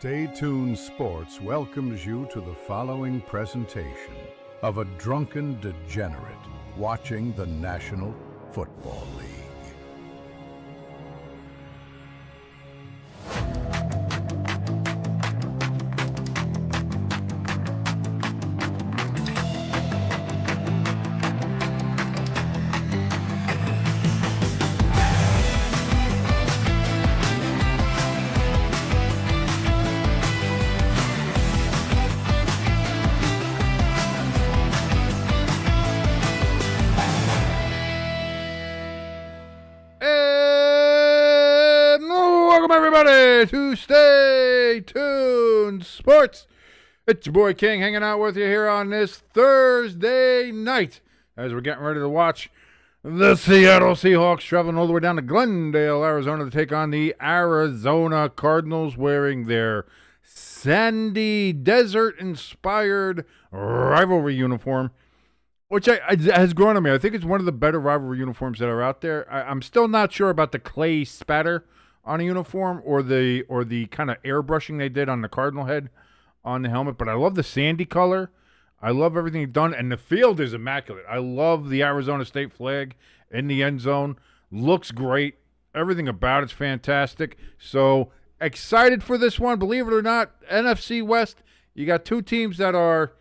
Stay Tuned Sports welcomes you to the following presentation of a drunken degenerate watching the National Football League. Everybody to Stay Tuned Sports. It's your boy King hanging out with you here on this Thursday night as we're getting ready to watch the Seattle Seahawks traveling all the way down to Glendale, Arizona to take on the Arizona Cardinals wearing their sandy desert-inspired rivalry uniform, which has grown on me. I think it's one of the better rivalry uniforms that are out there. I'm still not sure about the clay spatter on a uniform or the kind of airbrushing they did on the Cardinal head on the helmet, but I love the sandy color. I love everything done, and the field is immaculate. I love the Arizona State flag in the end zone. Looks great. Everything about it's fantastic. So excited for this one. Believe it or not, NFC West, you got two teams that are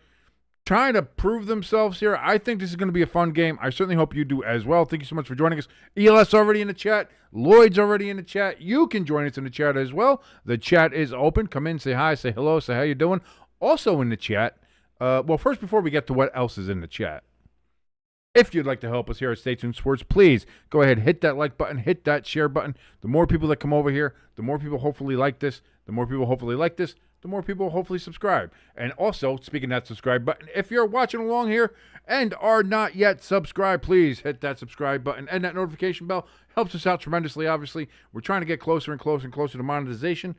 trying to prove themselves here. I think this is going to be a fun game. I certainly hope you do as well. Thank you so much for joining us. ELS already in the chat. Lloyd's already in the chat. You can join us in the chat as well. The chat is open. Come in, say hi, say hello, say how you doing. Also in the chat, well, first, before we get to what else is in the chat, if you'd like to help us here at Stay Tuned Sports, please go ahead, hit that like button, hit that share button. The more people that come over here, the more people hopefully like this. The more people hopefully like this, the more people hopefully subscribe. And also, speaking of that subscribe button, if you're watching along here and are not yet subscribed, please hit that subscribe button and that notification bell. Helps us out tremendously, obviously. We're trying to get closer and closer and closer to monetization.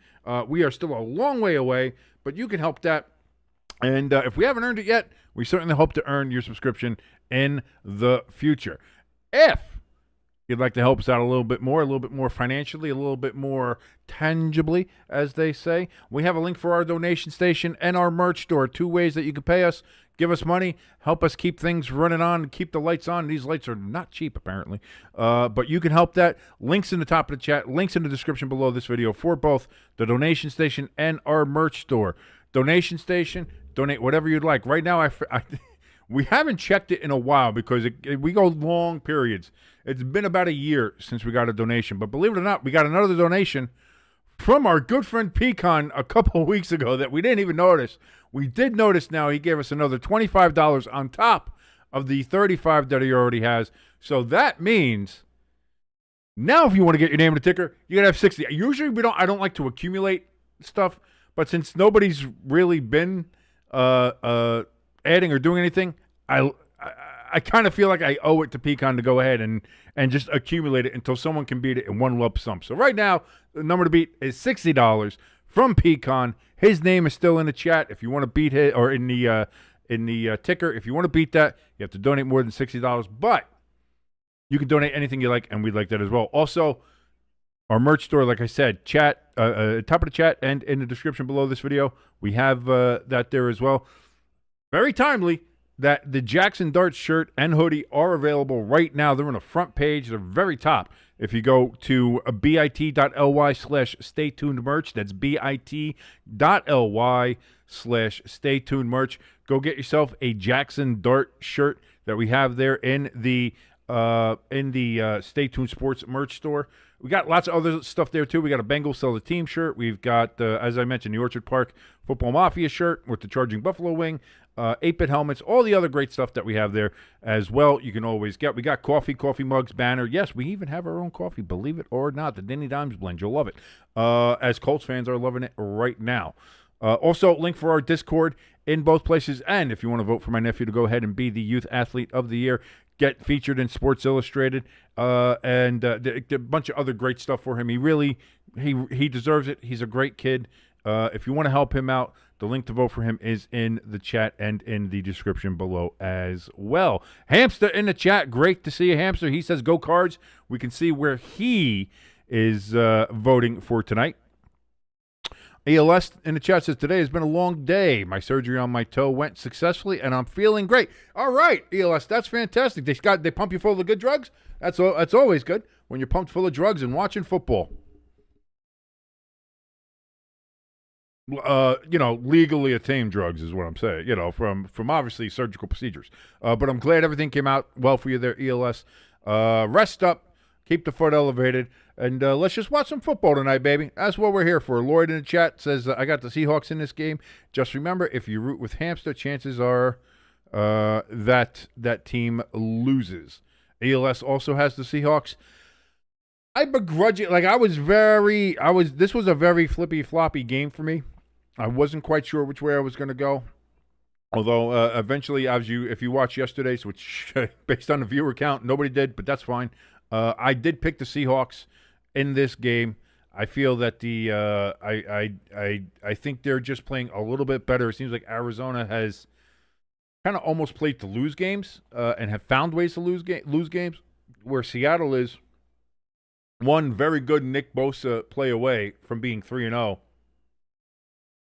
We are still a long way away, but you can help that. And if we haven't earned it yet, we certainly hope to earn your subscription in the future. If you'd like to help us out a little bit more financially, a little bit more tangibly, as they say, we have a link for our donation station and our merch store. Two ways that you can pay us. Give us money, help us keep things running on, keep the lights on. These lights are not cheap, apparently. But you can help that. Links in the top of the chat, links in the description below this video for both the donation station and our merch store. Donation station, donate whatever you'd like. Right now, we haven't checked it in a while because we go long periods. It's been about a year since we got a donation. But believe it or not, we got another donation from our good friend Pecan a couple of weeks ago that we didn't even notice. We did notice now. He gave us another $25 on top of the $35 that he already has. So that means now if you want to get your name in the ticker, you got to have 60. Usually I don't like to accumulate stuff, but since nobody's really been adding or doing anything, I kind of feel like I owe it to Pecan to go ahead and just accumulate it until someone can beat it in one lump sum. So right now, the number to beat is $60 from Pecan. His name is still in the chat. If you want to beat it, or in the ticker, if you want to beat that, you have to donate more than $60. But you can donate anything you like, and we'd like that as well. Also, our merch store, like I said, chat, top of the chat and in the description below this video, we have that there as well. Very timely that the Jackson Dart shirt and hoodie are available right now. They're on the front page. They're very top. If you go to bit.ly/staytunedmerch, that's bit.ly/staytunedmerch. Go get yourself a Jackson Dart shirt that we have there in the Stay Tuned Sports merch store. We got lots of other stuff there, too. We got a Bengals Sell the Team shirt. We've got, as I mentioned, the Orchard Park Football Mafia shirt with the Charging Buffalo Wing, 8-bit helmets, all the other great stuff that we have there as well. You can always get. We got coffee mugs, banner. Yes, we even have our own coffee, believe it or not. The Denny Dimes blend. You'll love it. As Colts fans are loving it right now. Also, link for our Discord in both places. And if you want to vote for my nephew to go ahead and be the Youth Athlete of the Year, get featured in Sports Illustrated, and a bunch of other great stuff for him. He deserves it. He's a great kid. If you want to help him out, the link to vote for him is in the chat and in the description below as well. Hamster in the chat. Great to see you, Hamster. He says, go Cards. We can see where he is voting for tonight. ELS in the chat says, today has been a long day. My surgery on my toe went successfully, and I'm feeling great. All right, ELS, that's fantastic. They pump you full of the good drugs? That's always good when you're pumped full of drugs and watching football. Legally attained drugs is what I'm saying, from obviously surgical procedures. But I'm glad everything came out well for you there, ELS. Rest up, keep the foot elevated, and let's just watch some football tonight, baby. That's what we're here for. Lloyd in the chat says, I got the Seahawks in this game. Just remember, if you root with Hamster, chances are that team loses. ELS also has the Seahawks. I begrudge it. This was a very flippy-floppy game for me. I wasn't quite sure which way I was going to go. Although, eventually, if you watched yesterday's, which, based on the viewer count, nobody did, but that's fine. I did pick the Seahawks in this game. I feel that I think they're just playing a little bit better. It seems like Arizona has kind of almost played to lose games and have found ways to lose games, where Seattle is one very good Nick Bosa play away from being 3-0.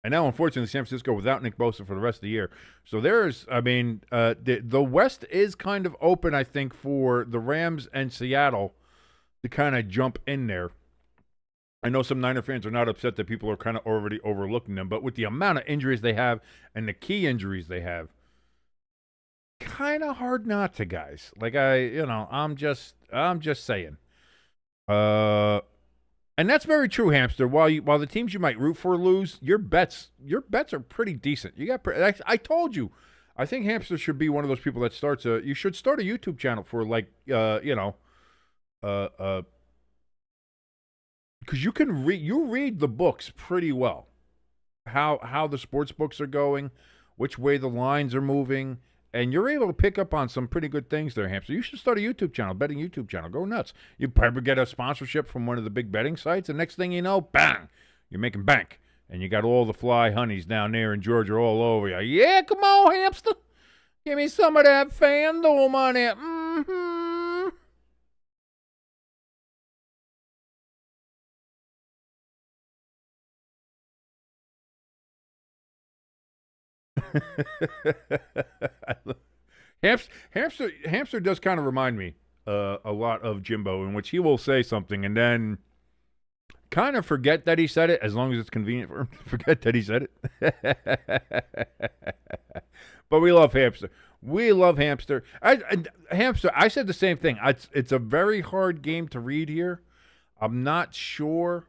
And now, unfortunately, San Francisco without Nick Bosa for the rest of the year. So the West is kind of open, I think, for the Rams and Seattle to kind of jump in there. I know some Niner fans are not upset that people are kind of already overlooking them, but with the amount of injuries they have and the key injuries they have, kind of hard not to, guys. I'm just saying. And that's very true, Hamster. While the teams you might root for lose, your bets are pretty decent. I told you. I think Hamster should be one of those people that you should start a YouTube channel for because you read the books pretty well. How the sports books are going, which way the lines are moving, and you're able to pick up on some pretty good things there, Hamster. You should start a YouTube channel, betting YouTube channel. Go nuts. You probably get a sponsorship from one of the big betting sites, and next thing you know, bang, you're making bank. And you got all the fly honeys down there in Georgia all over you. Yeah, come on, Hamster. Give me some of that FanDuel money. Mm-hmm. Hamster does kind of remind me a lot of Jimbo, in which he will say something and then kind of forget that he said it, as long as it's convenient for him to forget that he said it. But we love Hamster. We love Hamster. Hamster, I said the same thing. It's a very hard game to read here. I'm not sure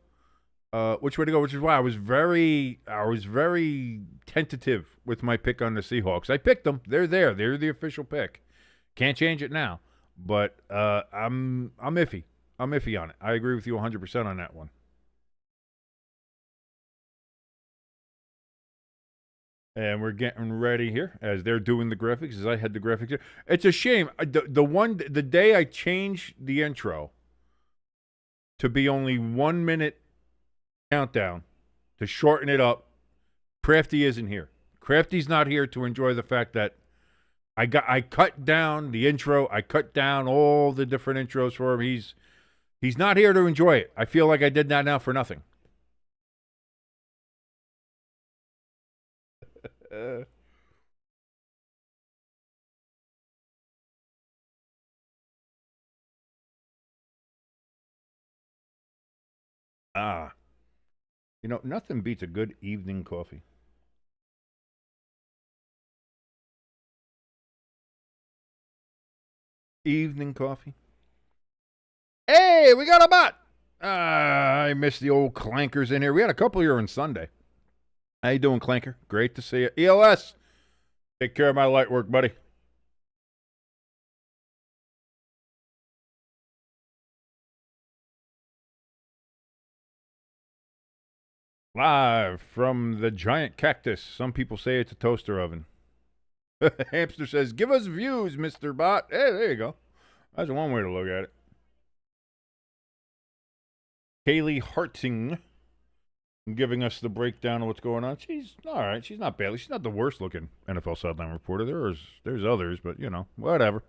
which way to go, which is why I was very tentative with my pick on the Seahawks. I picked them. They're there. They're the official pick. Can't change it now. But I'm iffy. I'm iffy on it. I agree with you 100% on that one. And we're getting ready here as they're doing the graphics, as I had the graphics here. It's a shame. The day I changed the intro to be only 1 minute countdown to shorten it up, Crafty isn't here. Crafty's not here to enjoy the fact that I cut down the intro. I cut down all the different intros for him. He's not here to enjoy it. I feel like I did that now for nothing. Nothing beats a good evening coffee. Evening coffee. Hey, we got a bot. I missed the old clankers in here. We had a couple here on Sunday. How you doing, Clanker? Great to see you. ELS, take care of my light work, buddy. Live from the giant cactus. Some people say it's a toaster oven. Hamster says, give us views, Mr. Bot. Hey, there you go. That's one way to look at it. Kaylee Harting giving us the breakdown of what's going on. She's all right. She's not bad. She's not the worst looking NFL sideline reporter. There's others, but whatever.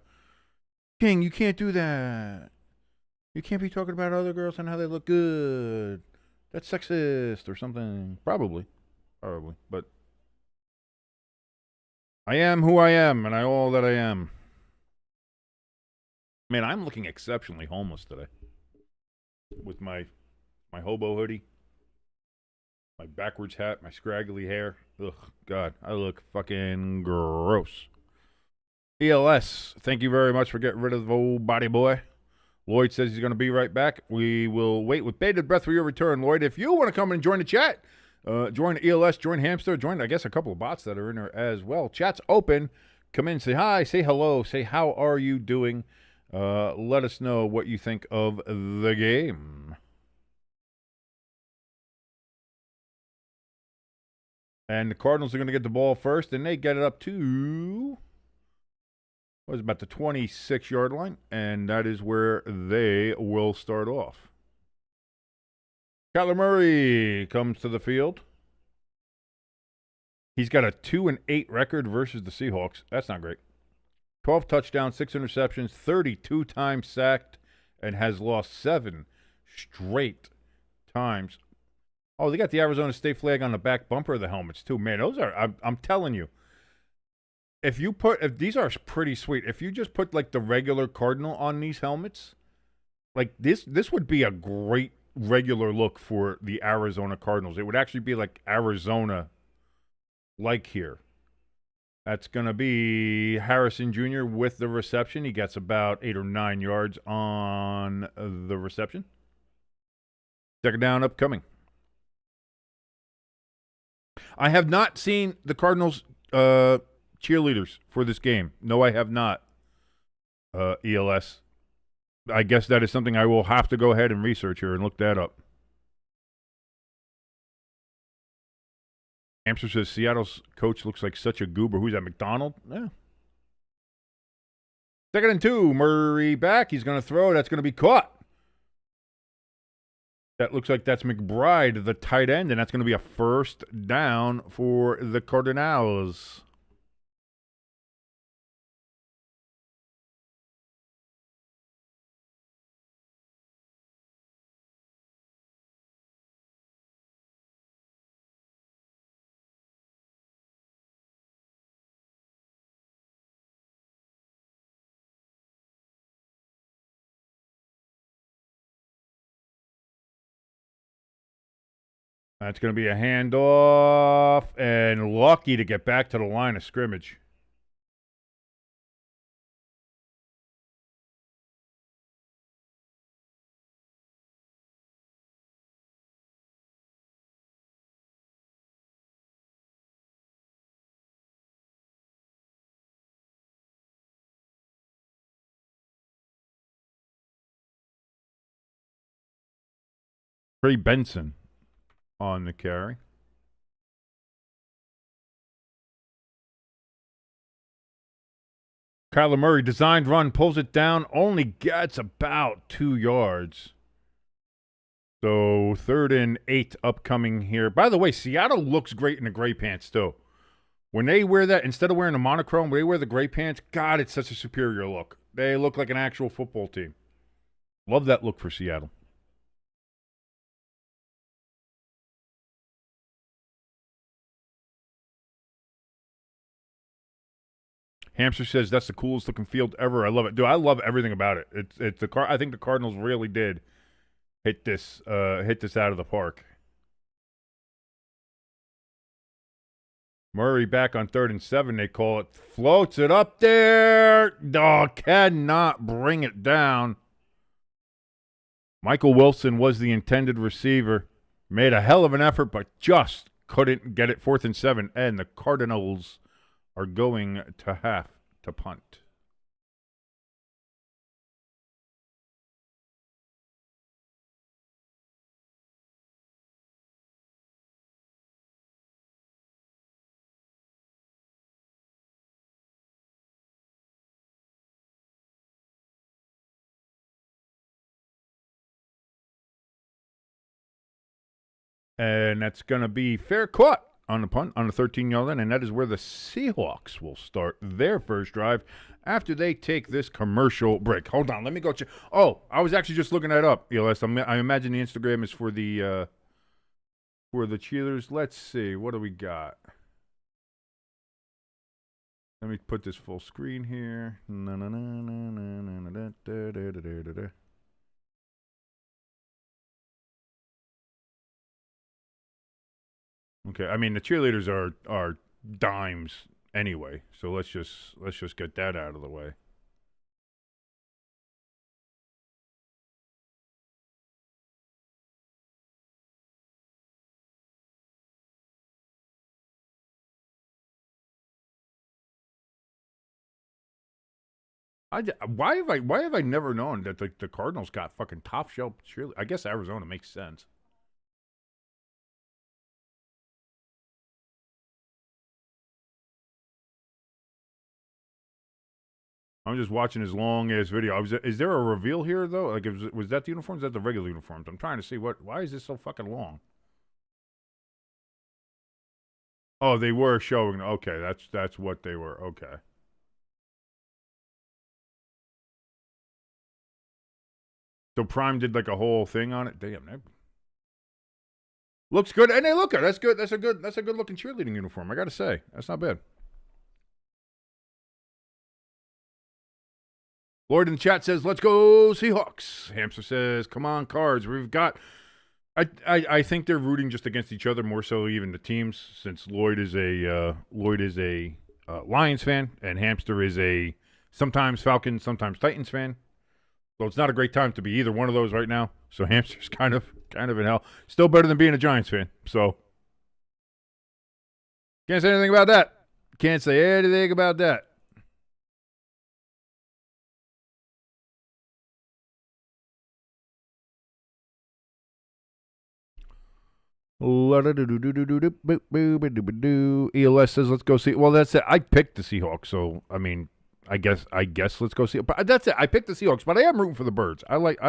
King, you can't do that. You can't be talking about other girls and how they look good. That's sexist or something. Probably. But I am who I am, and all that I am. Man, I'm looking exceptionally homeless today. With my hobo hoodie, my backwards hat, my scraggly hair. Ugh, God, I look fucking gross. ELS, thank you very much for getting rid of the old body boy. Lloyd says he's going to be right back. We will wait with bated breath for your return, Lloyd. If you want to come and join the chat, join ELS, join Hamster, join, I guess, a couple of bots that are in there as well. Chat's open. Come in, say hi, say hello, say how are you doing. Let us know what you think of the game. And the Cardinals are going to get the ball first, and they get it up to, what was about the 26-yard line, and that is where they will start off. Kyler Murray comes to the field. He's got a 2-8 record versus the Seahawks. That's not great. 12 touchdowns, 6 interceptions, 32 times sacked, and has lost 7 straight times. Oh, they got the Arizona State flag on the back bumper of the helmets, too. Man, those are, I'm telling you, if these are pretty sweet. If you just put, like, the regular Cardinal on these helmets, like, this would be a great regular look for the Arizona Cardinals. It would actually be, like, Arizona, like here. That's going to be Harrison Jr. with the reception. He gets about 8 or 9 yards on the reception. Second down upcoming. I have not seen the Cardinals cheerleaders for this game. No, I have not. ELS. I guess that is something I will have to go ahead and research here and look that up. Hamster says Seattle's coach looks like such a goober. Who's that, McDonald? Yeah. 2nd and 2. Murray back. He's going to throw. That's going to be caught. That looks like that's McBride, the tight end, and that's going to be a first down for the Cardinals. That's going to be a handoff, and lucky to get back to the line of scrimmage. Trey Benson on the carry. Kyler Murray, designed run, pulls it down, only gets about 2 yards. So 3rd and 8 upcoming here. By the way, Seattle looks great in the gray pants, too. When they wear that, instead of wearing the monochrome, when they wear the gray pants, God, it's such a superior look. They look like an actual football team. Love that look for Seattle. Hamster says that's the coolest looking field ever. I love it, dude. I love everything about it. I think the Cardinals really did hit this out of the park. Murray back on 3rd and 7. They call it. Floats it up there. Oh, cannot bring it down. Michael Wilson was the intended receiver. Made a hell of an effort, but just couldn't get it. 4th and 7, and the Cardinals are going to have to punt. And that's going to be fair caught on the punt on the 13-yard line, and that is where the Seahawks will start their first drive after they take this commercial break. Hold on, let me go check. Oh, I was actually just looking that up, ELS. I imagine the Instagram is for the for the cheerleaders. Let's see. What do we got? Let me put this full screen here. Okay, I mean the cheerleaders are dimes anyway, so let's just get that out of the way. Why have I never known that the Cardinals got fucking top shelf cheerleaders? I guess Arizona makes sense. I'm just watching his long ass video. Is there a reveal here though? Like, was that the uniforms? Is that the regular uniforms? I'm trying to see why is this so fucking long? Oh, they were showing. Okay, that's what they were. Okay. So Prime did like a whole thing on it. Damn, that looks good. And hey, look, that's good. That's a good looking cheerleading uniform. I gotta say, that's not bad. Lloyd in the chat says, "Let's go Seahawks." Hamster says, "Come on, Cards. We've got." I think they're rooting just against each other more so even the teams, since Lloyd is a Lions fan and Hamster is a sometimes Falcons, sometimes Titans fan. So it's not a great time to be either one of those right now. So Hamster's kind of in hell. Still better than being a Giants fan. So can't say anything about that. Can't say anything about that. ELS says, "Let's go see." Well, that's it. I picked the Seahawks, so I mean, I guess let's go see it. But that's it. I picked the Seahawks, but I am rooting for the Birds. I like,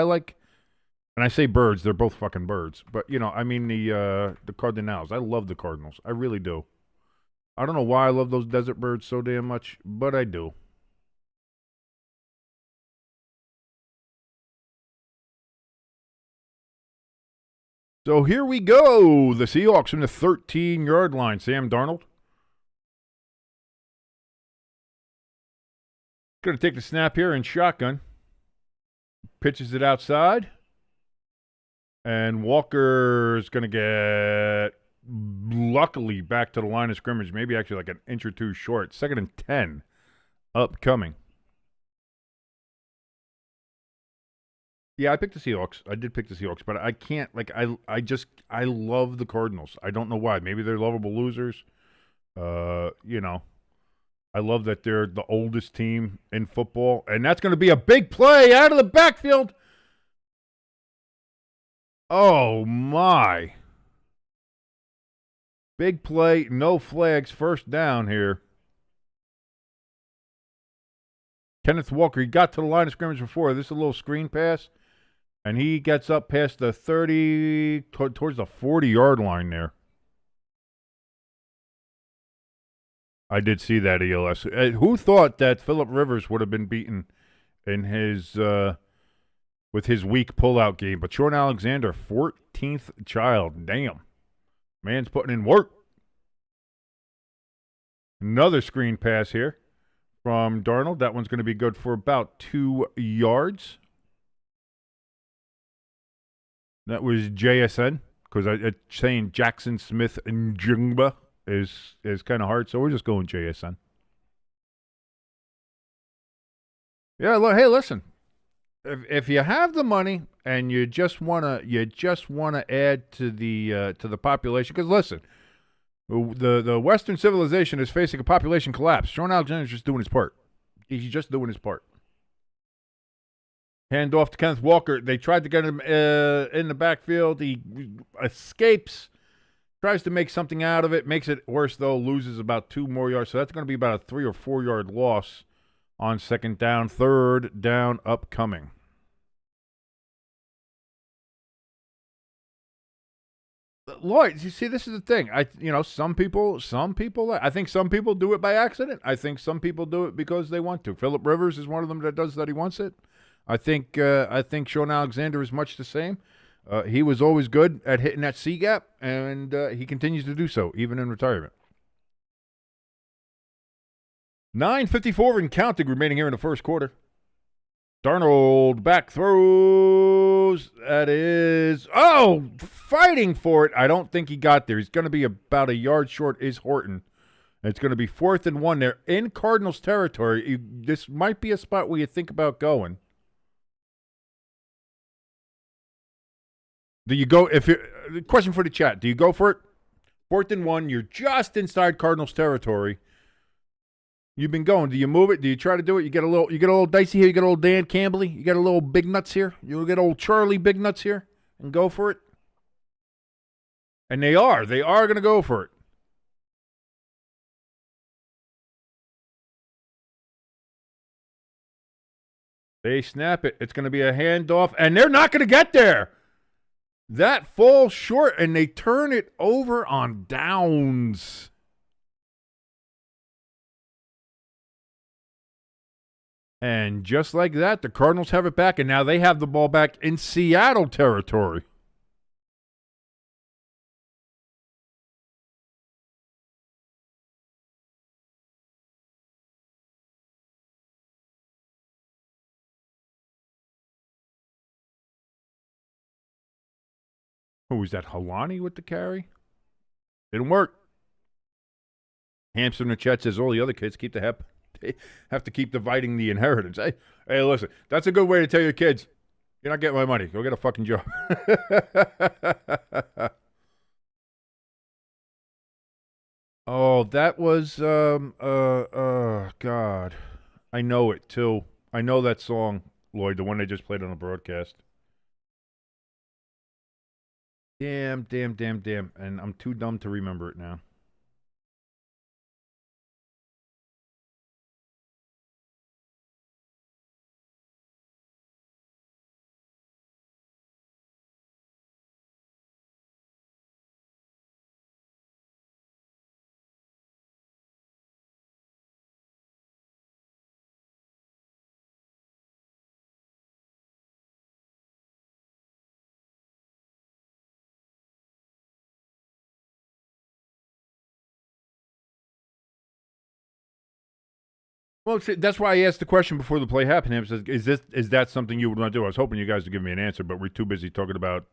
and I say birds. They're both fucking birds. But I mean the Cardinals. I love the Cardinals. I really do. I don't know why I love those desert birds so damn much, but I do. So here we go. The Seahawks from the 13-yard line. Sam Darnold. Going to take the snap here in shotgun. Pitches it outside. And Walker's going to get, luckily, back to the line of scrimmage. Maybe actually like an inch or two short. 2nd and 10 upcoming. Yeah, I picked the Seahawks. I did pick the Seahawks, but I can't, like, I love the Cardinals. I don't know why. Maybe they're lovable losers. I love that they're the oldest team in football, and that's going to be a big play out of the backfield. Oh, my. Big play, no flags, first down here. Kenneth Walker, he got to the line of scrimmage before. This is a little screen pass. And he gets up past the 30, towards the 40-yard line there. I did see that, ELS. Who thought that Phillip Rivers would have been beaten in his with his weak pullout game? But Jordan Alexander, 14th child. Damn. Man's putting in work. Another screen pass here from Darnold. That one's going to be good for about 2 yards. That was JSN, because it's saying Jackson Smith and Jungba is kind of hard, so we're just going JSN. Yeah, hey, listen. If you have the money and you just wanna add to the population, because listen, the Western civilization is facing a population collapse. Sean Alexander's just doing his part. He's just doing his part. Hand off to Kenneth Walker. They tried to get him in the backfield. He escapes, tries to make something out of it, makes it worse, though, loses about 2 more yards. So that's going to be about a 3 or 4 yard loss on 2nd down. 3rd down upcoming. Lloyd, you see, this is the thing. Some people, I think some people do it by accident. I think some people do it because they want to. Phillip Rivers is one of them that does that. He wants it. I think Sean Alexander is much the same. He was always good at hitting that C gap, and he continues to do so, even in retirement. 9:54 and counting remaining here in the first quarter. Darnold back throws. That is, fighting for it. I don't think he got there. He's going to be about a yard short is Horton. It's going to be 4th and 1 there in Cardinals territory. This might be a spot where you think about going. Do you go, question for the chat, do you go for it? 4th and 1, you're just inside Cardinals territory. You've been going. Do you move it? Do you try to do it? You get a little dicey here. You get a little Dan Campbell. You get a little big nuts here. You get old Charlie big nuts here and go for it. And they are going to go for it. They snap it. It's going to be a handoff, and they're not going to get there. That falls short, and they turn it over on downs. And just like that, the Cardinals have it back, and now they have the ball back in Seattle territory. Who was that, Halani with the carry? Didn't work. Hamster in the chat says all the other kids they have to keep dividing the inheritance. Hey, listen, that's a good way to tell your kids, you're not getting my money. Go get a fucking job. Oh, that was, God. I know it, too. I know that song, Lloyd, the one they just played on the broadcast. Damn. And I'm too dumb to remember it now. Well, see, that's why I asked the question before the play happened. Him says, "Is that something you would want to do?" I was hoping you guys would give me an answer, but we're too busy talking about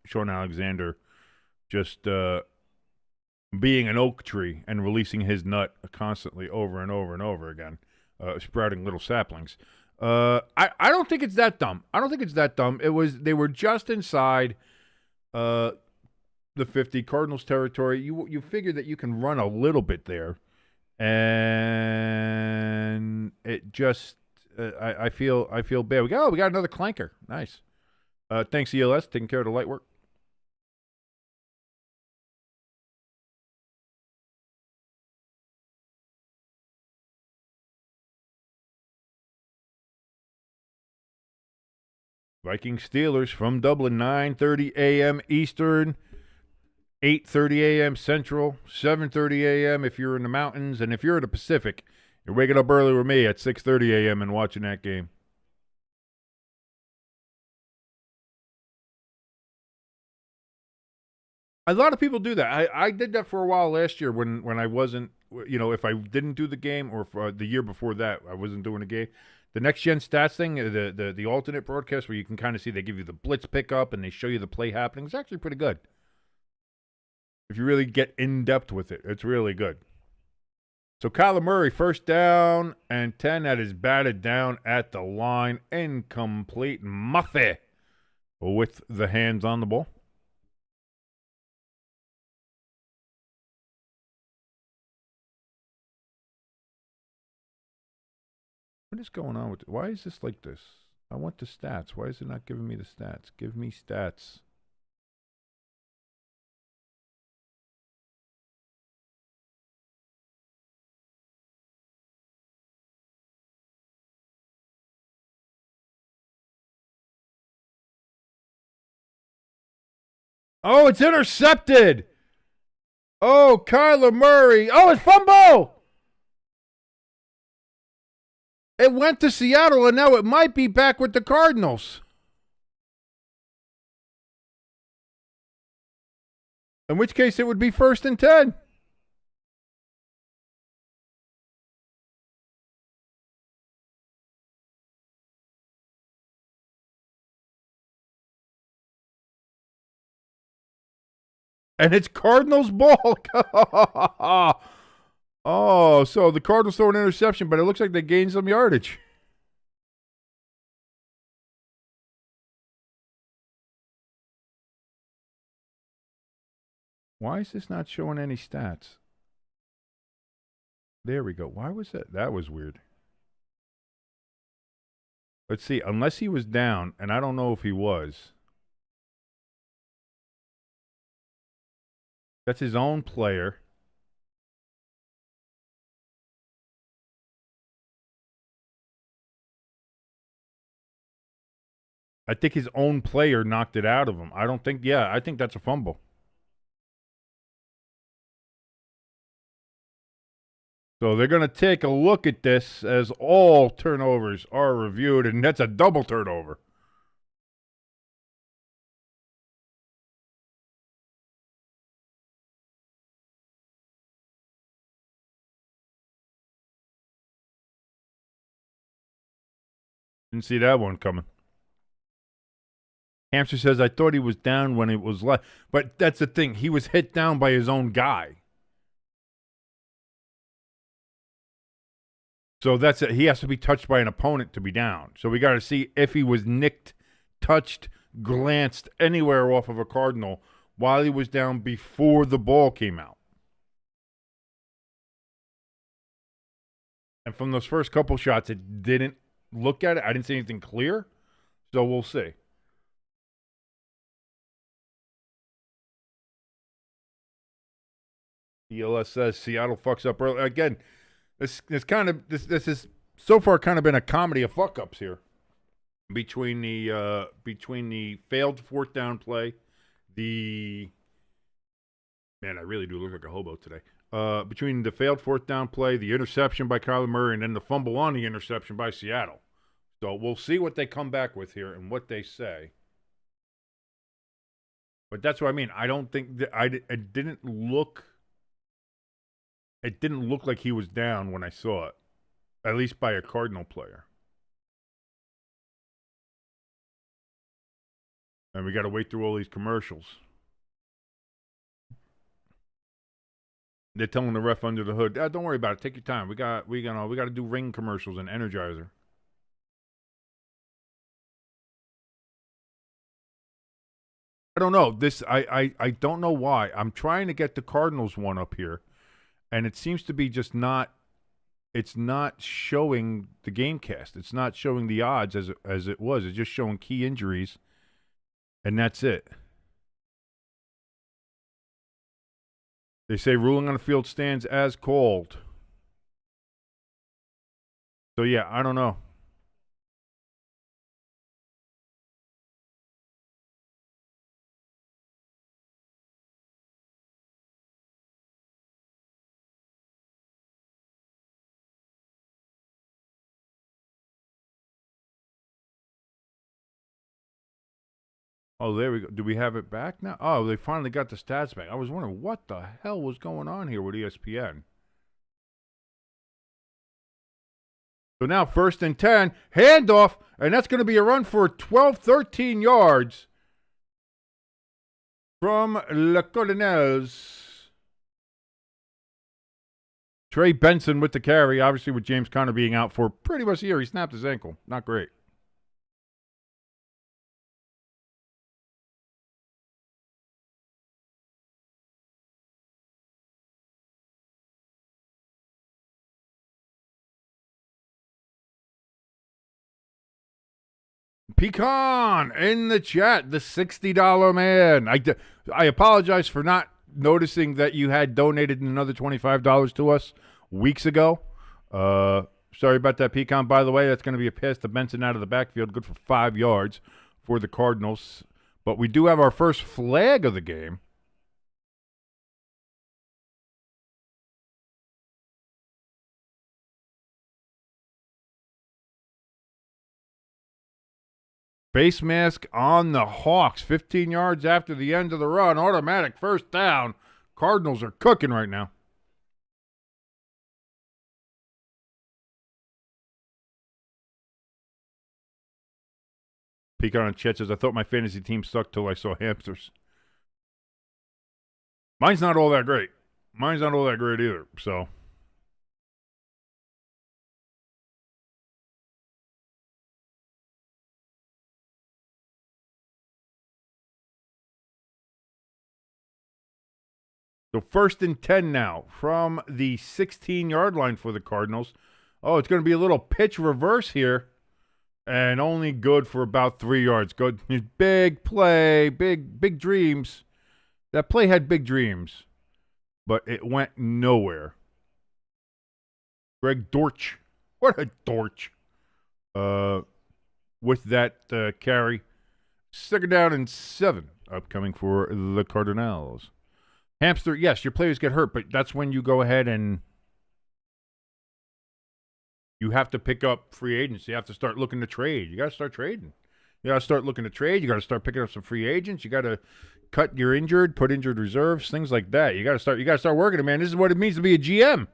Sean Alexander just being an oak tree and releasing his nut constantly over and over and over again, sprouting little saplings. I don't think it's that dumb. They were just inside the 50 Cardinals territory. You figure that you can run a little bit there. And it just, I feel bad. We got another clanker. Nice. Thanks, ELS, taking care of the light work. Vikings Steelers from Dublin, 9:30 a.m. Eastern. 8:30 a.m. Central, 7:30 a.m. if you're in the mountains, and if you're in the Pacific, you're waking up early with me at 6:30 a.m. and watching that game. A lot of people do that. I did that for a while last year when I wasn't, if I didn't do the game, or for the year before that I wasn't doing the game. The Next Gen Stats thing, the alternate broadcast where you can kind of see they give you the blitz pickup and they show you the play happening. It's actually pretty good. If you really get in-depth with it, it's really good. So Kyler Murray, 1st down and 10. That is batted down at the line. Incomplete. Muffy with the hands on the ball. What is going on with it? Why is this like this? I want the stats. Why is it not giving me the stats? Give me stats. Oh, it's intercepted. Oh, Kyler Murray. Oh, it's fumble. It went to Seattle, and now it might be back with the Cardinals. In which case, it would be 1st and 10. And it's Cardinals ball. Oh, so the Cardinals throw an interception, but it looks like they gained some yardage. Why is this not showing any stats? There we go. Why was that? That was weird. Let's see. Unless he was down, and I don't know if he was. That's his own player. I think his own player knocked it out of him. I don't think, yeah, I think that's a fumble. So they're going to take a look at this as all turnovers are reviewed, and that's a double turnover. Didn't see that one coming. Hamster says, I thought he was down when it was left. But that's the thing. He was hit down by his own guy. So that's it. He has to be touched by an opponent to be down. So we got to see if he was nicked, touched, glanced anywhere off of a Cardinal while he was down before the ball came out. And from those first couple shots, it didn't look at it. I didn't see anything clear. So we'll see. ELS says Seattle fucks up early. Again, this is so far kind of been a comedy of fuck ups here. Between the failed 4th down play, I really do look like a hobo today. Between the failed 4th down play, the interception by Kyler Murray, and then the fumble on the interception by Seattle. So we'll see what they come back with here and what they say. But that's what I mean. I don't think that it didn't look like he was down when I saw it, at least by a Cardinal player. And we got to wait through all these commercials. They're telling the ref under the hood, don't worry about it. Take your time. We got to do ring commercials and Energizer. I don't know. I don't know why. I'm trying to get the Cardinals one up here, and it seems to be just not. It's not showing the game cast. It's not showing the odds as it was. It's just showing key injuries, and that's it. They say ruling on the field stands as called. So, yeah, I don't know. Oh, there we go. Do we have it back now? Oh, they finally got the stats back. I was wondering what the hell was going on here with ESPN. So now 1st and 10, handoff, and that's going to be a run for 12, 13 yards from Le Cardinals. Trey Benson with the carry, obviously with James Conner being out for pretty much a year. He snapped his ankle. Not great. Pecan in the chat, the $60 man. I apologize for not noticing that you had donated another $25 to us weeks ago. Sorry about that, Pecan. By the way, that's going to be a pass to Benson out of the backfield, good for 5 yards for the Cardinals. But we do have our first flag of the game. Face mask on the Hawks. 15 yards after the end of the run. Automatic first down. Cardinals are cooking right now. Peeking on Chet says, I thought my fantasy team sucked till I saw hamsters. Mine's not all that great. Mine's not all that great either, so. So 1st and 10 now from the 16-yard line for the Cardinals. Oh, it's going to be a little pitch reverse here. And only good for about 3 yards. Good, big play, big dreams. That play had big dreams, but it went nowhere. Greg Dortch, what a Dortch! With that carry, 2nd down and 7 upcoming for the Cardinals. Hamster, yes, your players get hurt, but that's when you go ahead and you have to pick up free agents. You have to start looking to trade. You got to start trading. You got to start looking to trade. You got to start picking up some free agents. You got to cut your injured, put injured reserves, things like that. You got to start. You got to start working it, man. This is what it means to be a GM.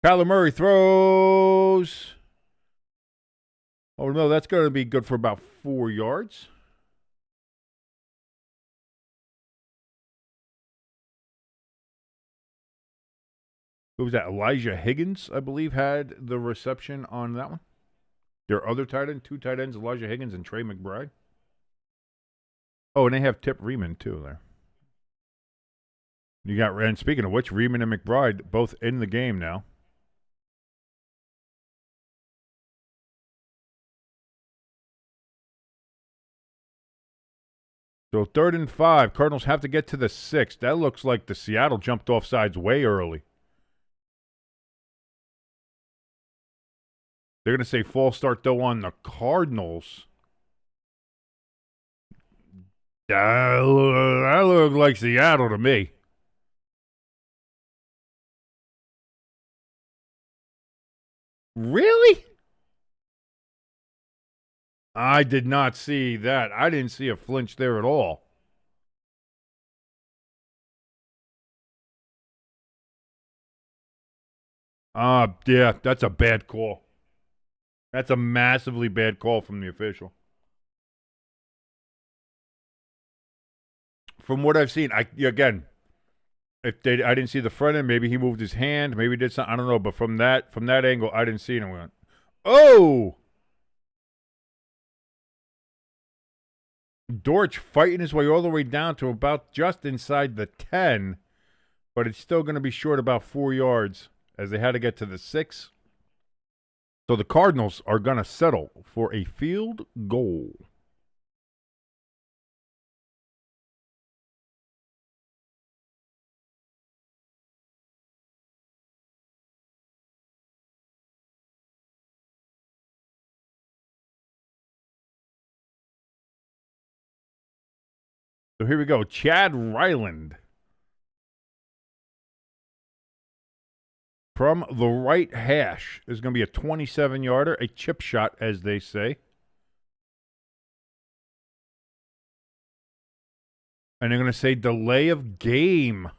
Kyler Murray throws. Oh no, that's going to be good for about 4 yards. Who was that? Elijah Higgins, I believe, had the reception on that one. Their other tight end, 2 tight ends, Elijah Higgins and Trey McBride. Oh, and they have Tip Riemann, too, there. You got, and speaking of which, Riemann and McBride both in the game now. So 3rd and 5. Cardinals have to get to the 6. That looks like the Seattle jumped off sides way early. They're going to say false start, though, on the Cardinals. That looks like Seattle to me. Really? I did not see that. I didn't see a flinch there at all. Yeah, that's a bad call. That's a massively bad call from the official. From what I've seen, I didn't see the front end. Maybe he moved his hand. Maybe he did something. I don't know. But from that angle, I didn't see it. And went, oh! Dortch fighting his way all the way down to about just inside the 10, but it's still going to be short about 4 yards as they had to get to the 6. So the Cardinals are going to settle for a field goal. So here we go. Chad Ryland. From the right hash is going to be a 27-yarder, a chip shot, as they say. And they're going to say delay of game.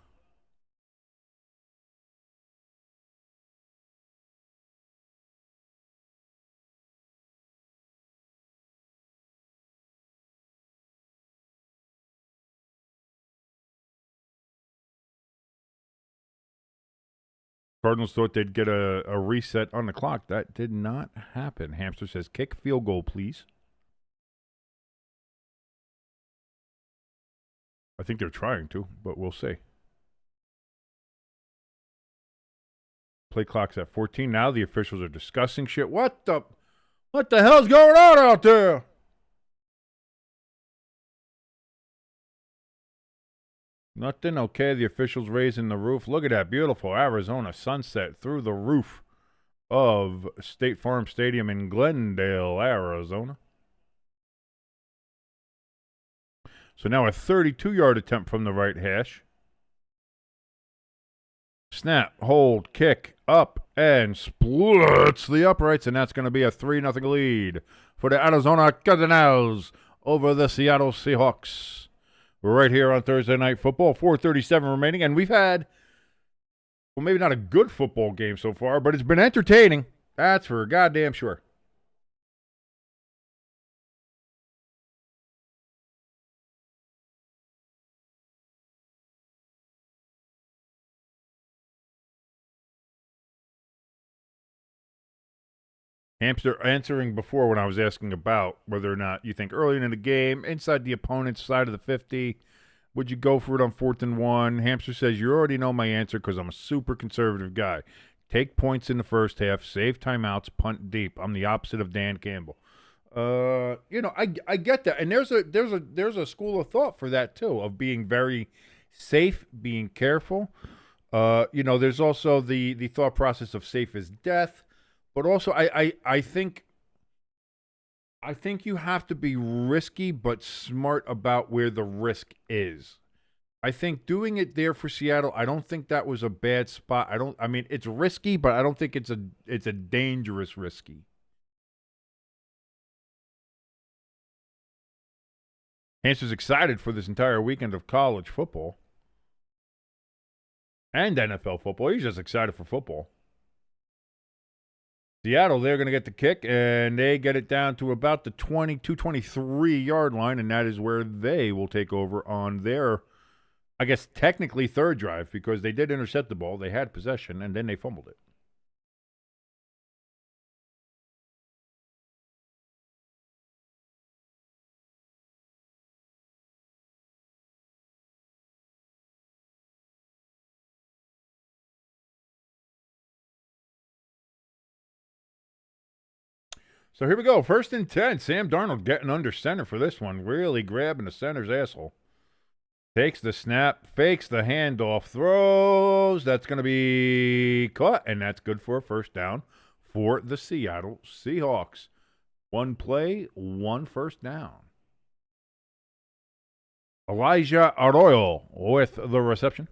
Cardinals thought they'd get a reset on the clock. That did not happen. Hamster says, kick field goal, please. I think they're trying to, but we'll see. Play clock's at 14. Now the officials are discussing shit. What the hell's going on out there? Nothing. Okay, the officials raising the roof. Look at that beautiful Arizona sunset through the roof of State Farm Stadium in Glendale, Arizona. So now a 32-yard attempt from the right hash. Snap, hold, kick, up, and splits the uprights, and that's going to be a 3-0 lead for the Arizona Cardinals over the Seattle Seahawks. We're right here on Thursday Night Football, 4:37 remaining, and we've had, well, maybe not a good football game so far, but it's been entertaining. That's for goddamn sure. Hamster answering before when I was asking about whether or not you think early in the game, inside the opponent's side of the 50, would you go for it on 4th and 1? Hamster says, you already know my answer because I'm a super conservative guy. Take points in the first half, save timeouts, punt deep. I'm the opposite of Dan Campbell. I get that, and there's a school of thought for that too, of being very safe, being careful. There's also the thought process of safe as death, but also I think you have to be risky but smart about where the risk is. I think doing it there for Seattle, I don't think that was a bad spot. I mean, it's risky, but I don't think it's a dangerous risky. Hamster's excited for this entire weekend of college football and NFL football. He's just excited for football. Seattle, they're going to get the kick, and they get it down to about the 22-23-yard line, and that is where they will take over on their, I guess, technically third drive, because they did intercept the ball. They had possession, and then they fumbled it. So here we go. 1st and 10. Sam Darnold getting under center for this one. Really grabbing the center's asshole. Takes the snap, fakes the handoff, throws. That's going to be caught, and that's good for a first down for the Seattle Seahawks. One play, one first down. Elijah Arroyo with the reception.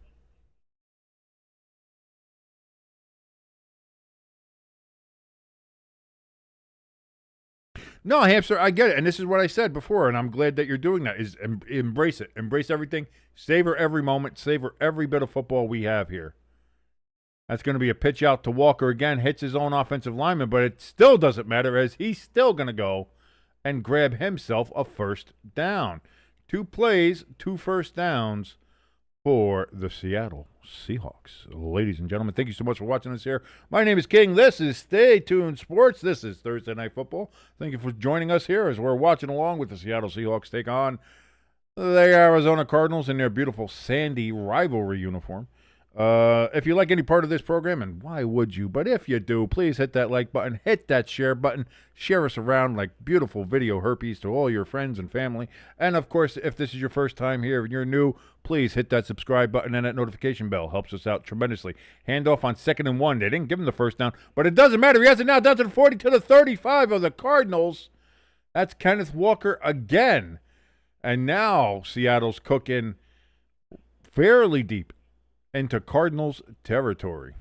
No, Hamster, I get it. And this is what I said before, and I'm glad that you're doing that, is embrace it. Embrace everything. Savor every moment. Savor every bit of football we have here. That's going to be a pitch out to Walker again. Hits his own offensive lineman, but it still doesn't matter, as he's still going to go and grab himself a first down. 2 plays, 2 first downs for the Seattle Seahawks. Ladies and gentlemen, thank you so much for watching us here. My name is King. This is Stay Tuned Sports. This is Thursday Night Football. Thank you for joining us here as we're watching along with the Seattle Seahawks take on the Arizona Cardinals in their beautiful sandy rivalry uniform. If you like any part of this program, and why would you? But if you do, please hit that like button, hit that share button, share us around like beautiful video herpes to all your friends and family. And of course, if this is your first time here and you're new, please hit that subscribe button and that notification bell. Helps us out tremendously. Handoff on 2nd and 1. They didn't give him the first down, but it doesn't matter. He has it now down to the 40 to the 35 of the Cardinals. That's Kenneth Walker again. And now Seattle's cooking fairly deep into Cardinals territory.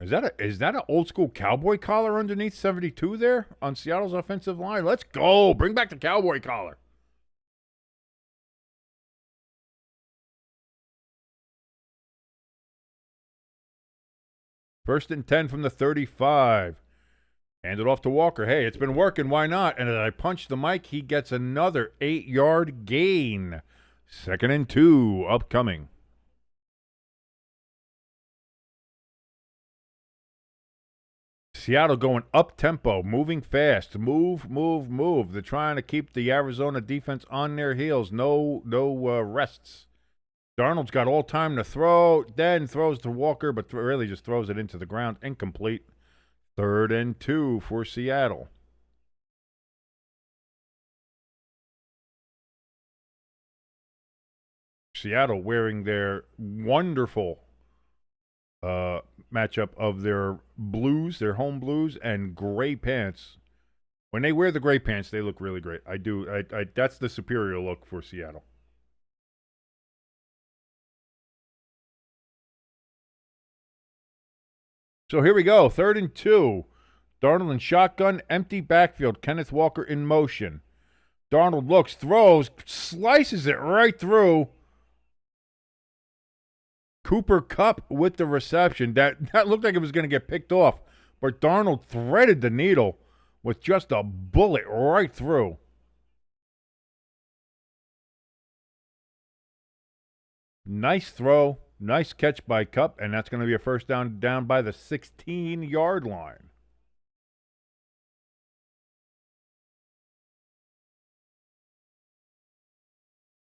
Is that an old school cowboy collar underneath 72 there on Seattle's offensive line? Let's go. Bring back the cowboy collar. First and 10 from the 35. Hand it off to Walker. Hey, it's been working. Why not? And as I punch the mic, he gets another 8-yard gain. 2nd and 2 upcoming. Seattle going up-tempo, moving fast. Move. They're trying to keep the Arizona defense on their heels. No rests. Darnold's got all time to throw, then throws to Walker, but really just throws it into the ground. Incomplete. 3rd and 2 for Seattle. Seattle wearing their wonderful matchup of their blues, their home blues, and gray pants. When they wear the gray pants, they look really great. That's the superior look for Seattle. So here we go. 3rd and 2. Darnold in shotgun, empty backfield. Kenneth Walker in motion. Darnold looks, throws, slices it right through. Cooper Kupp with the reception. That looked like it was going to get picked off, but Darnold threaded the needle with just a bullet right through. Nice throw, nice catch by Kupp, and that's going to be a first down by the 16-yard line.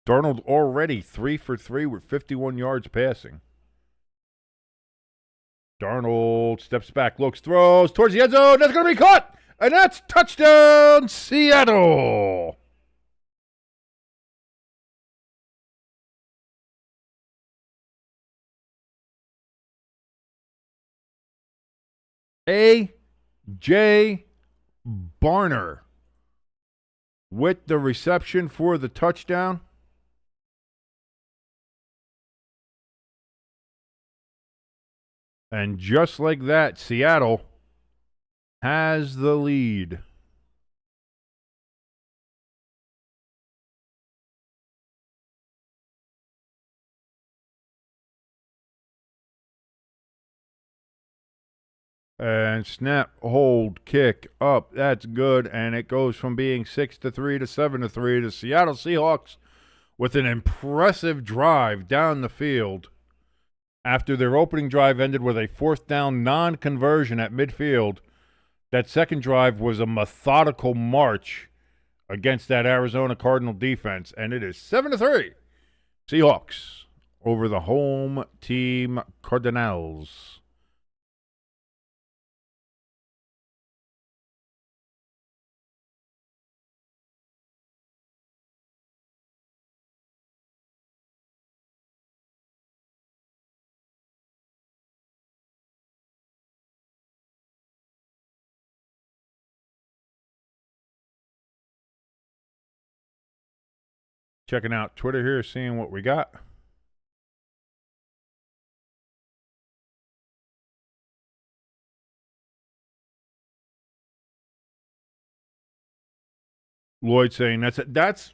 Darnold already 3 for 3 with 51 yards passing. Darnold steps back, looks, throws towards the end zone. That's going to be caught, and that's touchdown Seattle. A.J. Barner with the reception for the touchdown. And just like that, Seattle has the lead. And snap, hold, kick, up. That's good. And it goes from being 6-3 to 7-3. The Seattle Seahawks with an impressive drive down the field. After their opening drive ended with a 4th down non-conversion at midfield, that second drive was a methodical march against that Arizona Cardinal defense, and it is 7-3. Seahawks over the home team Cardinals. Checking out Twitter here, seeing what we got. Lloyd saying that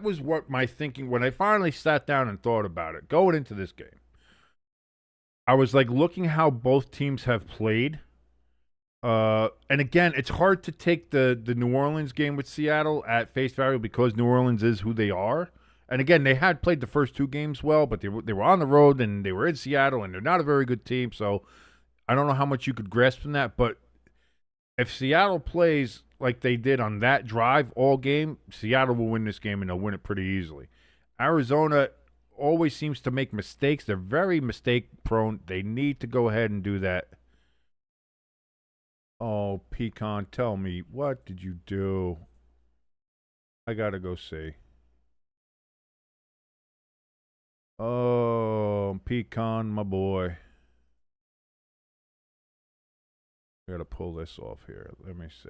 was what my thinking when I finally sat down and thought about it going into this game. I was like looking how both teams have played. And again, it's hard to take the New Orleans game with Seattle at face value because New Orleans is who they are. And again, they had played the first 2 games well, but they were on the road and they were in Seattle and they're not a very good team. So I don't know how much you could grasp from that. But if Seattle plays like they did on that drive all game, Seattle will win this game and they'll win it pretty easily. Arizona always seems to make mistakes. They're very mistake prone. They need to go ahead and do that. Oh, Pecan, tell me, what did you do? I gotta go see. Oh, Pecan, my boy. I gotta pull this off here. Let me see.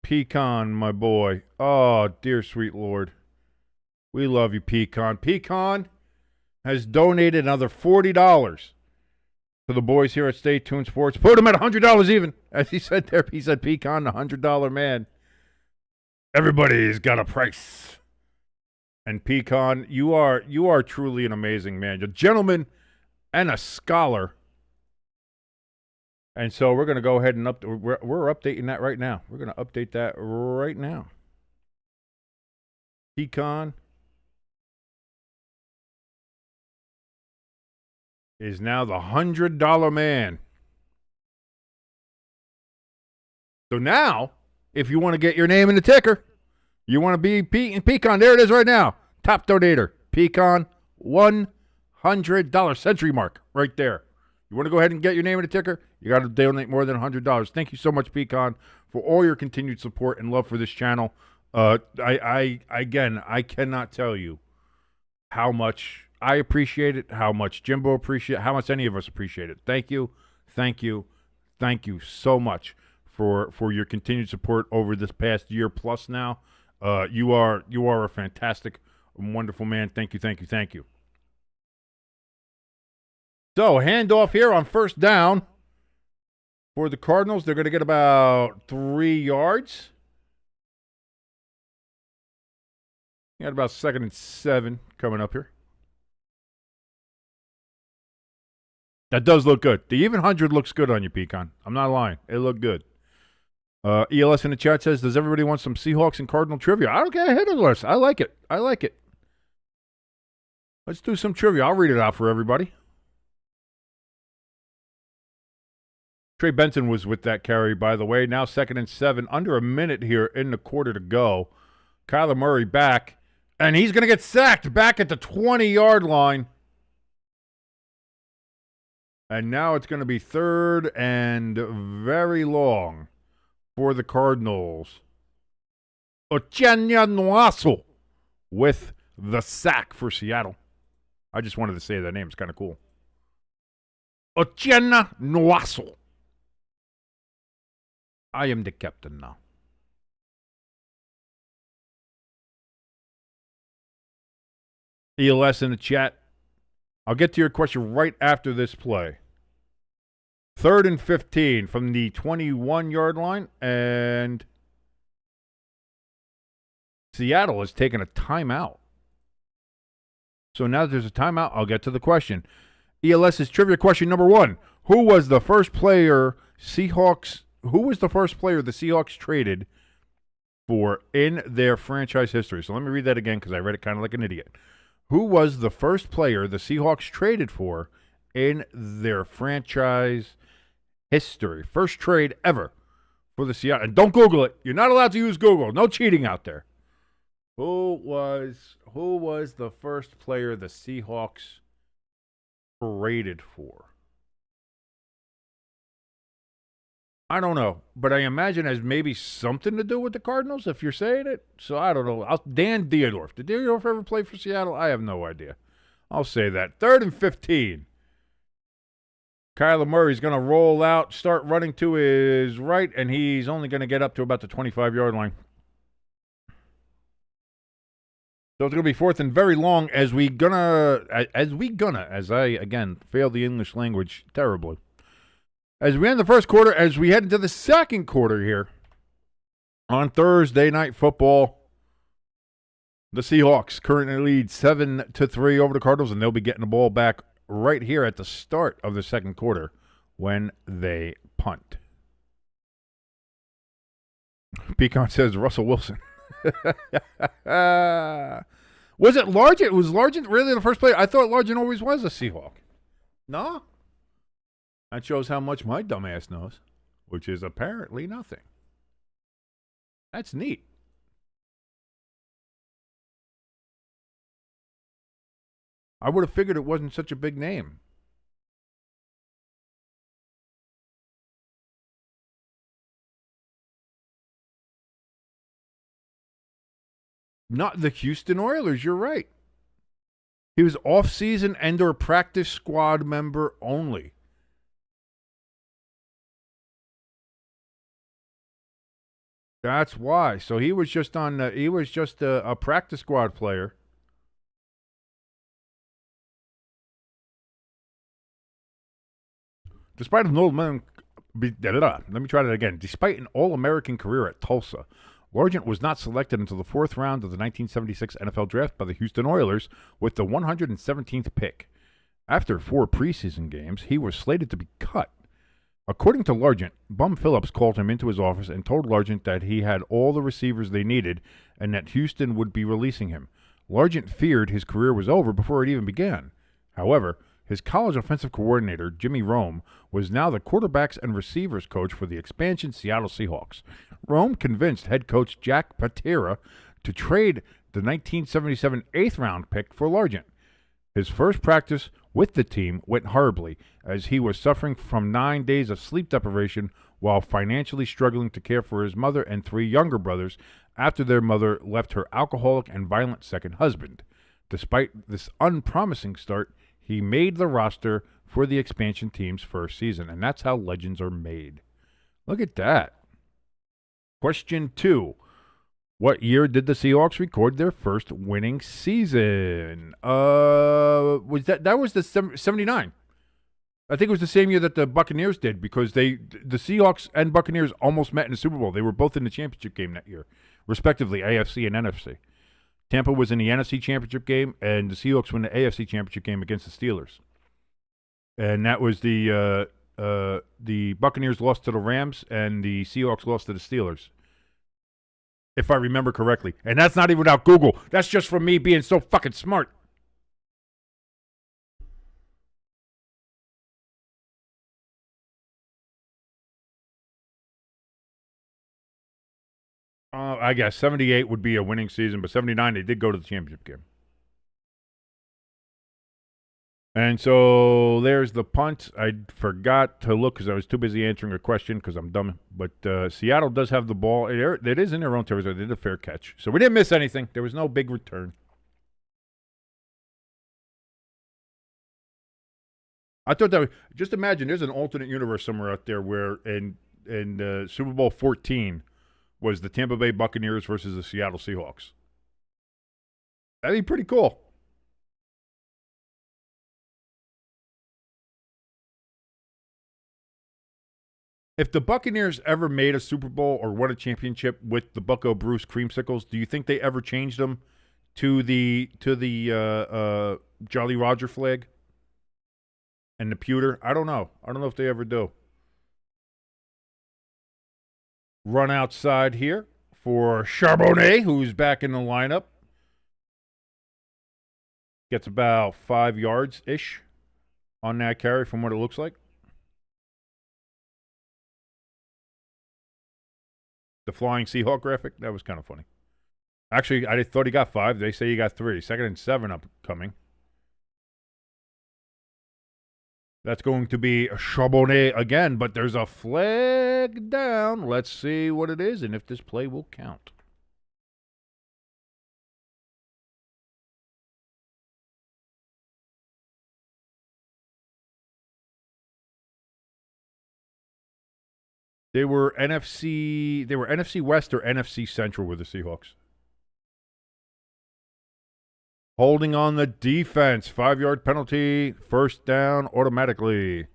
Pecan, my boy. Oh, dear sweet Lord. We love you, Pecan. Pecan has donated another $40 to the boys here at Stay Tuned Sports. Put him at $100 even. As he said there, he said, Pecan, the $100 man. Everybody's got a price. And Pecan, you are truly an amazing man. You're a gentleman and a scholar. And so we're going to go ahead and we're updating that right now. We're going to update that right now. Pecan is now the $100 man. So now, if you want to get your name in the ticker, you want to be Pecan, there it is right now. Top donator, Pecan, $100 century mark right there. You want to go ahead and get your name in the ticker? You got to donate more than $100. Thank you so much, Pecan, for all your continued support and love for this channel. I cannot tell you how much I appreciate it, how much Jimbo appreciate it, how much any of us appreciate it. Thank you, thank you, thank you so much for your continued support over this past year plus now. You are a fantastic, wonderful man. Thank you, thank you, thank you. So, handoff here on first down for the Cardinals. They're going to get about 3 yards. You got about 2nd and 7 coming up here. That does look good. The even 100 looks good on you, Pecan. I'm not lying. It looked good. ELS in the chat says, does everybody want some Seahawks and Cardinal trivia? I don't care. Hit it, us. I like it. I like it. Let's do some trivia. I'll read it out for everybody. Trey Benson was with that carry, by the way. Now 2nd and 7. Under a minute here in the quarter to go. Kyler Murray back. And he's going to get sacked back at the 20-yard line. And now it's going to be 3rd and very long for the Cardinals. Uchenna Nwasu with the sack for Seattle. I just wanted to say that name. It's kind of cool. Uchenna Nwasu. I am the captain now. ELS in the chat. I'll get to your question right after this play. 3rd and 15 from the 21-yard line, and Seattle has taken a timeout. So now that there's a timeout, I'll get to the question. ELS's trivia question number 1. Who was the first player the Seahawks traded for in their franchise history? So let me read that again because I read it kind of like an idiot. Who was the first player the Seahawks traded for in their franchise history? First trade ever for the Seattle. And don't Google it. You're not allowed to use Google. No cheating out there. Who was the first player the Seahawks traded for? I don't know, but I imagine it has maybe something to do with the Cardinals if you're saying it. So I don't know. Dan Dierdorf. Did Dierdorf ever play for Seattle? I have no idea. I'll say that. 3rd and 15. Kyler Murray's going to roll out, start running to his right, and he's only going to get up to about the 25-yard line. So it's going to be 4th and very long as I, again, fail the English language terribly. As we end the first quarter, as we head into the second quarter here on Thursday Night Football, the Seahawks currently lead 7-3 over the Cardinals, and they'll be getting the ball back right here at the start of the second quarter when they punt. Pecan says Russell Wilson. Was it Largent? Was Largent really the first player? I thought Largent always was a Seahawk. No? That shows how much my dumbass knows, which is apparently nothing. That's neat. I would have figured it wasn't such a big name. Not the Houston Oilers, you're right. He was off-season and/or practice squad member only. That's why. So he was just a practice squad player. Despite an All-American, let me try that again. Despite an All-American career at Tulsa, Largent was not selected until the 4th round of the 1976 NFL Draft by the Houston Oilers with the 117th pick. After 4 preseason games, he was slated to be cut. According to Largent, Bum Phillips called him into his office and told Largent that he had all the receivers they needed and that Houston would be releasing him. Largent feared his career was over before it even began. However, his college offensive coordinator, Jimmy Rome, was now the quarterbacks and receivers coach for the expansion Seattle Seahawks. Rome convinced head coach Jack Patera to trade the 1977 8th-round pick for Largent. His first practice with the team went horribly, as he was suffering from 9 days of sleep deprivation while financially struggling to care for his mother and 3 younger brothers after their mother left her alcoholic and violent second husband. Despite this unpromising start, he made the roster for the expansion team's first season, and that's how legends are made. Look at that. Question 2. What year did the Seahawks record their first winning season? Was that was the 79. I think it was the same year that the Buccaneers did, because the Seahawks and Buccaneers almost met in the Super Bowl. They were both in the championship game that year, respectively, AFC and NFC. Tampa was in the NFC championship game, and the Seahawks won the AFC championship game against the Steelers. And that was the Buccaneers lost to the Rams, and the Seahawks lost to the Steelers, if I remember correctly. And that's not even without Google. That's just from me being so fucking smart. I guess 78 would be a winning season, but 79 they did go to the championship game. And so there's the punt. I forgot to look because I was too busy answering a question because I'm dumb. But Seattle does have the ball. It is in their own territory. They did a fair catch. So we didn't miss anything. There was no big return. I thought that just imagine there's an alternate universe somewhere out there where in Super Bowl 14 was the Tampa Bay Buccaneers versus the Seattle Seahawks. That'd be pretty cool. If the Buccaneers ever made a Super Bowl or won a championship with the Bucco Bruce creamsicles, do you think they ever changed them to the Jolly Roger flag and the pewter? I don't know. I don't know if they ever do. Run outside here for Charbonnet, who's back in the lineup. Gets about 5 yards-ish on that carry from what it looks like. The flying Seahawk graphic, that was kind of funny. Actually, I thought he got 5. They say he got 3. 2nd and 7 upcoming. That's going to be a Charbonnet again, but there's a flag down. Let's see what it is and if this play will count. They were NFC West or NFC Central with the Seahawks. Holding on the defense, 5-yard penalty, first down automatically.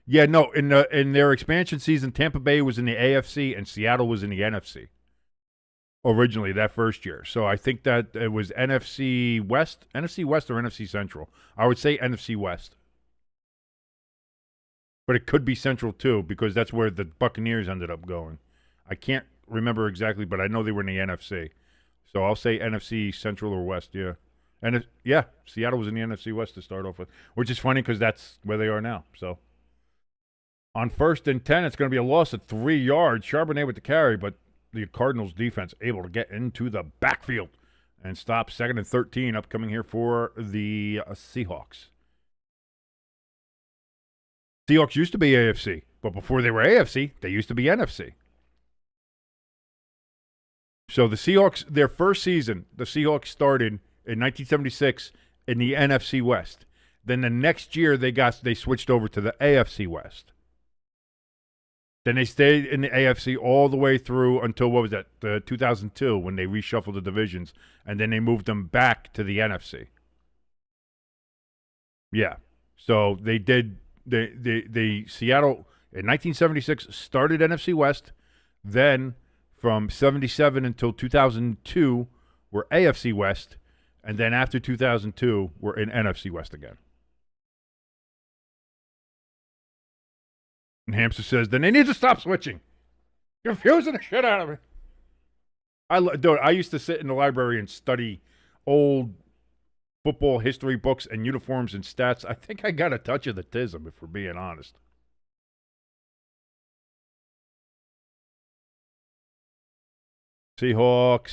Yeah, no, in their expansion season, Tampa Bay was in the AFC and Seattle was in the NFC originally that first year. So I think that it was NFC West or NFC Central. I would say NFC West. But it could be Central, too, because that's where the Buccaneers ended up going. I can't remember exactly, but I know they were in the NFC. So I'll say NFC Central or West, yeah. And, Seattle was in the NFC West to start off with, which is funny because that's where they are now. So on 1st and 10, it's going to be a loss of 3 yards. Charbonnet with the carry, but the Cardinals defense able to get into the backfield and stop 2nd and 13 upcoming here for the Seahawks. Seahawks used to be AFC, but before they were AFC, they used to be NFC. So the Seahawks, their first season, the Seahawks started in 1976 in the NFC West. Then the next year they switched over to the AFC West. Then they stayed in the AFC all the way through until, what was that, 2002 when they reshuffled the divisions, and then they moved them back to the NFC. Yeah. So they did. The Seattle in 1976 started NFC West, then from 77 until 2002 were AFC West, and then after 2002 were in NFC West again. And Hamster says, then they need to stop switching. Confusing the shit out of me. Dude, I used to sit in the library and study old football history books and uniforms and stats. I think I got a touch of the tism, if we're being honest. Seahawks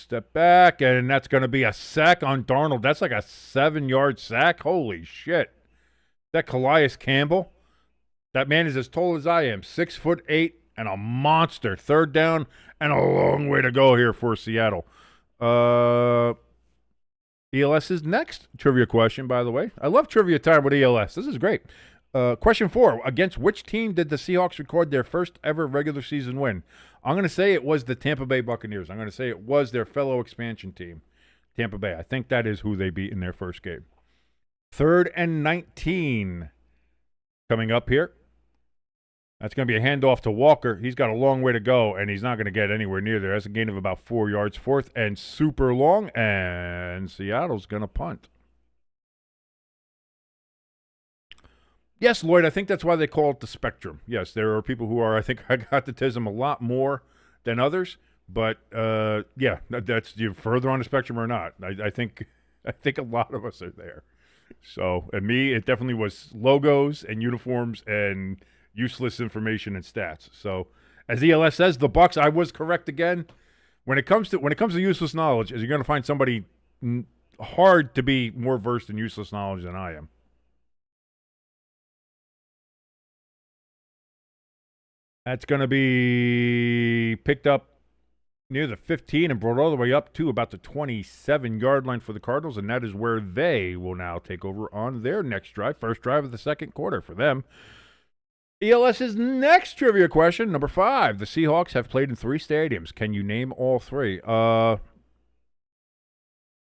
step back, and that's going to be a sack on Darnold. That's like a 7-yard sack. Holy shit. That Calais Campbell, that man is as tall as I am, 6'8" and a monster. 3rd down and a long way to go here for Seattle. ELS's next trivia question, by the way. I love trivia time with ELS. This is great. Question 4. Against which team did the Seahawks record their first ever regular season win? I'm going to say it was the Tampa Bay Buccaneers. I'm going to say it was their fellow expansion team, Tampa Bay. I think that is who they beat in their first game. 3rd and 19 coming up here. That's going to be a handoff to Walker. He's got a long way to go, and he's not going to get anywhere near there. That's a gain of about 4 yards. 4th and super long, and Seattle's going to punt. Yes, Lloyd, I think that's why they call it the spectrum. Yes, there are people who are, I think, autism a lot more than others. But, yeah, that's you further on the spectrum or not. I think a lot of us are there. So, and me, it definitely was logos and uniforms and useless information and stats. So, as ELS says, the Bucs, I was correct again. When it comes to useless knowledge, is you're going to find somebody hard to be more versed in useless knowledge than I am. That's going to be picked up near the 15 and brought all the way up to about the 27-yard line for the Cardinals, and that is where they will now take over on their next drive, first drive of the second quarter for them. ELS's next trivia question, number 5. The Seahawks have played in 3 stadiums. Can you name all 3?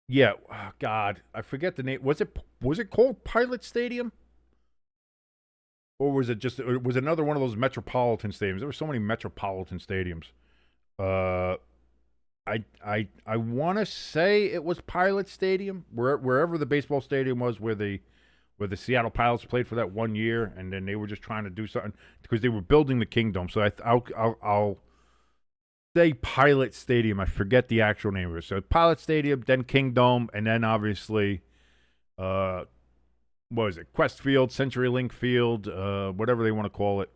Yeah, oh God, I forget the name. Was it called Pilot Stadium? Or was it another one of those metropolitan stadiums? There were so many metropolitan stadiums. I want to say it was Pilot Stadium, wherever the baseball stadium was, where the Seattle Pilots played for that 1 year, and then they were just trying to do something because they were building the Kingdome. So I'll say Pilot Stadium. I forget the actual name of it. So Pilot Stadium, then Kingdome, and then obviously, what was it? Quest Field, CenturyLink Field, whatever they want to call it.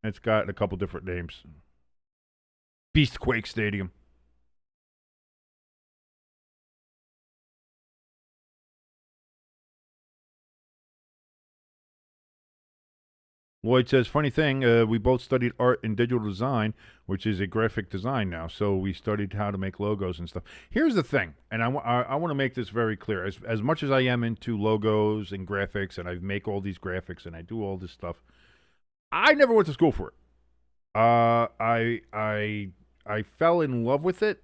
It's got a couple different names. Beastquake Stadium. Lloyd says, funny thing, we both studied art and digital design, which is a graphic design now. So we studied how to make logos and stuff. Here's the thing, and I want to make this very clear. As much as I am into logos and graphics, and I make all these graphics, and I do all this stuff, I never went to school for it. I fell in love with it.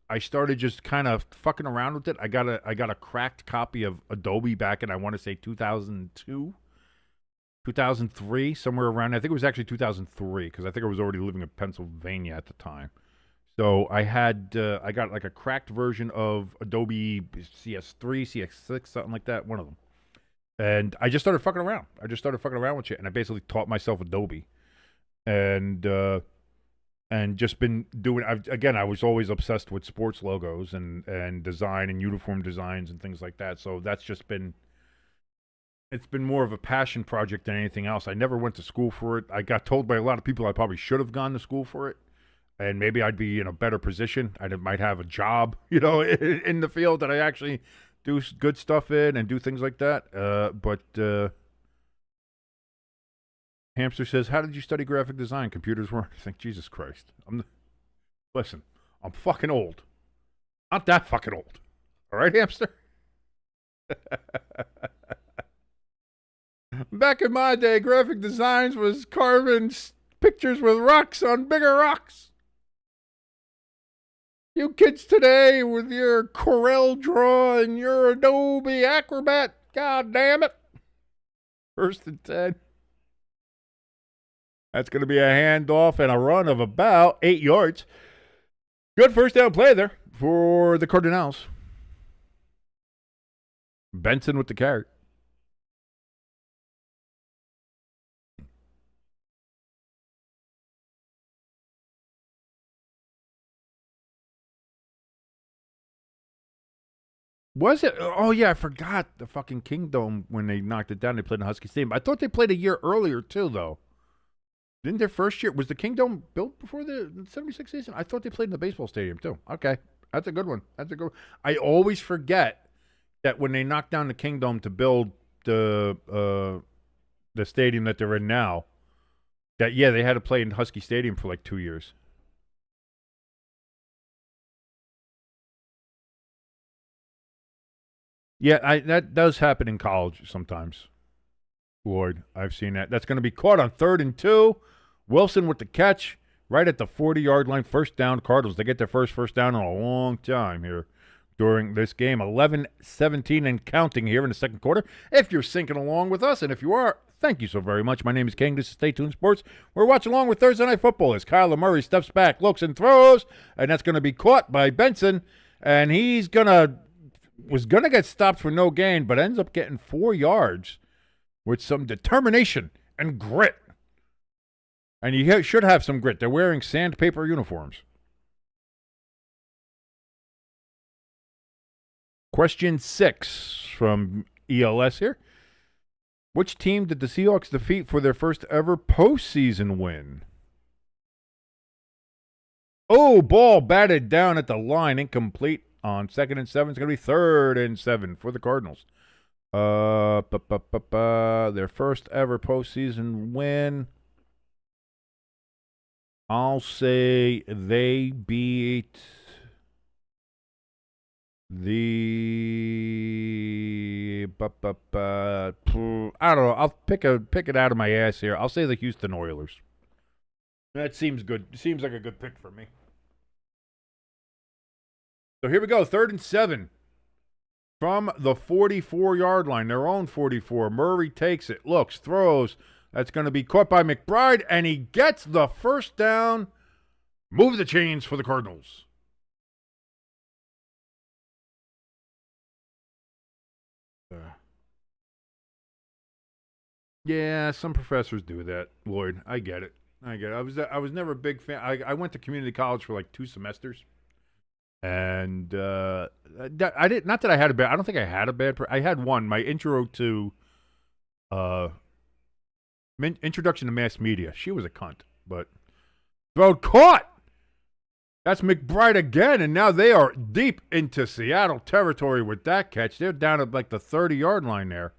I started just kind of fucking around with it. I got a cracked copy of Adobe back in, I want to say 2002. 2003, somewhere around. I think it was actually 2003 because I think I was already living in Pennsylvania at the time. So I got like a cracked version of Adobe CS3, CS6, something like that, one of them. And I just started fucking around. With shit, and I basically taught myself Adobe, and just been doing. I was always obsessed with sports logos and design and uniform designs and things like that. So that's just been. It's been more of a passion project than anything else. I never went to school for it. I got told by a lot of people I probably should have gone to school for it, and maybe I'd be in a better position. I might have a job, in the field that I actually do good stuff in and do things like that. But Hamster says, how did you study graphic design? Computers weren't. I think, Jesus Christ. Listen, I'm fucking old. Not that fucking old. All right, Hamster? Back in my day, graphic designs was carving pictures with rocks on bigger rocks. You kids today with your Corel Draw and your Adobe Acrobat, god damn it. 1st and 10. That's going to be a handoff and a run of about 8 yards. Good first down play there for the Cardinals. Benson with the carry. Was it? Oh, yeah, I forgot the fucking Kingdome when they knocked it down. They played in Husky Stadium. I thought they played a year earlier, too, though. Didn't their first year? Was the Kingdome built before the 76 season? I thought they played in the baseball stadium, too. Okay. That's a good one. I always forget that when they knocked down the Kingdome to build the stadium that they're in now, that, yeah, they had to play in Husky Stadium for like 2 years. Yeah, that does happen in college sometimes. Lloyd, I've seen that. That's going to be caught on 3rd and 2. Wilson with the catch right at the 40-yard line. First down, Cardinals. They get their first down in a long time here during this game. 11-17 and counting here in the second quarter. If you're syncing along with us, and if you are, thank you so very much. My name is King. This is Stay Tuned Sports. We're watching along with Thursday Night Football as Kyler Murray steps back, looks and throws, and that's going to be caught by Benson, and was going to get stopped for no gain, but ends up getting 4 yards with some determination and grit. And you should have some grit. They're wearing sandpaper uniforms. Question 6 from ELS here. Which team did the Seahawks defeat for their first ever postseason win? Oh, ball batted down at the line, incomplete on 2nd and 7. It's going to be 3rd and 7 for the Cardinals. Their first ever postseason win. I'll say they beat the I don't know. I'll pick it out of my ass here. I'll say the Houston Oilers. That seems good. Seems like a good pick for me. So here we go. 3rd and 7 from the 44-yard line. Their own 44. Murray takes it. Looks. Throws. That's going to be caught by McBride, and he gets the first down. Move the chains for the Cardinals. Yeah, some professors do that, Lloyd. I get it. I was never a big fan. I went to community college for like 2 semesters, and I did not that I had a bad. I don't think I had a bad. I had one. My intro to introduction to mass media. She was a cunt, but throw caught. That's McBride again, and now they are deep into Seattle territory with that catch. They're down at like the 30-yard line there.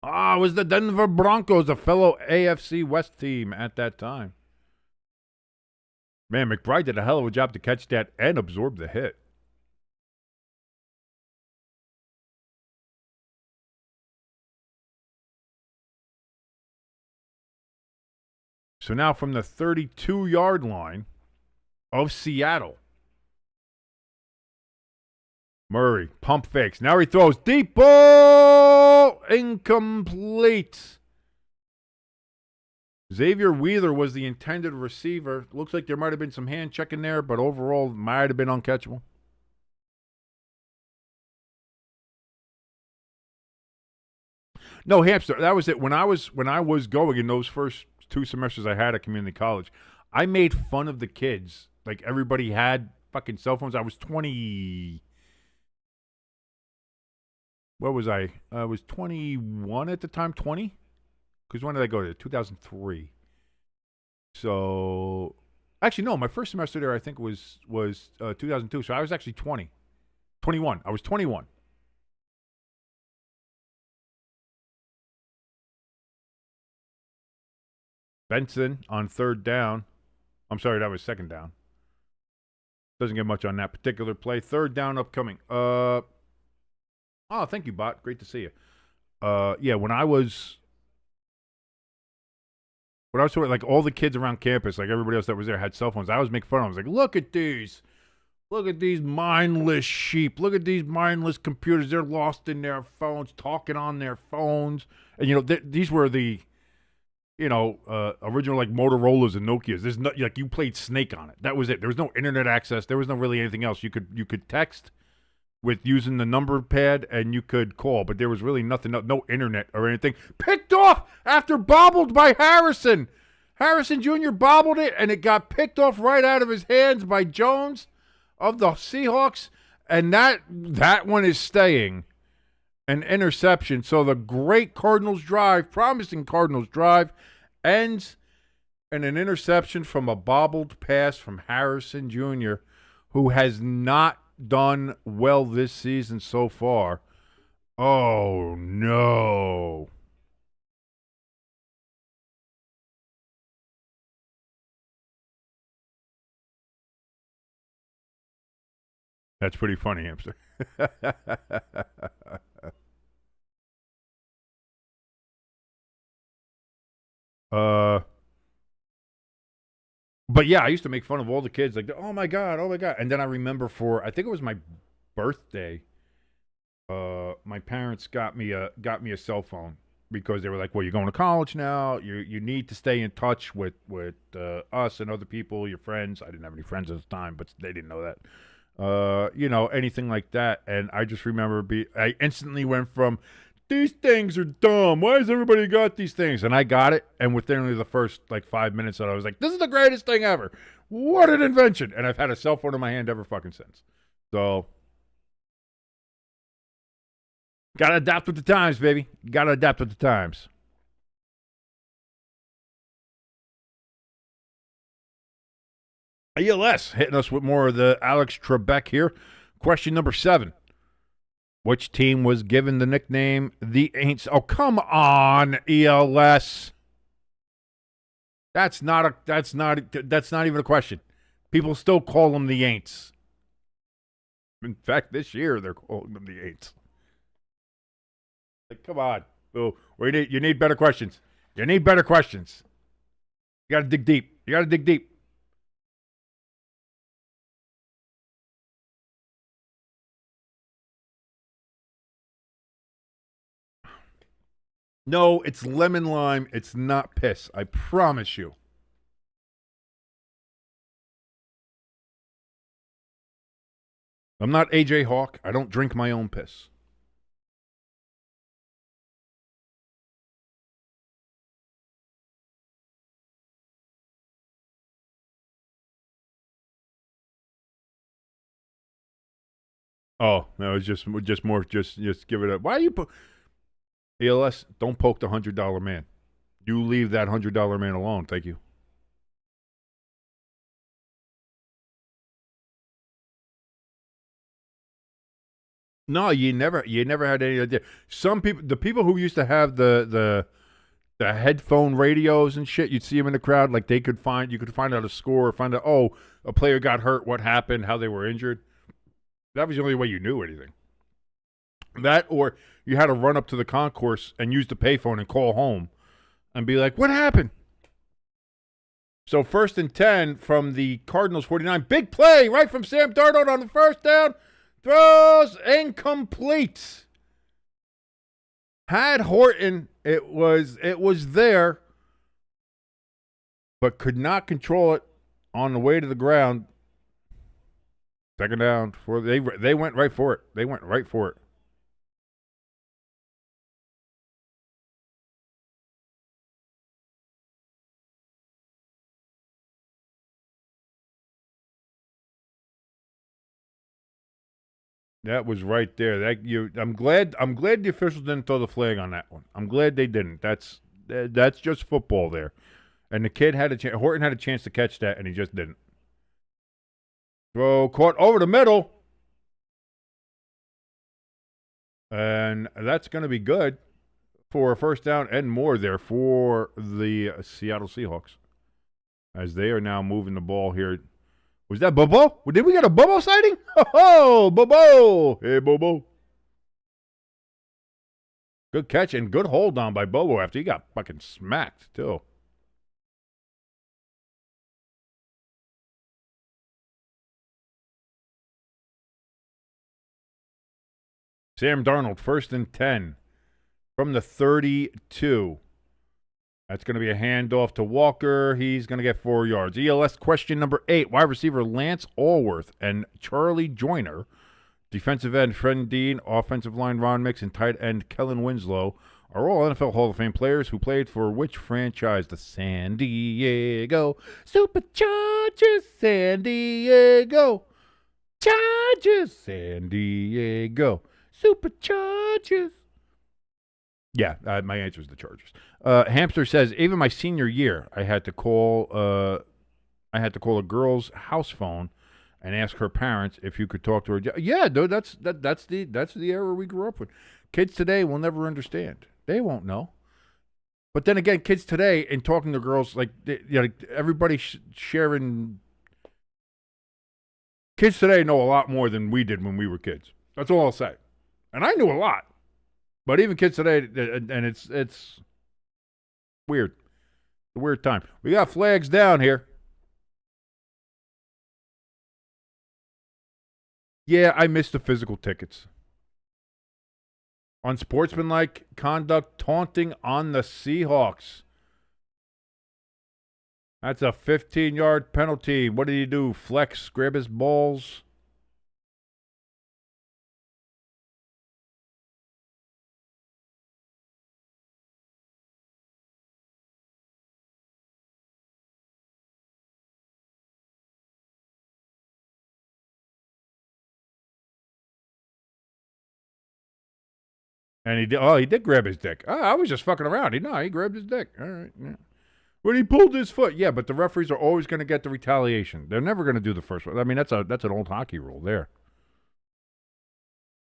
It was the Denver Broncos, a fellow AFC West team at that time. Man, McBride did a hell of a job to catch that and absorb the hit. So now from the 32-yard line of Seattle, Murray, pump fakes. Now he throws deep ball, incomplete. Xavier Wheeler was the intended receiver. Looks like there might have been some hand checking there, but overall might have been uncatchable. No, hamster. That was it. When I was going in those first 2 semesters I had at community college, I made fun of the kids. Like everybody had fucking cell phones. I was 20. What was I? I was 21 at the time. 20. Because when did I go there? 2003. So, actually, no. My first semester there, I think, was 2002. So I was actually 20. 21. I was 21. Benson on 3rd down. I'm sorry, that was 2nd down. Doesn't get much on that particular play. 3rd down upcoming. Oh, thank you, Bot. Great to see you. Yeah, when I was sort of like all the kids around campus, like everybody else that was there, had cell phones. I was making fun of them. I was like, look at these mindless sheep. Look at these mindless computers. They're lost in their phones, talking on their phones. And these were the original like Motorola's and Nokia's. There's no like you played Snake on it. That was it. There was no internet access. There was no really anything else. You could text with using the number pad and you could call, but there was really nothing, no internet or anything. Picked off after bobbled by Harrison. Harrison Jr. bobbled it and it got picked off right out of his hands by Jones of the Seahawks, and that one is staying. An interception. So the great Cardinals drive, promising Cardinals drive, ends in an interception from a bobbled pass from Harrison Jr., who has not done well this season so far. Oh, no. That's pretty funny, hamster. uh, but yeah, I used to make fun of all the kids, like, oh my god, oh my god. And then I remember I think it was my birthday. My parents got me a cell phone because they were like, well, you're going to college now. You need to stay in touch with us and other people, your friends. I didn't have any friends at the time, but they didn't know that. Anything like that. And I just remember I instantly went from, these things are dumb. Why has everybody got these things? And I got it. And within only the first 5 minutes of it, I was like, this is the greatest thing ever. What an invention. And I've had a cell phone in my hand ever fucking since. So, gotta adapt with the times, baby. Gotta adapt with the times. ELS hitting us with more of the Alex Trebek here. Question number 7. Which team was given the nickname the Aints? Oh, come on, ELS. That's not even a question. People still call them the Aints. In fact, this year they're calling them the Aints. Like, come on. Oh, you need better questions. You need better questions. You got to dig deep. You got to dig deep. No, it's lemon lime. It's not piss. I promise you. I'm not AJ Hawk. I don't drink my own piss. Oh, no, it's just more, just give it a, why you put, ELS, don't poke the $100 man. You leave that $100 man alone. Thank you. No, you never had any idea. Some people, the people who used to have the headphone radios and shit, you'd see them in the crowd. Like you could find out a score, find out, oh, a player got hurt, what happened, how they were injured. That was the only way you knew anything. That, or you had to run up to the concourse and use the payphone and call home and be like, what happened? So 1st and 10 from the Cardinals 49. Big play right from Sam Darnold on the first down. Throws incomplete. Had Horton, it was there, but could not control it on the way to the ground. 2nd down. They went right for it. They went right for it. That was right there. I'm glad the officials didn't throw the flag on that one. I'm glad they didn't. That's just football there. And the kid had a chance. Horton had a chance to catch that, and he just didn't. Throw caught over the middle, and that's going to be good for a 1st down and more there for the Seattle Seahawks, as they are now moving the ball here. Was that Bobo? Did we get a Bobo sighting? Oh, Bobo! Hey, Bobo. Good catch and good hold on by Bobo after he got fucking smacked, too. Sam Darnold, 1st and 10 from the 32. That's going to be a handoff to Walker. He's going to get 4 yards. ELS question number 8. Wide receiver Lance Allworth and Charlie Joyner. Defensive end Fred Dean. Offensive line Ron Mix and tight end Kellen Winslow are all NFL Hall of Fame players who played for which franchise? The San Diego Superchargers. San Diego Chargers. San Diego Superchargers. Yeah, my answer is the Chargers. Hamster says, even my senior year, I had to call a girl's house phone and ask her parents if you could talk to her. Yeah, dude, that's the era we grew up with. Kids today will never understand. They won't know. But then again, kids today, in talking to girls, like everybody sharing Kids today know a lot more than we did when we were kids. That's all I'll say. And I knew a lot. But even kids today, and it's weird. It's a weird time. We got flags down here. Yeah, I missed the physical tickets. Unsportsmanlike conduct, taunting on the Seahawks. That's a 15-yard penalty. What did he do? Flex, grab his balls? And he did. Oh, he did grab his dick. Oh, I was just fucking around. He grabbed his dick. All right. Yeah. When he pulled his foot, yeah. But the referees are always going to get the retaliation. They're never going to do the first one. I mean, that's an old hockey rule there.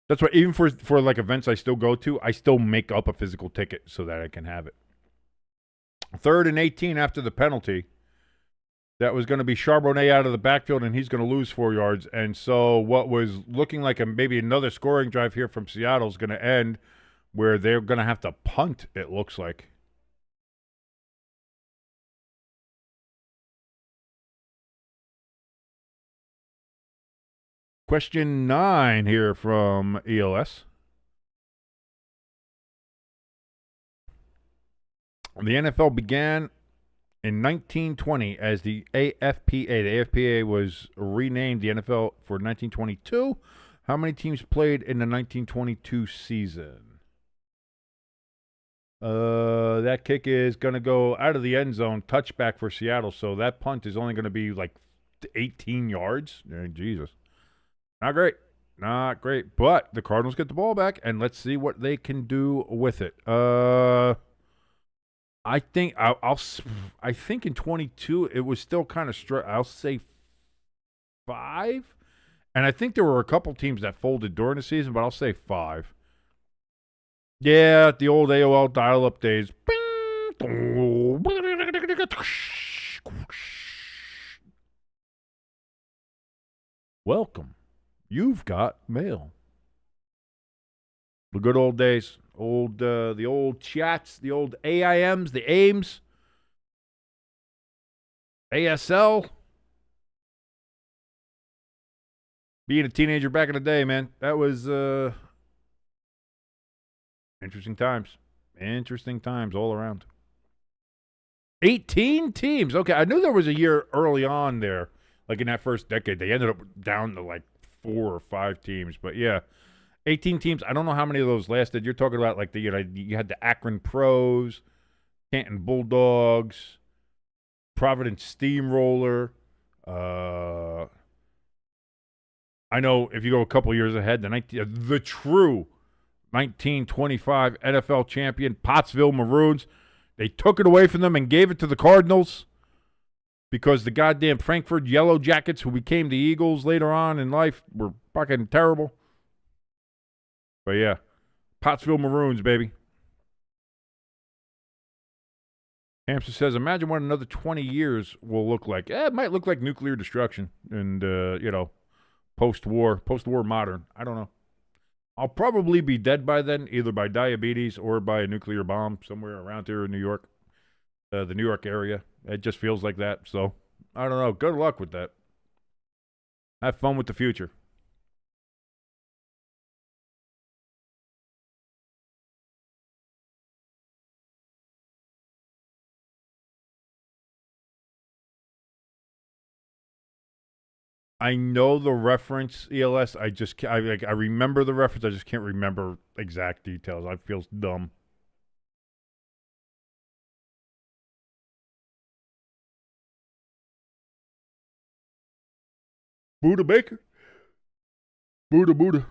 That's why even for like events I still go to, I still make up a physical ticket so that I can have it. 3rd and 18 after the penalty. That was going to be Charbonnet out of the backfield, and he's going to lose 4 yards. And so what was looking like maybe another scoring drive here from Seattle is going to end where they're going to have to punt, it looks like. Question 9 here from ELS. The NFL began in 1920 as the AFPA. The AFPA was renamed the NFL for 1922. How many teams played in the 1922 season? That kick is going to go out of the end zone, touchback for Seattle. So that punt is only going to be like 18 yards. Jesus. Not great. Not great. But the Cardinals get the ball back, and let's see what they can do with it. I think I think in 22 it was still kind of I'll say 5. And I think there were a couple teams that folded during the season, but I'll say 5. Yeah, the old AOL dial-up days. Welcome. You've got mail. The good old days. The old chats, the old AIMs, the AIMs, ASL. Being a teenager back in the day, man, that was interesting times. Interesting times all around. 18 teams. Okay, I knew there was a year early on there, like in that first decade. They ended up down to like 4 or 5 teams, but yeah. 18 teams. I don't know how many of those lasted. You're talking about like you had the Akron Pros, Canton Bulldogs, Providence Steamroller. I know if you go a couple years ahead, the true 1925 NFL champion Pottsville Maroons. They took it away from them and gave it to the Cardinals because the goddamn Frankfurt Yellow Jackets, who became the Eagles later on in life, were fucking terrible. But yeah, Pottsville Maroons, baby. Hamster says, imagine what another 20 years will look like. It might look like nuclear destruction and, post-war modern. I don't know. I'll probably be dead by then, either by diabetes or by a nuclear bomb somewhere around here in New York, the New York area. It just feels like that. So, I don't know. Good luck with that. Have fun with the future. I know the reference, ELS. I remember the reference. I just can't remember exact details. I feel dumb. Buddha Baker. Buddha.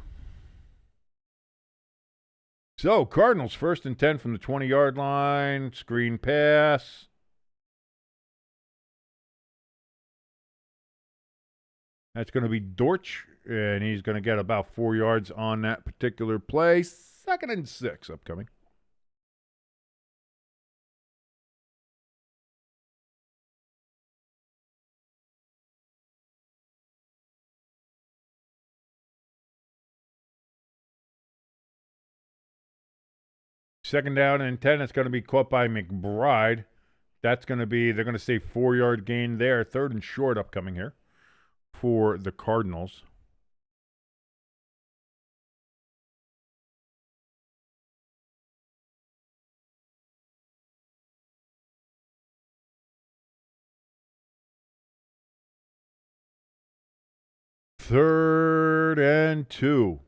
So, Cardinals 1st and 10 from the 20-yard line. Screen pass. That's going to be Dortch, and he's going to get about 4 yards on that particular play. 2nd and 6 upcoming. Second down and 10. It's going to be caught by McBride. That's going to be, they're going to say 4-yard gain there. Third and short upcoming here for the Cardinals. Third and 2.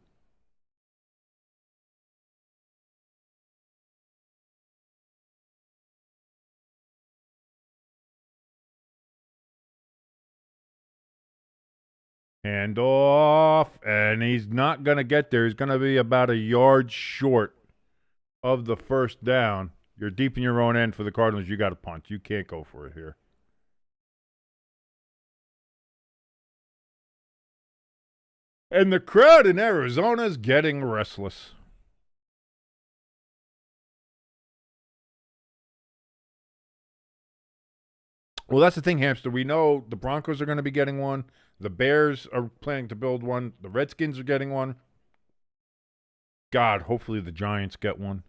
Hand off, and he's not going to get there. He's going to be about a yard short of the first down. You're deep in your own end for the Cardinals. You got to punt. You can't go for it here. And the crowd in Arizona is getting restless. Well, that's the thing, Hamster. We know the Broncos are going to be getting one. The Bears are planning to build one. The Redskins are getting one. God, hopefully the Giants get one.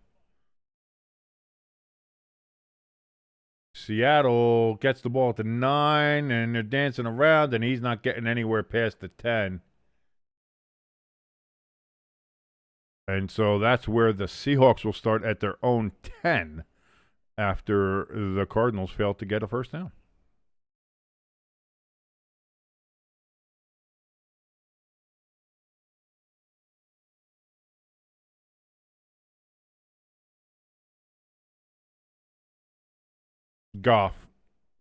Seattle gets the ball at the 9, and they're dancing around, and he's not getting anywhere past the 10. And so that's where the Seahawks will start at their own 10 after the Cardinals failed to get a first down. Goff.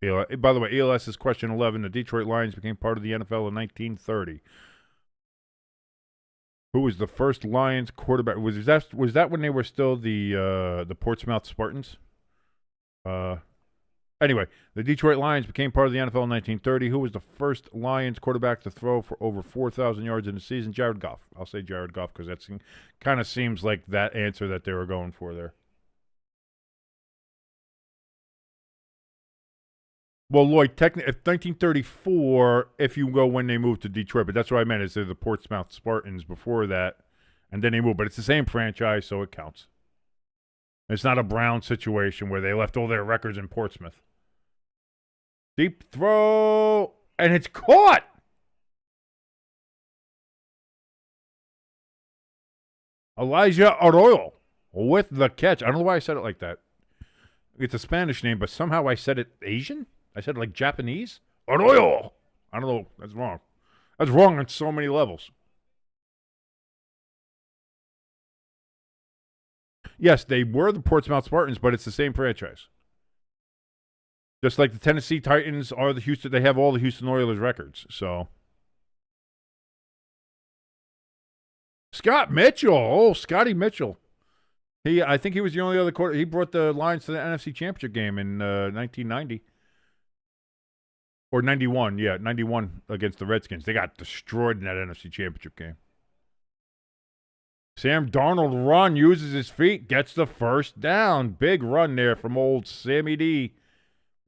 By the way, ELS is question 11. The Detroit Lions became part of the NFL in 1930. Who was the first Lions quarterback? Was that when they were still the Portsmouth Spartans? Anyway, the Detroit Lions became part of the NFL in 1930. Who was the first Lions quarterback to throw for over 4,000 yards in a season? Jared Goff. I'll say Jared Goff because that kind of seems like that answer that they were going for there. Well, Lloyd, technically, 1934, if you go when they moved to Detroit, but that's what I meant, is they're the Portsmouth Spartans before that, and then they moved. But it's the same franchise, so it counts. It's not a Brown situation where they left all their records in Portsmouth. Deep throw, and it's caught! Elijah Arroyo with the catch. I don't know why I said it like that. It's a Spanish name, but somehow I said it Asian? I said it like Japanese? Arroyo! I don't know. That's wrong. That's wrong on so many levels. Yes, they were the Portsmouth Spartans, but it's the same franchise. Just like the Tennessee Titans are the Houston, they have all the Houston Oilers records. So Scott Mitchell, Scotty Mitchell. I think he was the only other quarter. He brought the Lions to the NFC Championship game in 1990 or 91. Yeah, 91 against the Redskins. They got destroyed in that NFC Championship game. Sam Darnold uses his feet, gets the first down. Big run there from old Sammy D.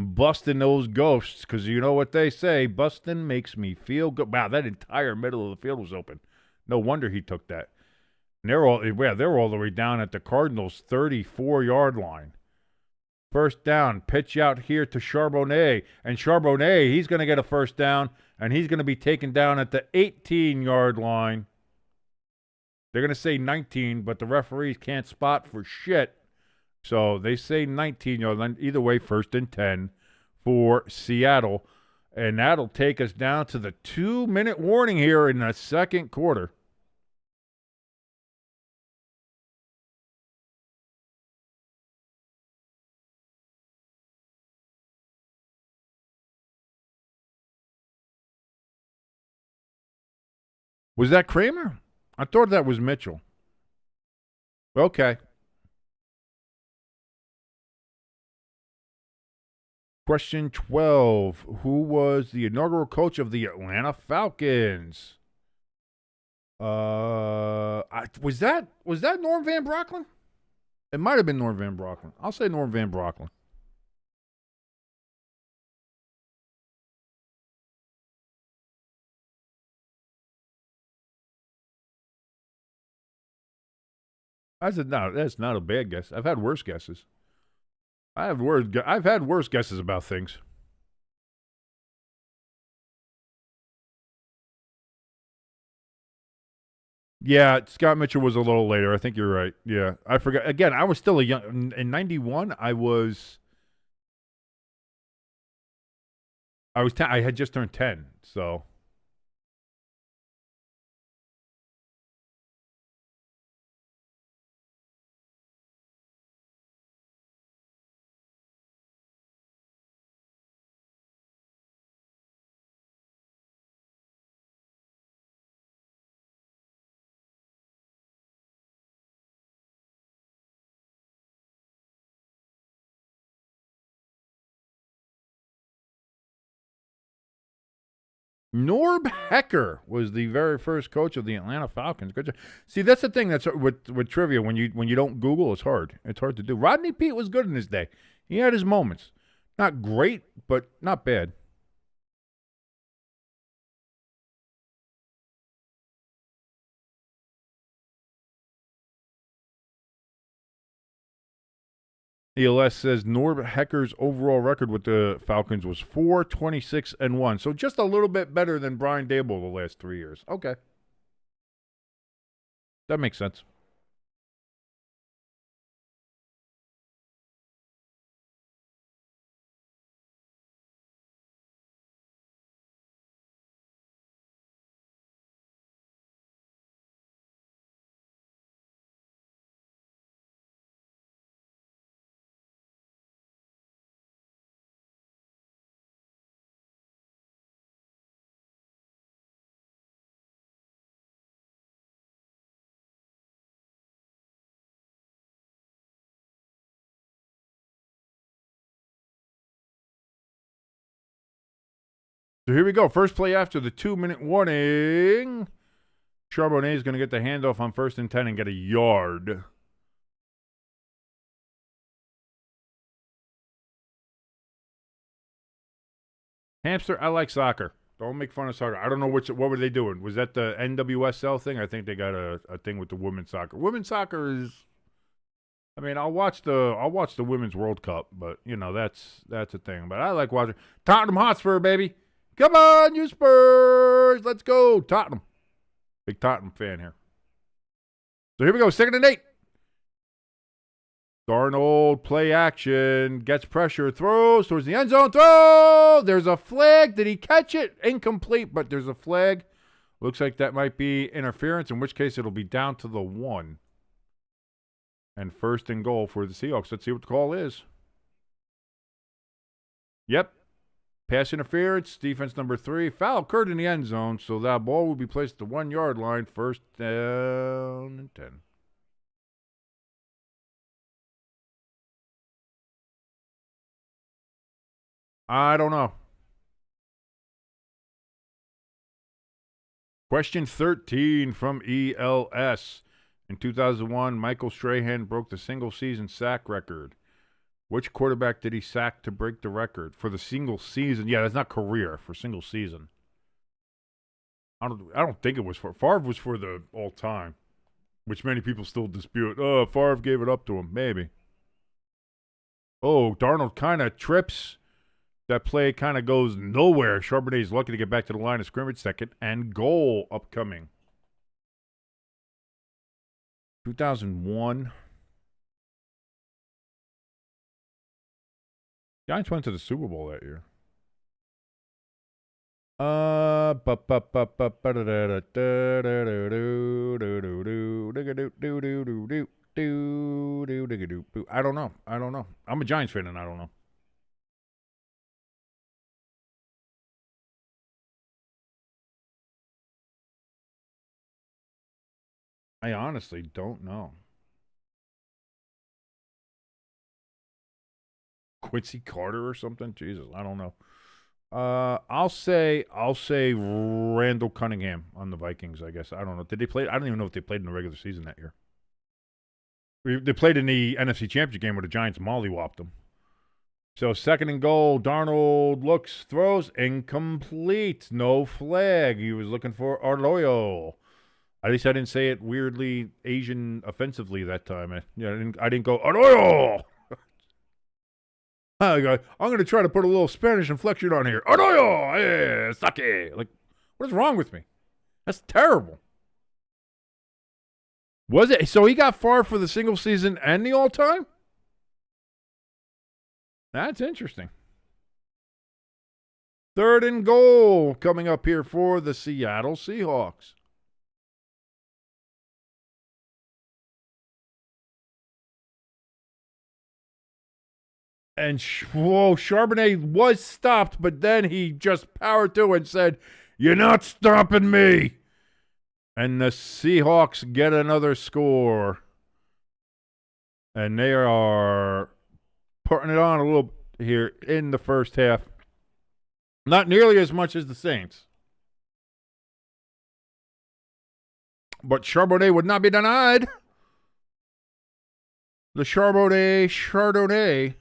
Busting those ghosts, because you know what they say, busting makes me feel good. Wow, that entire middle of the field was open. No wonder he took that. And they're all the way down at the Cardinals' 34-yard line. First down, pitch out here to Charbonnet. And Charbonnet, he's going to get a first down, and he's going to be taken down at the 18-yard line. They're going to say 19, but the referees can't spot for shit. So they say 19 yards. Either way, first and 10 for Seattle. And that'll take us down to the 2-minute warning here in the second quarter. Was that Kramer? I thought that was Mitchell. Okay. Question 12. Who was the inaugural coach of the Atlanta Falcons? Was that Norm Van Brocklin? It might have been Norm Van Brocklin. I'll say Norm Van Brocklin. I said, no, that's not a bad guess. I've had worse guesses. I've had worse guesses about things. Yeah, Scott Mitchell was a little later. I think you're right. Yeah, I forgot. Again, I was still a young. In '91, I was 10. I had just turned 10. So Norb Hecker was the very first coach of the Atlanta Falcons. Good job. See, that's the thing. That's with trivia. When you don't Google, it's hard. It's hard to do. Rodney Peete was good in his day. He had his moments. Not great, but not bad. ELS says Norb Hecker's overall record with the Falcons was 4-26-1. So just a little bit better than Brian Daboll the last 3 years. Okay. That makes sense. So here we go. First play after the 2-minute warning. Charbonnet is going to get the handoff on 1st and 10 and get a yard. Hamster, I like soccer. Don't make fun of soccer. I don't know what were they doing. Was that the NWSL thing? I think they got a thing with the women's soccer. Women's soccer is. I mean, I'll watch the Women's World Cup, but that's a thing. But I like watching Tottenham Hotspur, baby. Come on, you Spurs. Let's go. Tottenham. Big Tottenham fan here. So here we go. 2nd and 8. Darnold, play action. Gets pressure. Throws towards the end zone. Throw. There's a flag. Did he catch it? Incomplete, but there's a flag. Looks like that might be interference, in which case it'll be down to the 1. And 1st and goal for the Seahawks. Let's see what the call is. Yep. Pass interference, defense number 3. Foul occurred in the end zone, so that ball will be placed at the 1-yard line. 1st down and 10. I don't know. Question 13 from ELS. In 2001, Michael Strahan broke the single-season sack record. Which quarterback did he sack to break the record for the single season? Yeah, that's not career, for single season. I don't think it was for Favre was for the all time, which many people still dispute. Oh, Favre gave it up to him, maybe. Oh, Darnold kind of trips. That play kind of goes nowhere. Charbonnet's lucky to get back to the line of scrimmage. 2nd and goal upcoming. 2001. Giants went to the Super Bowl that year. I don't know. I'm a Giants fan and I don't know. I honestly don't know. Quincy Carter or something? Jesus, I don't know. I'll say Randall Cunningham on the Vikings, I guess. I don't know. Did they play? I don't even know if they played in the regular season that year. They played in the NFC Championship game where the Giants mollywopped them. So 2nd and goal. Darnold looks, throws, incomplete. No flag. He was looking for Arloyo. At least I didn't say it weirdly Asian offensively that time. I didn't go, Arroyo! I'm going to try to put a little Spanish inflection on here. Arroyo! Hey, sake! Like, what is wrong with me? That's terrible. Was it? So he got far for the single season and the all-time? That's interesting. 3rd and goal coming up here for the Seattle Seahawks. And Charbonnet was stopped, but then he just powered through and said, "You're not stopping me." And the Seahawks get another score. And they are putting it on a little here in the first half. Not nearly as much as the Saints. But Charbonnet would not be denied. The Chardonnay.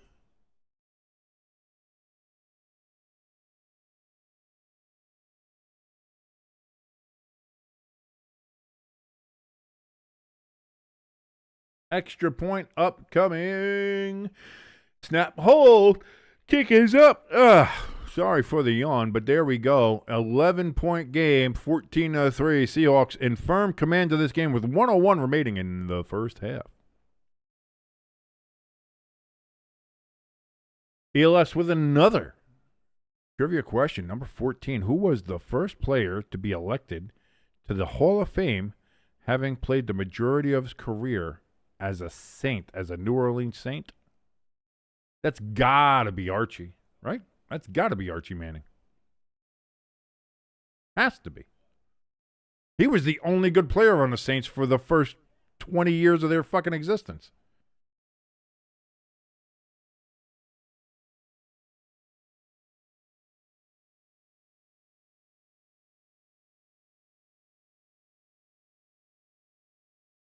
Extra point upcoming. Snap, hold. Kick is up. Sorry for the yawn, but there we go. 11-point game, 14-3. Seahawks in firm command of this game with 1:01 remaining in the first half. ELS with another trivia question. Number 14. Who was the first player to be elected to the Hall of Fame, having played the majority of his career as a Saint, as a New Orleans Saint? That's got to be Archie, right? That's got to be Archie Manning. Has to be. He was the only good player on the Saints for the first 20 years of their fucking existence.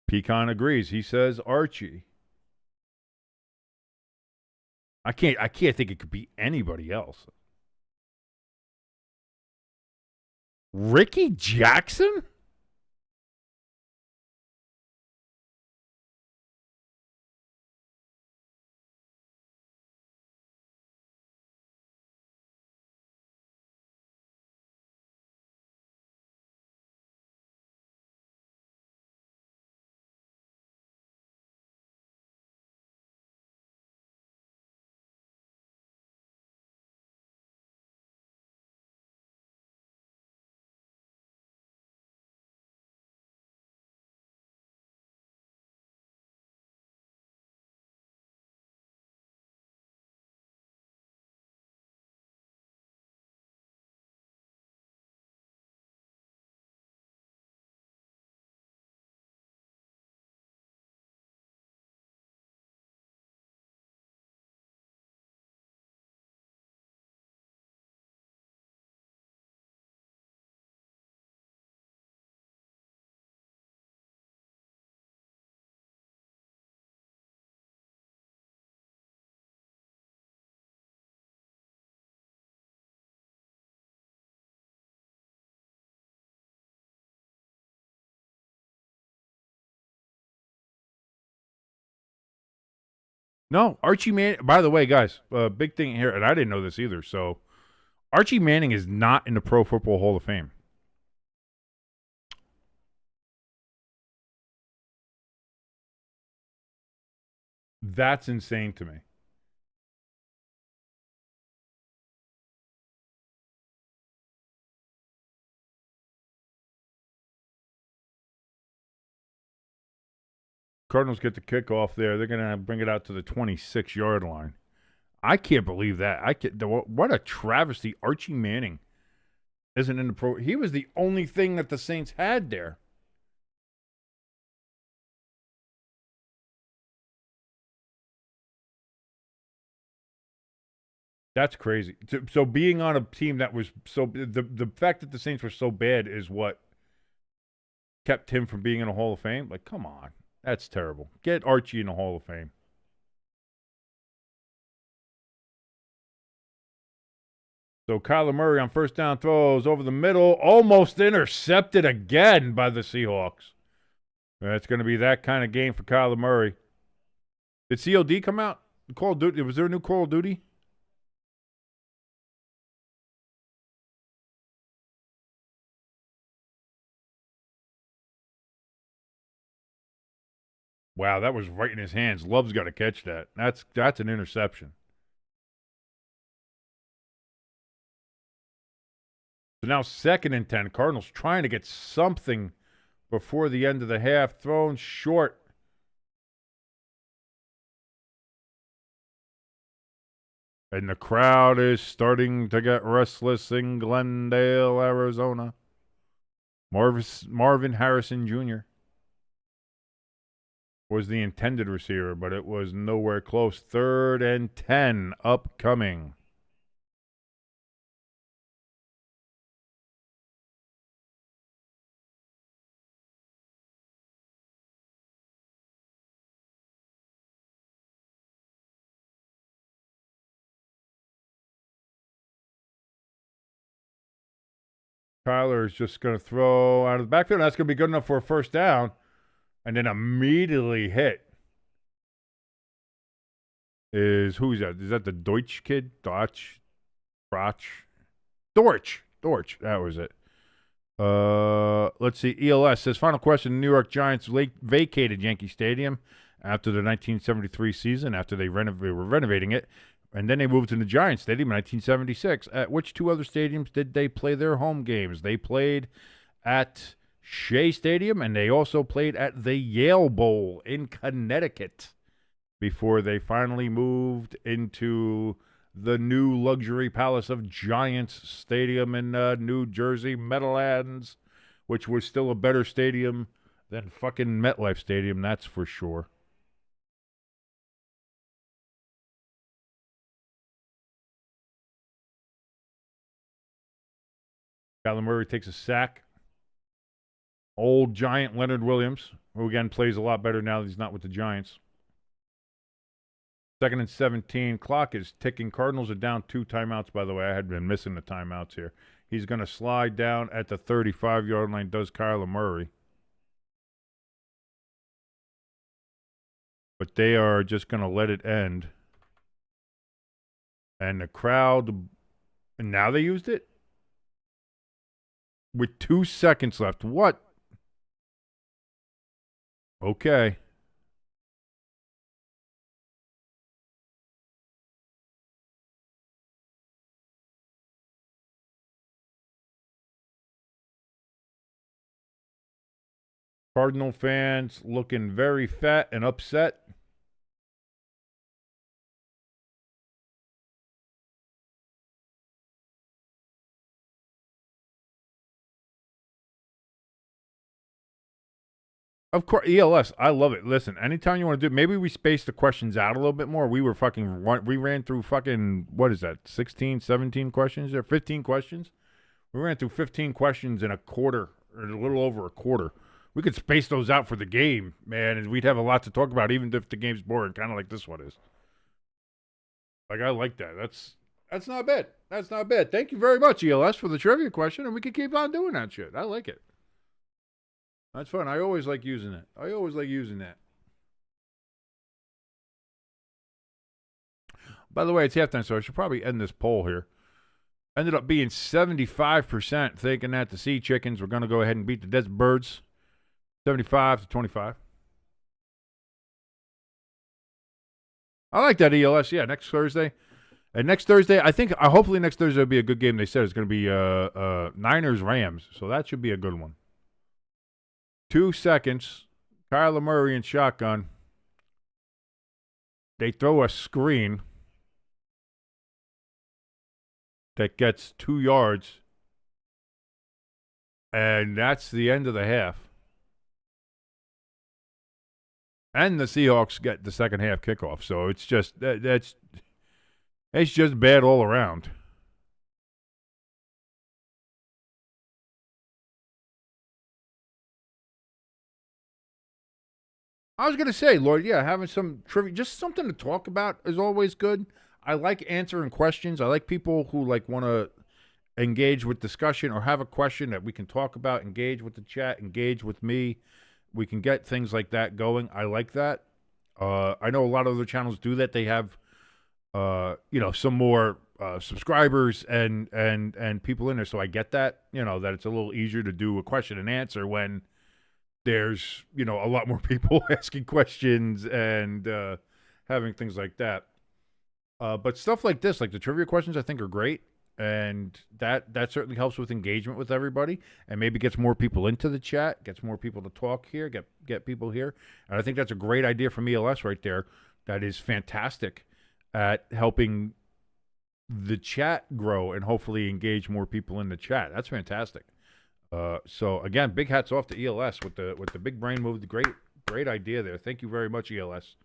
Pecan agrees. He says Archie. I can't think it could be anybody else. Ricky Jackson? No, Archie Manning. By the way, guys, big thing here, and I didn't know this either. So, Archie Manning is not in the Pro Football Hall of Fame. That's insane to me. Cardinals get the kickoff there. They're going to bring it out to the 26-yard line. I can't believe that. What a travesty. Archie Manning isn't in the Pro. He was the only thing that the Saints had there. That's crazy. So being on a team that was so the fact that the Saints were so bad is what kept him from being in a Hall of Fame. Like, come on, that's terrible. Get Archie in the Hall of Fame. So Kyler Murray on first down throws over the middle, almost intercepted again by the Seahawks. It's going to be that kind of game for Kyler Murray. Did COD come out? Call of Duty. Was there a new Call of Duty? Wow, that was right in his hands. Love's got to catch that. That's an interception. So now 2nd and 10. Cardinals trying to get something before the end of the half. Thrown short. And the crowd is starting to get restless in Glendale, Arizona. Marvin Harrison Jr. was the intended receiver, but it was nowhere close. 3rd and 10 upcoming. Kyler is just going to throw out of the backfield. That's going to be good enough for a first down. And then immediately hit is, who's that? Is that the Deutsch kid? Dortch. That was it. Let's see. ELS says, final question. The New York Giants vacated Yankee Stadium after the 1973 season, after they were renovating it. And then they moved to the Giants Stadium in 1976. At which two other stadiums did they play their home games? They played at Shea Stadium, and they also played at the Yale Bowl in Connecticut before they finally moved into the new luxury palace of Giants Stadium in New Jersey, Meadowlands, which was still a better stadium than fucking MetLife Stadium, that's for sure. Kyler Murray takes a sack. Old Giant Leonard Williams, who again plays a lot better now that he's not with the Giants. 2nd and 17. Clock is ticking. Cardinals are down 2 timeouts, by the way. I had been missing the timeouts here. He's going to slide down at the 35-yard line, does Kyler Murray. But they are just going to let it end. And the crowd, and now they used it? With 2 seconds left. What? Okay. Cardinal fans looking very fat and upset. Of course, ELS, I love it. Listen, anytime you want to do, maybe we space the questions out a little bit more. We ran through fucking, what is that, 16, 17 questions there? 15 questions? We ran through 15 questions in a quarter, or a little over a quarter. We could space those out for the game, man, and we'd have a lot to talk about, even if the game's boring, kind of like this one is. Like, I like that. That's not bad. That's not bad. Thank you very much, ELS, for the trivia question, and we can keep on doing that shit. I like it. That's fun. I always like using it. that. By the way, it's halftime, so I should probably end this poll here. Ended up being 75% thinking that the Sea Chickens were going to go ahead and beat the Desert Birds 75-25. I like that, ELS. Yeah, next Thursday. And next Thursday, hopefully next Thursday will be a good game. They said it's going to be Niners-Rams, so that should be a good one. 2 seconds. Kyler Murray in shotgun. They throw a screen that gets 2 yards. And that's the end of the half. And the Seahawks get the second half kickoff. So it's just it's just bad all around. I was going to say, Lloyd, yeah, having some trivia, just something to talk about is always good. I like answering questions. I like people who want to engage with discussion or have a question that we can talk about, engage with the chat, engage with me, we can get things like that going. I like that. I know a lot of other channels do that. They have, some more subscribers and people in there. So I get that, that it's a little easier to do a question and answer when there's, a lot more people asking questions and having things like that. But stuff like this, like the trivia questions, I think are great. And that certainly helps with engagement with everybody, and maybe gets more people into the chat, gets more people to talk here, get people here. And I think that's a great idea from ELS right there. That is fantastic at helping the chat grow and hopefully engage more people in the chat. That's fantastic. So again, big hats off to ELS with the big brain move. The great idea there. Thank you very much, ELS,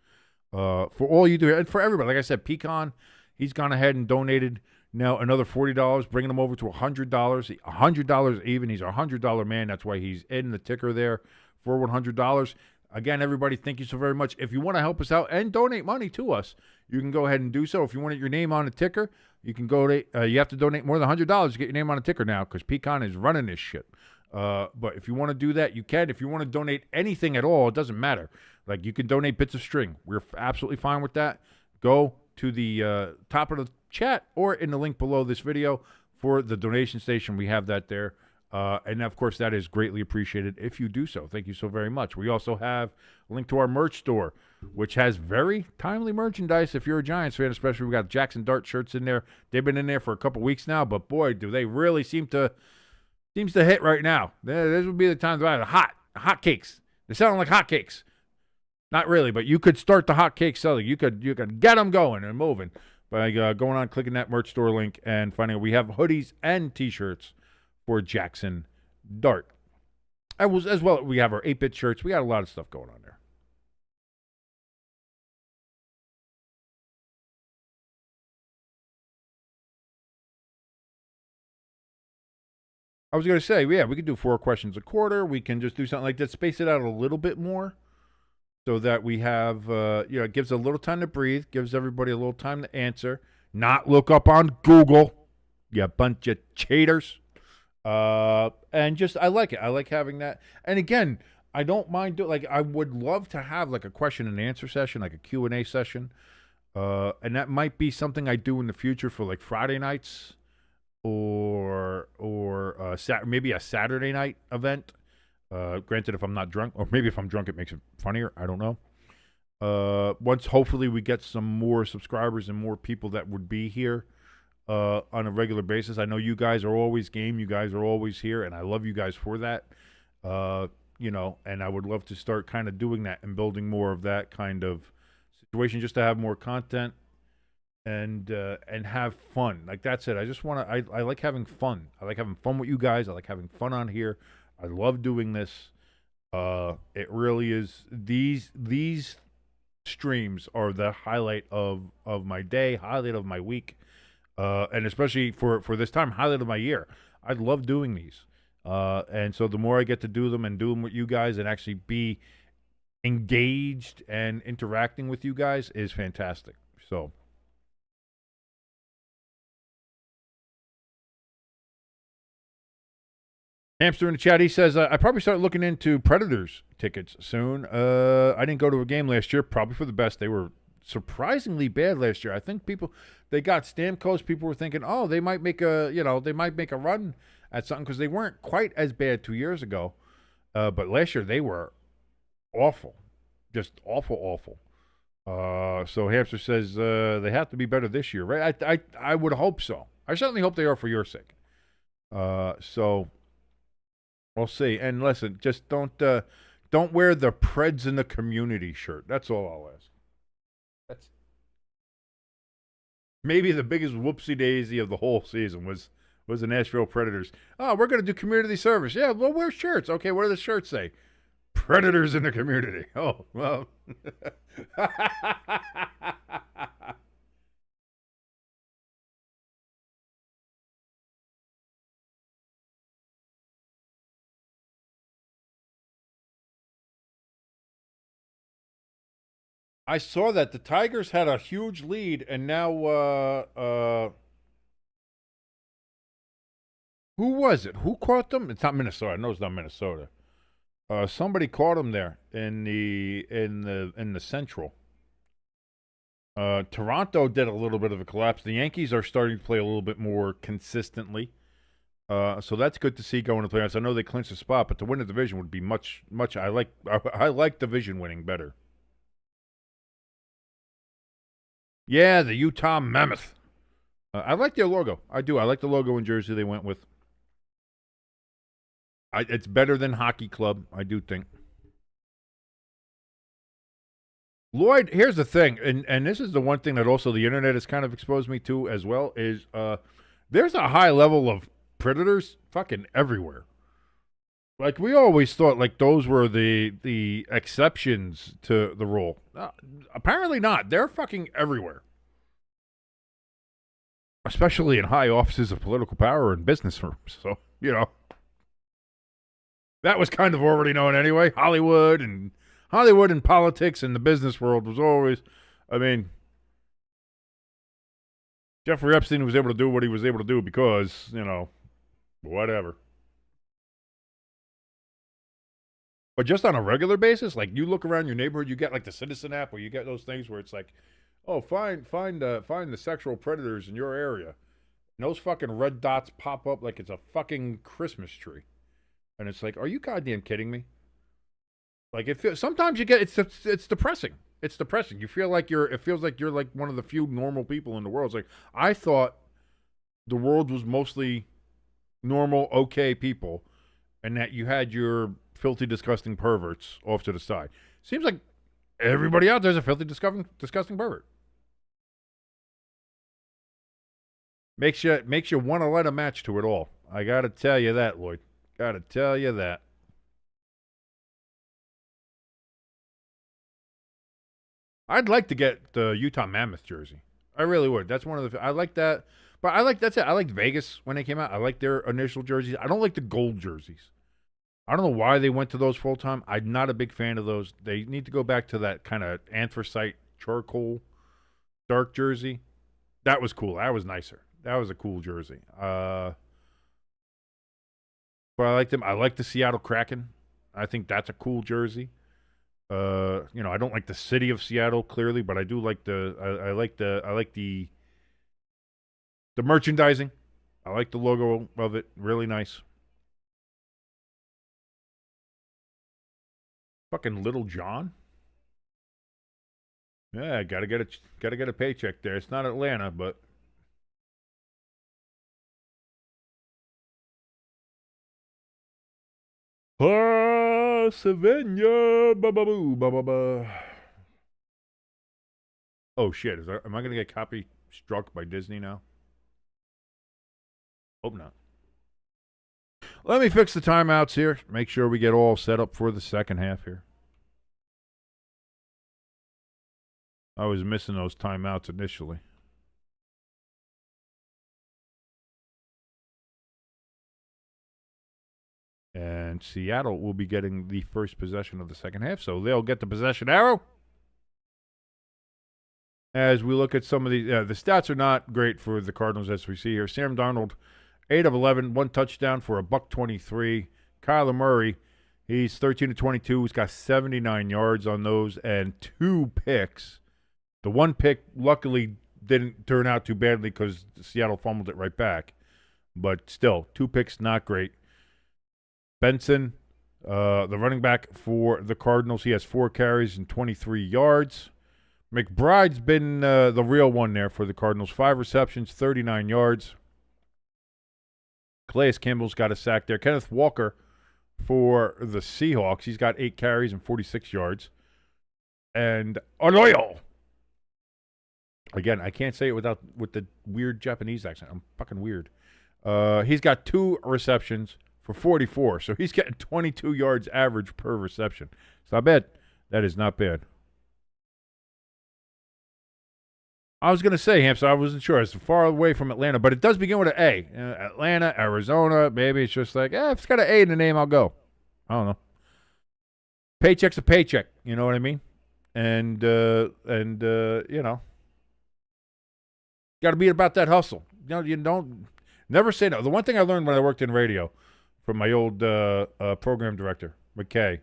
for all you do, and for everybody. Like I said, Pecan, he's gone ahead and donated now another $40, bringing him over to $100. $100 even. He's a $100 man. That's why he's in the ticker there for $100. Again, everybody, thank you so very much. If you want to help us out and donate money to us, you can go ahead and do so. If you want your name on the ticker, you can go to. You have to donate more than $100 to get your name on the ticker now, because Pecan is running this shit. But if you want to do that, you can. If you want to donate anything at all, it doesn't matter. Like, you can donate bits of string. We're absolutely fine with that. Go to the top of the chat or in the link below this video for the donation station. We have that there. And of course, that is greatly appreciated if you do so. Thank you so very much. We also have a link to our merch store, which has very timely merchandise if you're a Giants fan, especially. We got Jackson Dart shirts in there. They've been in there for a couple weeks now, but boy, do they really seems to hit right now. This would be the time to buy the hot cakes. They sound like hot cakes. Not really, but you could start the hot cake selling. You could get them going and moving by going on, clicking that merch store link and finding out we have hoodies and T-shirts for Jackson Dart. As well, we have our 8-bit shirts. We got a lot of stuff going on there. I was going to say, yeah, we could do 4 questions a quarter. We can just do something like that, space it out a little bit more, so that we have, it gives a little time to breathe, gives everybody a little time to answer, not look up on Google, you bunch of cheaters. And just, I like it. I like having that. And again, I don't mind I would love to have like a question and answer session, like a Q&A session. And that might be something I do in the future for like Friday nights or maybe a Saturday night event. Granted, if I'm not drunk, or maybe if I'm drunk, it makes it funnier. I don't know. Once hopefully we get some more subscribers and more people that would be here on a regular basis. I know you guys are always game. You guys are always here, and I love you guys for that. And I would love to start kind of doing that and building more of that kind of situation, just to have more content and have fun. Like, that's it. I just want to. I like having fun. I like having fun with you guys. I like having fun on here. I love doing this. It really is. These streams are the highlight of my day, highlight of my week, and especially for this time, highlight of my year. I love doing these, and so the more I get to do them and do them with you guys and actually be engaged and interacting with you guys is fantastic. So. Hamster in the chat, he says, I probably start looking into Predators tickets soon. I didn't go to a game last year, probably for the best. They were surprisingly bad last year. I think they got Stamkos. People were thinking, oh, they might make a run at something, because they weren't quite as bad 2 years ago. But last year they were awful, just awful. So Hamster says they have to be better this year, right? I would hope so. I certainly hope they are, for your sake. So. We'll see. And listen, just don't wear the Preds in the community shirt. That's all I'll ask. That's maybe the biggest whoopsie daisy of the whole season was the Nashville Predators. Oh, we're gonna do community service. Yeah, well, wear shirts. Okay, what do the shirts say? Predators in the community. Oh, well. I saw that the Tigers had a huge lead, and now Who was it? Who caught them? It's not Minnesota. No, it's not Minnesota. Somebody caught them there in the Central. Toronto did a little bit of a collapse. The Yankees are starting to play a little bit more consistently. So that's good to see going to playoffs. I know they clinched a spot, but to win the division would be much. I like division winning better. Yeah, the Utah Mammoth. I like their logo. I do. I like the logo in Jersey they went with. It's better than Hockey Club, I do think. Lloyd, here's the thing, and this is the one thing that also the internet has kind of exposed me to as well, is there's a high level of predators fucking everywhere. Like, we always thought like those were the exceptions to the rule. Apparently not. They're fucking everywhere. Especially in high offices of political power and business firms. So, that was kind of already known anyway. Hollywood and politics and the business world was always, I mean, Jeffrey Epstein was able to do what he was able to do because, whatever. But just on a regular basis, like, you look around your neighborhood, you get like the Citizen app where you get those things where it's like, oh, find the sexual predators in your area. And those fucking red dots pop up like it's a fucking Christmas tree. And it's like, are you goddamn kidding me? Like, sometimes you get, it's depressing. It's depressing. You feel like it feels like you're like one of the few normal people in the world. It's like, I thought the world was mostly normal, okay people, and that you had your filthy, disgusting perverts off to the side. Seems like everybody out there's a filthy, disgusting pervert. Makes you want to let a match to it all. I gotta tell you that, Lloyd. Gotta tell you that. I'd like to get the Utah Mammoth jersey. I really would. That's one of the. I like that. But that's it. I liked Vegas when they came out. I like their initial jerseys. I don't like the gold jerseys. I don't know why they went to those full time. I'm not a big fan of those. They need to go back to that kind of anthracite charcoal dark jersey. That was cool. That was nicer. That was a cool jersey. But I like them. I like the Seattle Kraken. I think that's a cool jersey. I don't like the city of Seattle clearly, but I do like I like the merchandising. I like the logo of it. Really nice. Fucking Little John. Yeah, gotta get a paycheck there. It's not Atlanta, but Savannah, ba ba boo, ba ba ba. Oh shit! Am I gonna get copy struck by Disney now? Hope not. Let me fix the timeouts here. Make sure we get all set up for the second half here. I was missing those timeouts initially. And Seattle will be getting the first possession of the second half, so they'll get the possession arrow. As we look at some of the stats are not great for the Cardinals as we see here. Sam Darnold, 8 of 11, one touchdown for $123. Kyler Murray, he's 13 of 22. He's got 79 yards on those and 2 picks. The one pick luckily didn't turn out too badly because Seattle fumbled it right back. But still, 2 picks, not great. Benson, the running back for the Cardinals, he has 4 carries and 23 yards. McBride's been the real one there for the Cardinals. 5 receptions, 39 yards. Calais Campbell's got a sack there. Kenneth Walker for the Seahawks, he's got 8 carries and 46 yards. And Arroyo. Again, I can't say it with the weird Japanese accent. I'm fucking weird. He's got 2 receptions for 44. So he's getting 22 yards average per reception. It's not bad. That is not bad. I was going to say, Hampshire, I wasn't sure. It's far away from Atlanta, but it does begin with an A. Atlanta, Arizona, maybe it's just like, if it's got an A in the name, I'll go. I don't know. Paycheck's a paycheck. You know what I mean? And got to be about that hustle. You don't Never say no. The one thing I learned when I worked in radio from my old program director, McKay,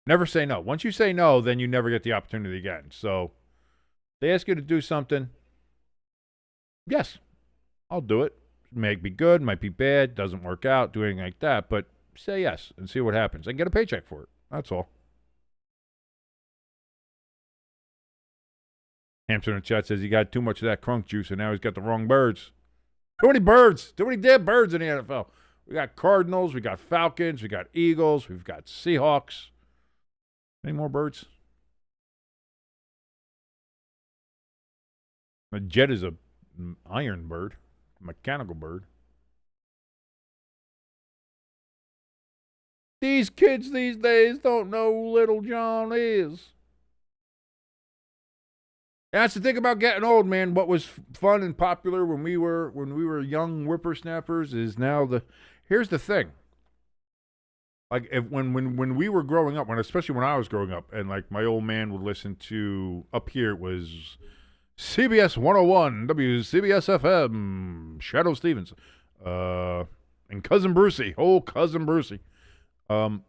never say no. Once you say no, then you never get the opportunity again. So they ask you to do something. Yes, I'll do it. Might be good, might be bad, doesn't work out, do anything like that. But say yes and see what happens and get a paycheck for it. That's all. Hamster in the chat says he got too much of that crunk juice and now he's got the wrong birds. Too many birds. Too many damn birds in the NFL. We got Cardinals, we got Falcons, we got Eagles, we've got Seahawks. Any more birds? A jet is a iron bird, mechanical bird. These kids these days don't know who Little John is. That's the thing about getting old, man. What was fun and popular when we were young whippersnappers is now the. Here's the thing. Like when we were growing up, especially when I was growing up, and like my old man would listen to up here it was CBS 101, WCBS FM, Shadow Stevens, and Cousin Brucey, Cousin Brucey, and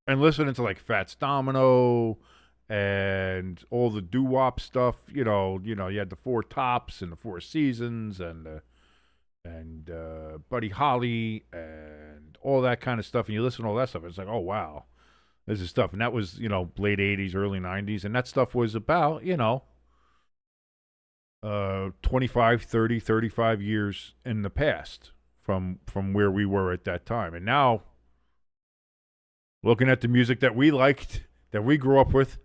listening to like Fats Domino. And all the doo-wop stuff, you had the Four Tops and the Four Seasons and Buddy Holly and all that kind of stuff. And you listen to all that stuff, it's like, oh, wow, this is stuff. And that was, late 80s, early 90s. And that stuff was about, 25, 30, 35 years in the past from where we were at that time. And now, looking at the music that we liked, that we grew up with,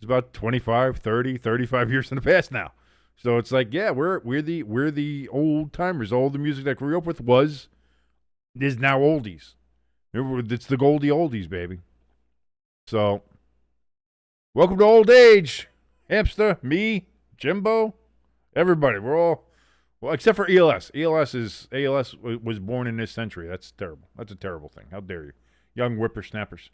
it's about 25, 30, 35 years in the past now. So it's like, yeah, we're the old timers. All the music that I grew up with is now oldies. It's the Goldie oldies, baby. So, welcome to old age. Hamster, me, Jimbo, everybody. We're all, well, except for ELS. ELS was born in this century. That's terrible. That's a terrible thing. How dare you. Young whippersnappers.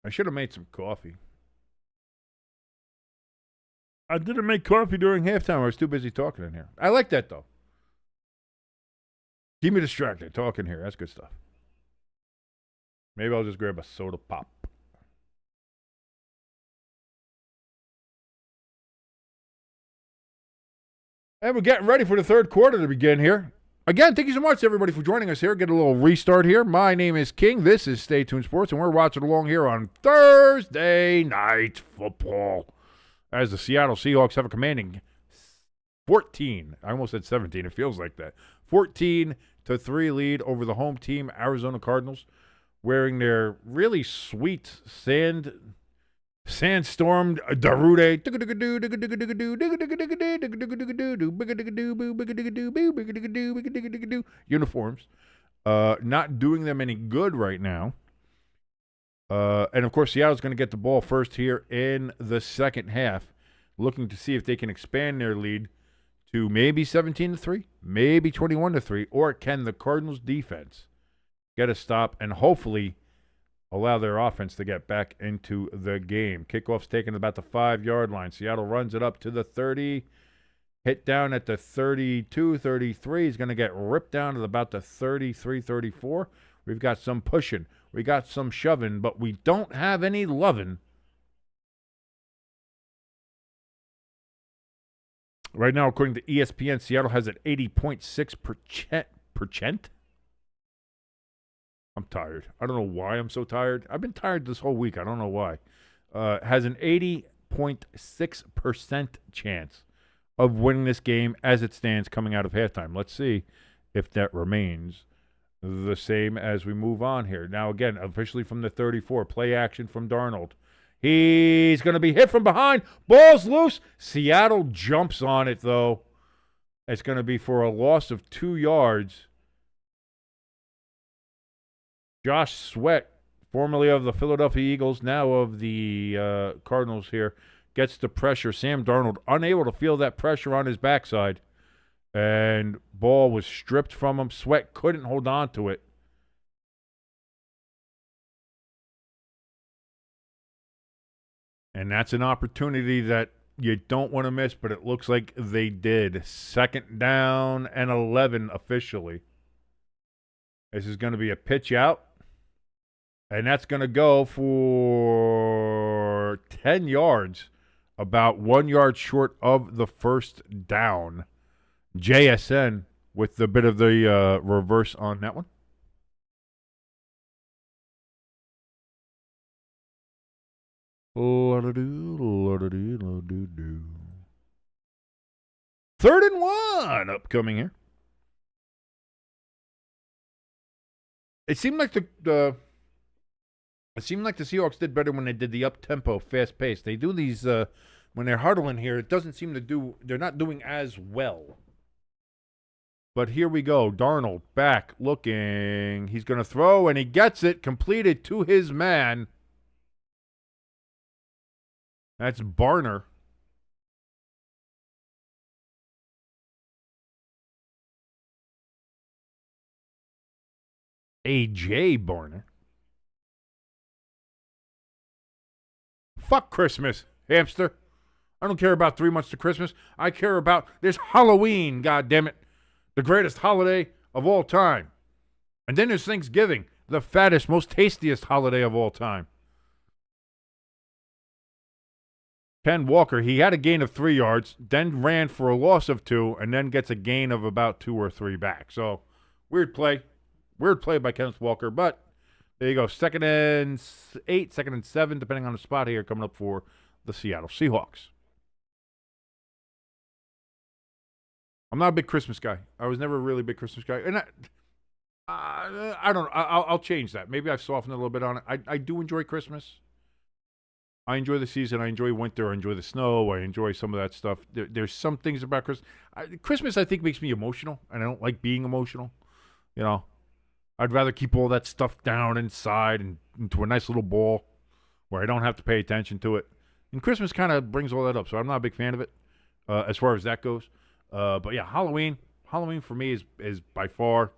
I should have made some coffee. I didn't make coffee during halftime. I was too busy talking in here. I like that, though. Keep me distracted. Talking here. That's good stuff. Maybe I'll just grab a soda pop. And we're getting ready for the third quarter to begin here. Again, thank you so much, everybody, for joining us here. Get a little restart here. My name is King. This is Stay Tuned Sports, and we're watching along here on Thursday Night Football as the Seattle Seahawks have a commanding 14. I almost said 17. It feels like that. 14-3 lead over the home team, Arizona Cardinals, wearing their really sweet sandstormed Darude uniforms. Not doing them any good right now. And of course, Seattle's going to get the ball first here in the second half, looking to see if they can expand their lead to maybe 17-3, maybe 21-3, or can the Cardinals defense get a stop and hopefully allow their offense to get back into the game. Kickoff's taken about the 5-yard line. Seattle runs it up to the 30, hit down at the 32, 33. He's going to get ripped down to about the 33, 34. We've got some pushing. We got some shoving, but we don't have any loving. Right now, according to ESPN, Seattle has an 80.6%. I'm tired. I don't know why I'm so tired. I've been tired this whole week. I don't know why. Has an 80.6% chance of winning this game as it stands coming out of halftime. Let's see if that remains the same as we move on here. Now, again, officially from the 34, play action from Darnold. He's going to be hit from behind. Ball's loose. Seattle jumps on it, though. It's going to be for a loss of 2 yards. Josh Sweat formerly of the Philadelphia Eagles, now of the Cardinals here, gets the pressure. Sam Darnold unable to feel that pressure on his backside. And ball was stripped from him. Sweat couldn't hold on to it. And that's an opportunity that you don't want to miss, but it looks like they did. Second down and 11 officially. This is going to be a pitch out. And that's going to go for 10 yards, about 1 yard short of the first down. JSN with the bit of the reverse on that one. Third and 1 upcoming here. It seemed like the Seahawks did better when they did the up-tempo, fast-paced. They do these when they're huddling here. It doesn't seem to do. They're not doing as well. But here we go. Darnold back looking. He's going to throw, and he gets it completed to his man. That's Barner. A.J. Barner. Fuck Christmas, hamster. I don't care about 3 months to Christmas. I care about this Halloween, goddammit. The greatest holiday of all time. And then there's Thanksgiving, the fattest, most tastiest holiday of all time. Ken Walker, he had a gain of 3 yards, then ran for a loss of 2, and then gets a gain of about 2 or 3 back. So, weird play. Weird play by Kenneth Walker, but there you go. 2nd and 8, 2nd and 7, depending on the spot here, coming up for the Seattle Seahawks. I'm not a big Christmas guy. I was never a really big Christmas guy. And I don't know. I'll change that. Maybe I've softened a little bit on it. I do enjoy Christmas. I enjoy the season. I enjoy winter. I enjoy the snow. I enjoy some of that stuff. There's some things about Christmas. Christmas, I think, makes me emotional, and I don't like being emotional. You know, I'd rather keep all that stuff down inside and into a nice little ball where I don't have to pay attention to it. And Christmas kind of brings all that up, so I'm not a big fan of it as far as that goes. But yeah, Halloween for me is by far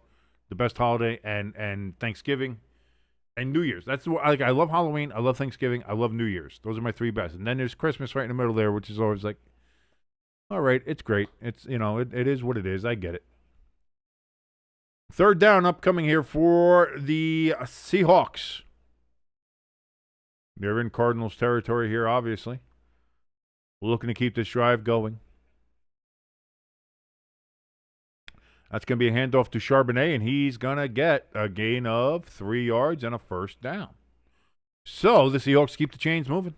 the best holiday, and Thanksgiving and New Year's. That's what I love Halloween, I love Thanksgiving, I love New Year's. Those are my 3 best. And then there's Christmas right in the middle there, which is always like, all right, it's great. It's, you know, it is what it is. I get it. Third down upcoming here for the Seahawks. They're in Cardinals territory here, obviously. Looking to keep this drive going. That's going to be a handoff to Charbonnet, and he's going to get a gain of 3 yards and a first down. So the Seahawks keep the chains moving.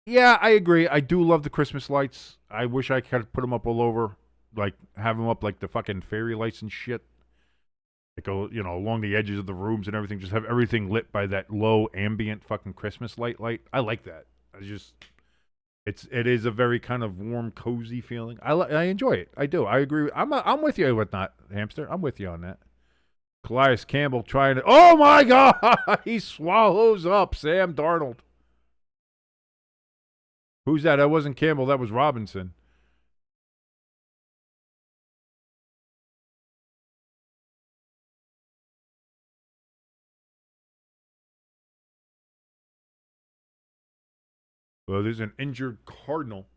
Yeah, I agree. I do love the Christmas lights. I wish I could put them up all over, like have them up like the fucking fairy lights and shit. Like, you know, along the edges of the rooms and everything. Just have everything lit by that low ambient fucking Christmas light. I like that. It is a very kind of warm, cozy feeling. I enjoy it. I do. I agree. I'm with you with that, hamster. I'm with you on that. Calais Campbell trying to. Oh my God! He swallows up Sam Darnold. Who's that? That wasn't Campbell. That was Robinson. Well, there's an injured Cardinal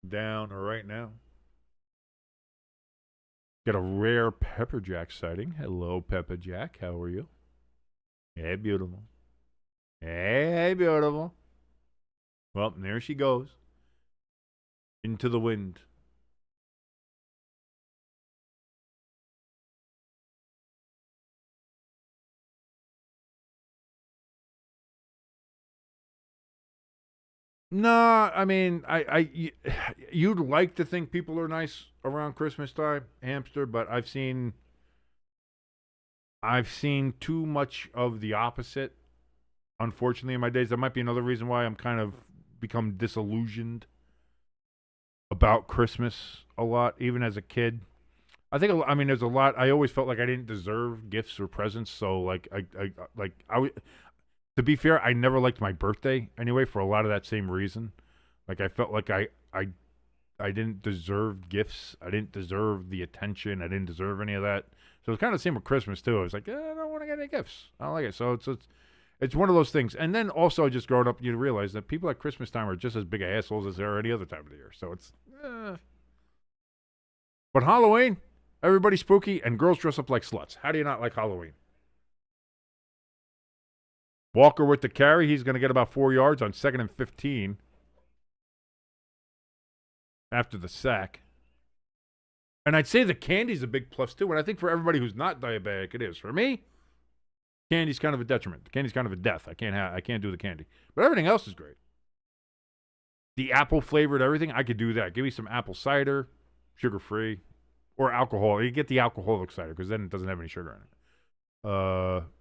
down right now. Got a rare Pepper Jack sighting. Hello, Pepper Jack. How are you? Hey, beautiful. Hey, beautiful. Well, there she goes. Into the wind. No, I mean, you'd like to think people are nice around Christmas time, hamster, but I've seen too much of the opposite, unfortunately, in my days. That might be another reason why I'm kind of become disillusioned about Christmas a lot, even as a kid. I mean, there's a lot. I always felt like I didn't deserve gifts or presents. So, to be fair, I never liked my birthday anyway for a lot of that same reason. Like, I felt like I didn't deserve gifts. I didn't deserve the attention. I didn't deserve any of that. So it's kind of the same with Christmas too. I was like, I don't want to get any gifts. I don't like it. So it's one of those things. And then also just growing up, you realize that people at Christmas time are just as big assholes as they are any other time of the year. So it's, but Halloween, everybody's spooky and girls dress up like sluts. How do you not like Halloween? Walker with the carry. He's going to get about 4 yards on 2nd and 15 after the sack. And I'd say the candy's a big plus too. And I think for everybody who's not diabetic, it is. For me, candy's kind of a detriment. The candy's kind of a death. I can't do the candy. But everything else is great. The apple flavored everything, I could do that. Give me some apple cider, sugar free, or alcohol. You get the alcoholic cider because then it doesn't have any sugar in it.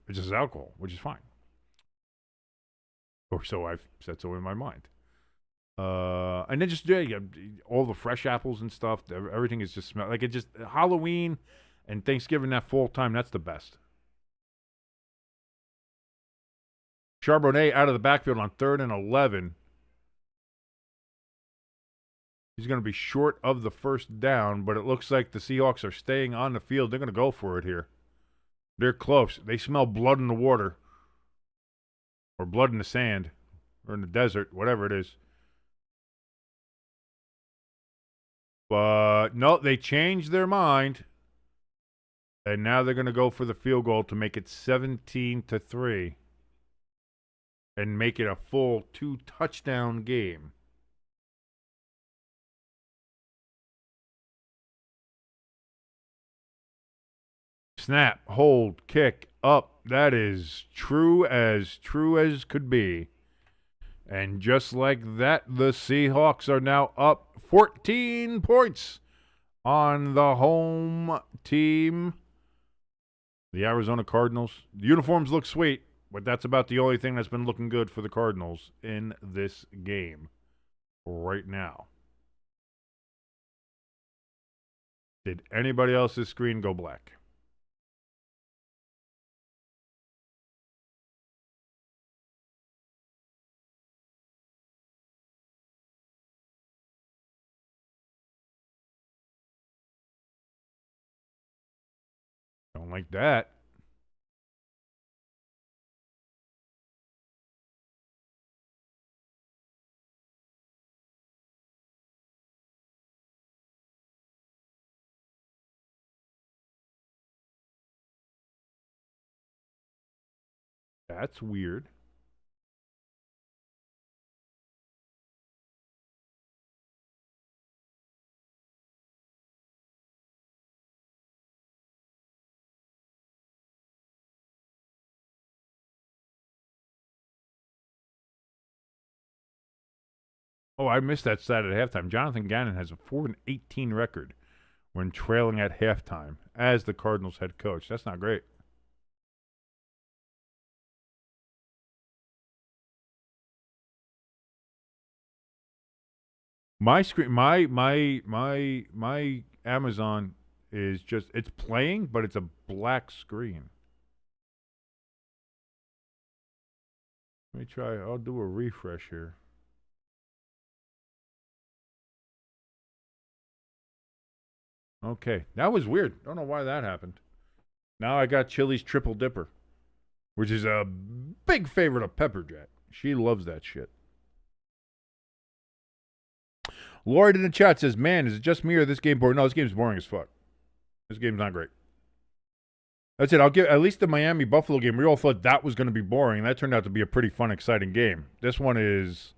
It's just alcohol, which is fine. Or so I've said so in my mind. And then just all the fresh apples and stuff. Everything is just smell like it. Just Halloween and Thanksgiving, that fall time. That's the best. Charbonnet out of the backfield on 3rd and 11. He's going to be short of the first down, but it looks like the Seahawks are staying on the field. They're going to go for it here. They're close. They smell blood in the water, or blood in the sand, or in the desert, whatever it is. But no, they changed their mind, and now they're going to go for the field goal to make it 17-3, and make it a full 2-touchdown game. Snap, hold, kick, up. That is true as could be. And just like that, the Seahawks are now up 14 points on the home team. The Arizona Cardinals. The uniforms look sweet, but that's about the only thing that's been looking good for the Cardinals in this game right now. Did anybody else's screen go black? Don't like that. That's weird. Oh, I missed that stat at halftime. Jonathan Gannon has a 4-18 record when trailing at halftime as the Cardinals head coach. That's not great. My screen, my Amazon is just, it's playing, but it's a black screen. Let me try. I'll do a refresh here. Okay, that was weird. Don't know why that happened. Now I got Chili's Triple Dipper, which is a big favorite of Pepper Jack. She loves that shit. Lloyd in the chat says, man, is it just me or this game boring? No, this game's boring as fuck. This game's not great. That's it. I'll give at least the Miami Buffalo game. We all thought that was going to be boring, and that turned out to be a pretty fun, exciting game. This one is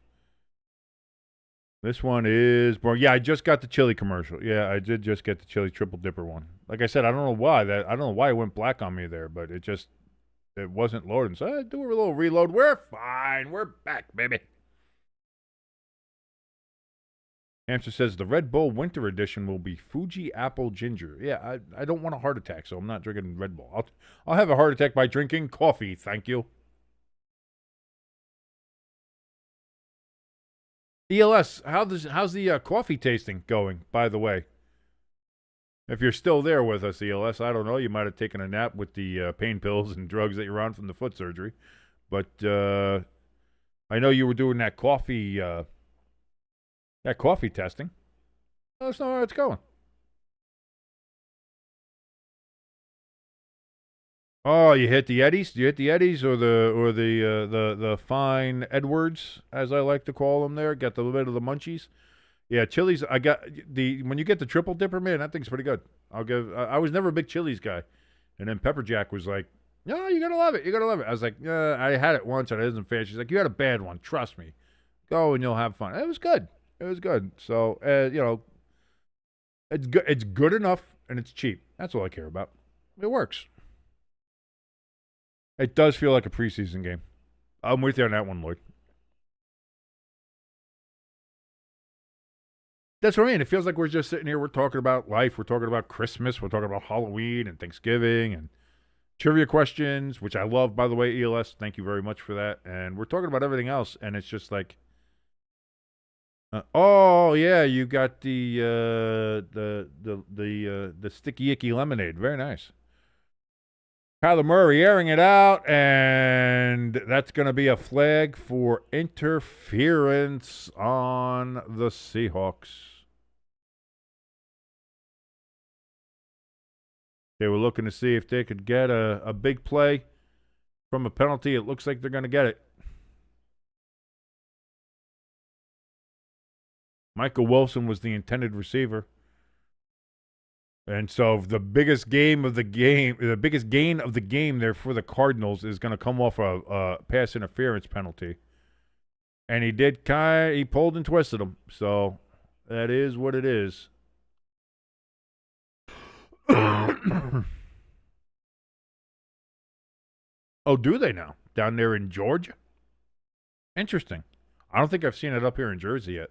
boring. Yeah, I just got the chili commercial. Yeah, I did just get the chili triple dipper one. Like I said, I don't know why it went black on me there, but it wasn't loading. So I do a little reload. We're fine. We're back, baby. Hamster says the Red Bull Winter Edition will be Fuji Apple Ginger. Yeah, I don't want a heart attack, so I'm not drinking Red Bull. I'll have a heart attack by drinking coffee, thank you. ELS, how's the coffee tasting going, by the way? If you're still there with us, ELS, I don't know. You might have taken a nap with the pain pills and drugs that you're on from the foot surgery. But I know you were doing that coffee testing. Let us know how it's going. Oh, you hit the Eddies? Do you hit the Eddies or the fine Edwards, as I like to call them? There, get the little bit of the munchies. Yeah, Chili's. I got when you get the triple dipper, man, that thing's pretty good. I was never a big Chili's guy, and then Pepper Jack was like, "No, you gotta love it. You gotta love it." I was like, I had it once and I wasn't fan. She's like, "You had a bad one. Trust me. Go and you'll have fun." It was good. It was good. So it's good. It's good enough and it's cheap. That's all I care about. It works. It does feel like a preseason game. I'm with you on that one, Lloyd. That's what I mean. It feels like we're just sitting here. We're talking about life. We're talking about Christmas. We're talking about Halloween and Thanksgiving and trivia questions, which I love, by the way, ELS. Thank you very much for that. And we're talking about everything else, and it's just like, oh yeah, you got the sticky icky lemonade. Very nice. Kyler Murray airing it out, and that's going to be a flag for interference on the Seahawks. They were looking to see if they could get a big play from a penalty. It looks like they're going to get it. Michael Wilson was the intended receiver. And so the biggest gain of the game there for the Cardinals is going to come off a pass interference penalty. And he pulled and twisted him. So that is what it is. Oh, do they now? Down there in Georgia? Interesting. I don't think I've seen it up here in Jersey yet.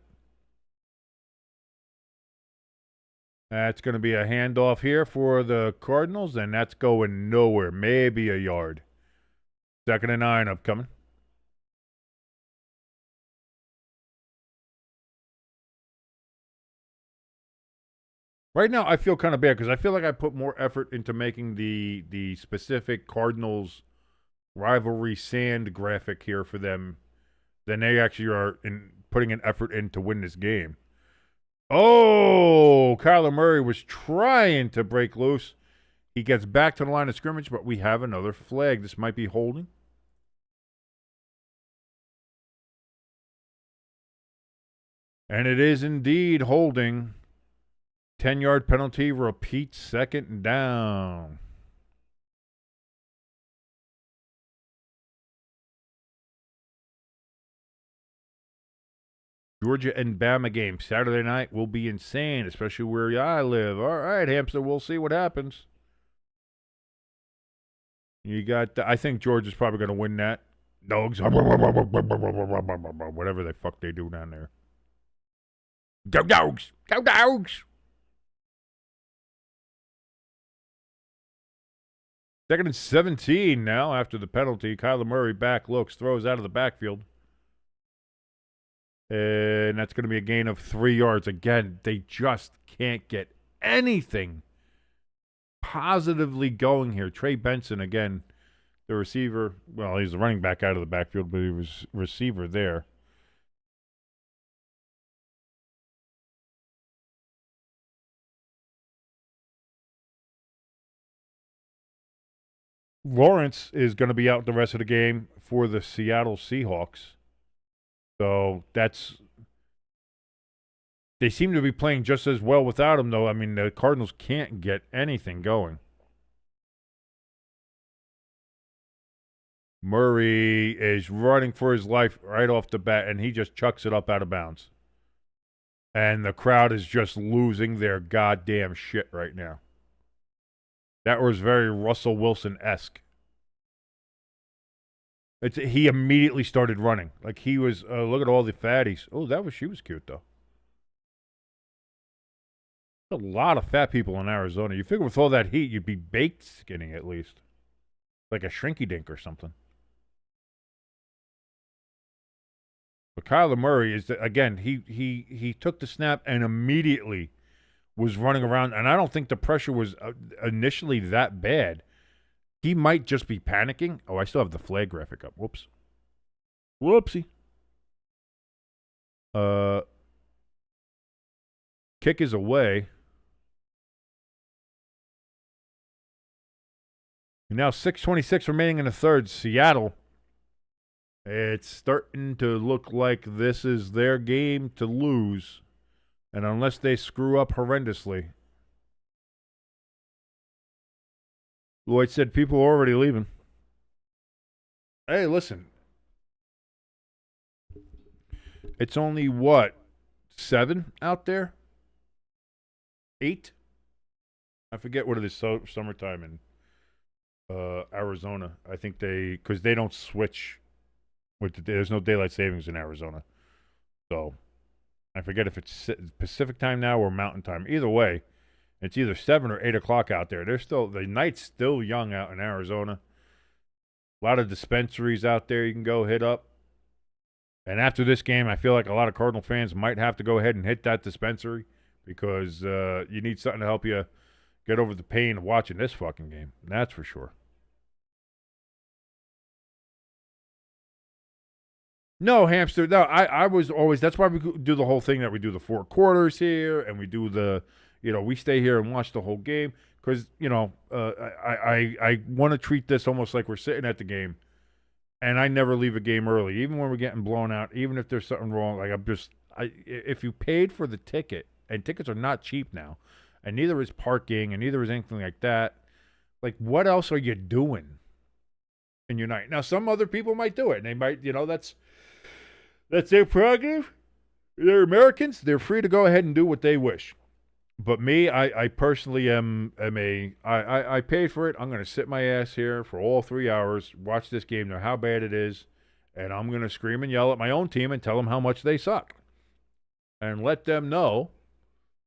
That's going to be a handoff here for the Cardinals, and that's going nowhere. Maybe a yard. 2nd and 9 upcoming. Right now, I feel kind of bad because I feel like I put more effort into making the specific Cardinals rivalry sand graphic here for them than they actually are in putting an effort in to win this game. Oh, Kyler Murray was trying to break loose. He gets back to the line of scrimmage, but we have another flag. This might be holding. And it is indeed holding. 10-yard penalty repeats, 2nd down. Georgia and Bama game Saturday night will be insane, especially where I live. All right, Hamster, we'll see what happens. You got, I think Georgia's probably going to win that. Dogs, whatever the fuck they do down there. Go Dogs! Go Dogs! 2nd and 17 now after the penalty. Kyler Murray back looks, throws out of the backfield. And that's going to be a gain of 3 yards. Again, they just can't get anything positively going here. Trey Benson, again, the receiver. Well, he's the running back out of the backfield, but he was receiver there. Lawrence is going to be out the rest of the game for the Seattle Seahawks. So they seem to be playing just as well without him, though. I mean, the Cardinals can't get anything going. Murray is running for his life right off the bat, and he just chucks it up out of bounds. And the crowd is just losing their goddamn shit right now. That was very Russell Wilson-esque. He immediately started running. Like he was, look at all the fatties. Oh, she was cute, though. A lot of fat people in Arizona. You figure with all that heat, you'd be baked skinny at least. Like a shrinky dink or something. But Kyler Murray is, again, he took the snap and immediately was running around, and I don't think the pressure was initially that bad. He might just be panicking. Oh, I still have the flag graphic up. Whoops. Whoopsie. Kick is away. Now 6:26 remaining in the third. Seattle. It's starting to look like this is their game to lose. And unless they screw up horrendously. Lloyd said people are already leaving. Hey, listen. It's only, what, 7 out there? 8? I forget what it is, summertime in Arizona. I think because they don't switch. There's no daylight savings in Arizona. So, I forget if it's Pacific time now or Mountain time. Either way, it's either 7 or 8 o'clock out there. The night's still young out in Arizona. A lot of dispensaries out there you can go hit up. And after this game, I feel like a lot of Cardinal fans might have to go ahead and hit that dispensary because you need something to help you get over the pain of watching this fucking game. That's for sure. No, hamster. No, I was always. That's why we do the whole thing that we do the 4 quarters here, and we do we stay here and watch the whole game because I want to treat this almost like we're sitting at the game, and I never leave a game early, even when we're getting blown out, even if there's something wrong. Like if you paid for the ticket, and tickets are not cheap now, and neither is parking, and neither is anything like that. Like, what else are you doing in your night? Now, some other people might do it, and they might, that's their prerogative. They're Americans. They're free to go ahead and do what they wish. But me, I personally I paid for it. I'm going to sit my ass here for all 3 hours, watch this game, know how bad it is, and I'm going to scream and yell at my own team and tell them how much they suck. And let them know,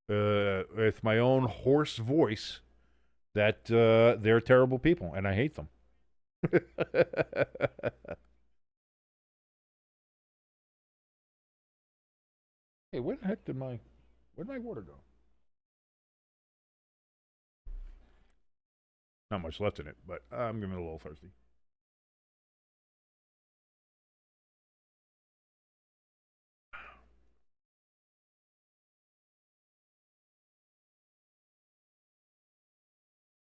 with my own hoarse voice, that they're terrible people, and I hate them. Hey, where the heck where'd my water go? Not much left in it, but I'm getting a little thirsty.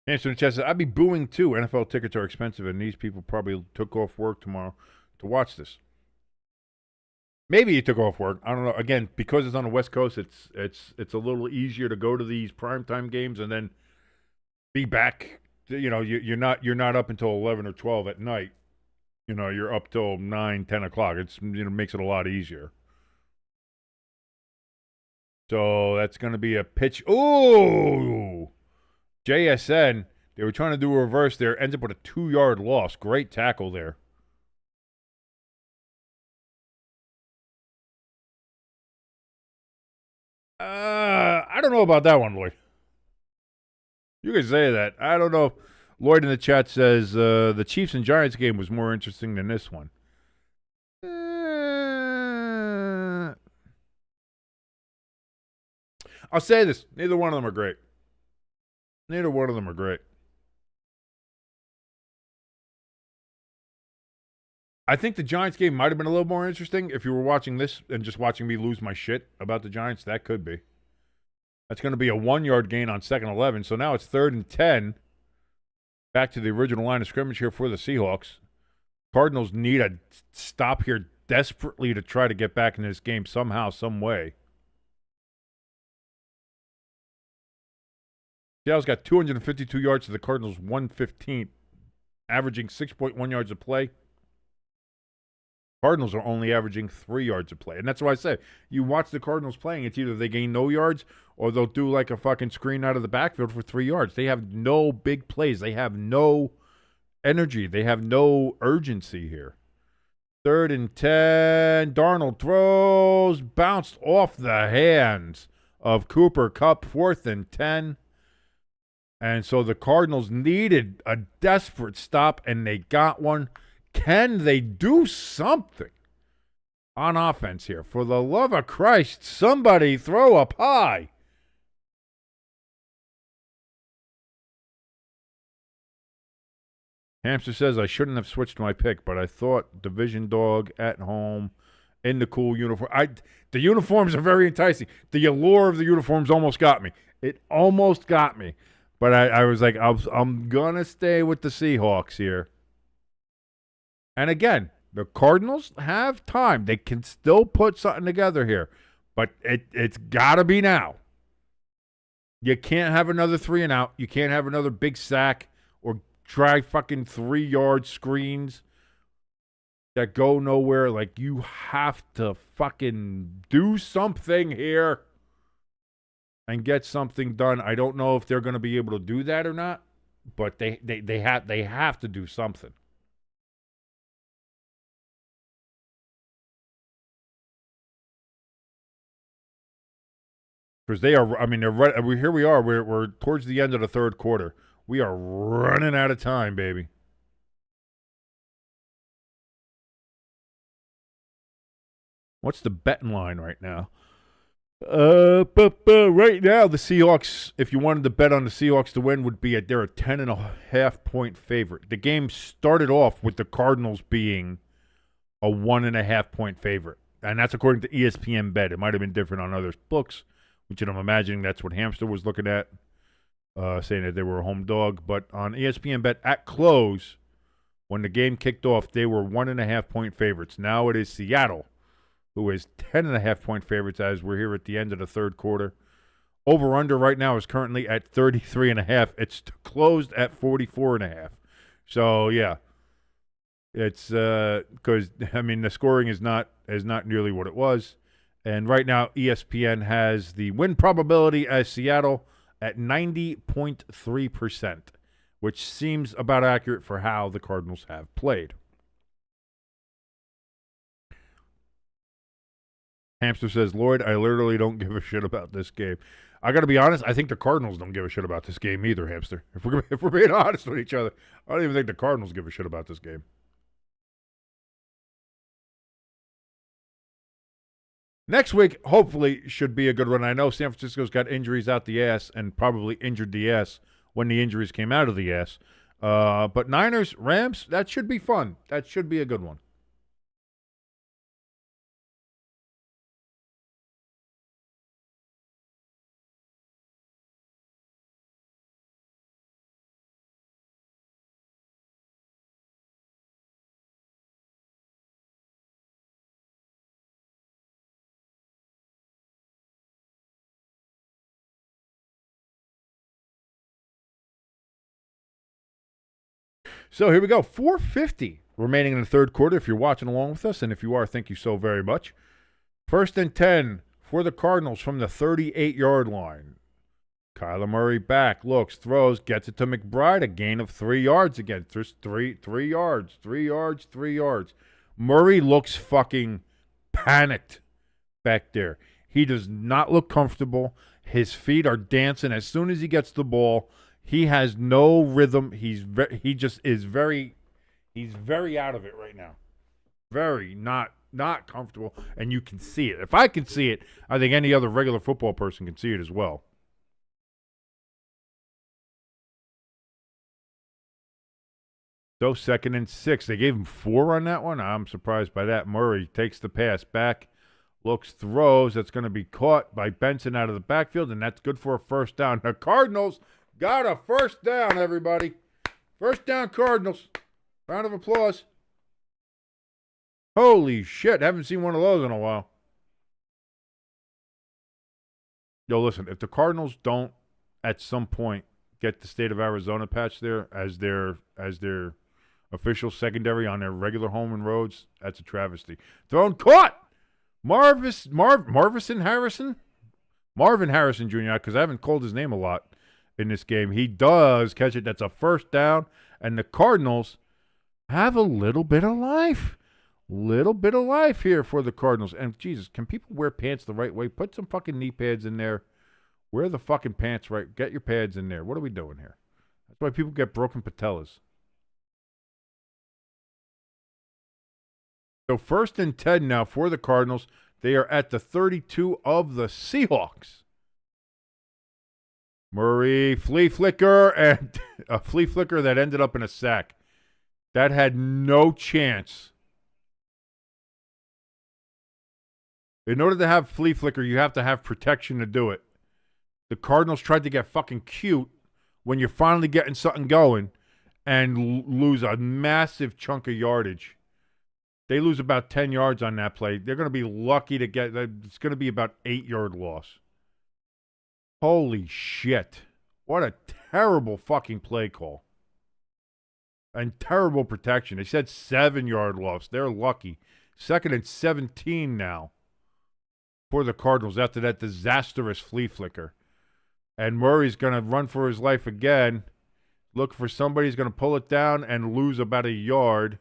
Answer in the chat says, I'd be booing too. NFL tickets are expensive, and these people probably took off work tomorrow to watch this. Maybe he took off work. I don't know. Again, because it's on the West Coast, it's a little easier to go to these primetime games and then be back. You're not up until 11 or 12 at night. You're up till 9, 10 o'clock. It's makes it a lot easier. So that's going to be a pitch. Ooh, JSN. They were trying to do a reverse there. Ends up with a 2-yard loss. Great tackle there. I don't know about that one, Lloyd. You can say that. I don't know. Lloyd in the chat says the Chiefs and Giants game was more interesting than this one. I'll say this. Neither one of them are great. Neither one of them are great. I think the Giants game might have been a little more interesting if you were watching this and just watching me lose my shit about the Giants. That could be. That's going to be a 1-yard gain on 2nd 11. So now it's 3rd and 10. Back to the original line of scrimmage here for the Seahawks. Cardinals need a stop here desperately to try to get back in this game somehow, some way. Seattle's got 252 yards to the Cardinals' 115, averaging 6.1 yards a play. Cardinals are only averaging 3 yards a play. And that's why I say, you watch the Cardinals playing, it's either they gain no yards or they'll do like a fucking screen out of the backfield for 3 yards. They have no big plays. They have no energy. They have no urgency here. 3rd and 10. Darnold throws. Bounced off the hands of Cooper Kupp. 4th and 10. And so the Cardinals needed a desperate stop, and they got one. Can they do something on offense here? For the love of Christ, somebody throw a pie. Hamster says I shouldn't have switched my pick, but I thought division dog at home in the cool uniform. The uniforms are very enticing. The allure of the uniforms almost got me. It almost got me. But I was like, I'm going to stay with the Seahawks here. And again, the Cardinals have time. They can still put something together here. But it's got to be now. You can't have another 3-and-out. You can't have another big sack or try fucking 3-yard screens that go nowhere. Like, you have to fucking do something here and get something done. I don't know if they're going to be able to do that or not, but they have to do something. Because they are, I mean, here we are. We're towards the end of the third quarter. We are running out of time, baby. What's the betting line right now? Right now, the Seahawks, if you wanted to bet on the Seahawks to win, they're a 10.5-point favorite. The game started off with the Cardinals being a 1.5-point favorite. And that's according to ESPN Bet. It might have been different on other books, which I'm imagining that's what Hamster was looking at, saying that they were a home dog. But on ESPN Bet at close, when the game kicked off, they were 1.5-point favorites. Now it is Seattle, who is 10.5-point favorites as we're here at the end of the third quarter. Over-under right now is currently at 33.5. It's closed at 44.5. So, yeah. It's because, I mean, the scoring is not nearly what it was. And right now, ESPN has the win probability as Seattle at 90.3%, which seems about accurate for how the Cardinals have played. Hamster says, Lloyd, I literally don't give a shit about this game. I got to be honest, I think the Cardinals don't give a shit about this game either, Hamster. If we're being honest with each other, I don't even think the Cardinals give a shit about this game. Next week, hopefully, should be a good one. I know San Francisco's got injuries out the ass and probably injured the ass when the injuries came out of the ass. But Niners, Rams, that should be fun. That should be a good one. So here we go. 4:50 remaining in the third quarter if you're watching along with us. And if you are, thank you so very much. 1st and 10 for the Cardinals from the 38-yard line. Kyler Murray back, looks, throws, gets it to McBride. A gain of 3 yards again. There's 3 yards, 3 yards, 3 yards. Murray looks fucking panicked back there. He does not look comfortable. His feet are dancing as soon as he gets the ball. He has no rhythm. He's very out of it right now. Very not comfortable, and you can see it. If I can see it, I think any other regular football person can see it as well. So 2nd and 6. They gave him 4 on that one. I'm surprised by that. Murray takes the pass back, looks, throws. That's going to be caught by Benson out of the backfield, and that's good for a first down. The Cardinals got a first down, everybody. First down, Cardinals. Round of applause. Holy shit. Haven't seen one of those in a while. Yo, listen, if the Cardinals don't at some point get the state of Arizona patch there as their official secondary on their regular home and roads, that's a travesty. Thrown caught. Marvin Harrison Jr., because I haven't called his name a lot in this game. He does catch it. That's a first down. And the Cardinals have a little bit of life. Little bit of life here for the Cardinals. And, Jesus, can people wear pants the right way? Put some fucking knee pads in there. Wear the fucking pants right. Get your pads in there. What are we doing here? That's why people get broken patellas. So 1st and 10 now for the Cardinals. They are at the 32 of the Seahawks. Murray, flea flicker, and a flea flicker that ended up in a sack. That had no chance. In order to have flea flicker, you have to have protection to do it. The Cardinals tried to get fucking cute when you're finally getting something going and lose a massive chunk of yardage. They lose about 10 yards on that play. They're going to be lucky to get – it's going to be about 8-yard loss. Holy shit. What a terrible fucking play call. And terrible protection. They said 7-yard loss. They're lucky. 2nd and 17 now for the Cardinals after that disastrous flea flicker. And Murray's going to run for his life again. Look for somebody who's going to pull it down and lose about a yard.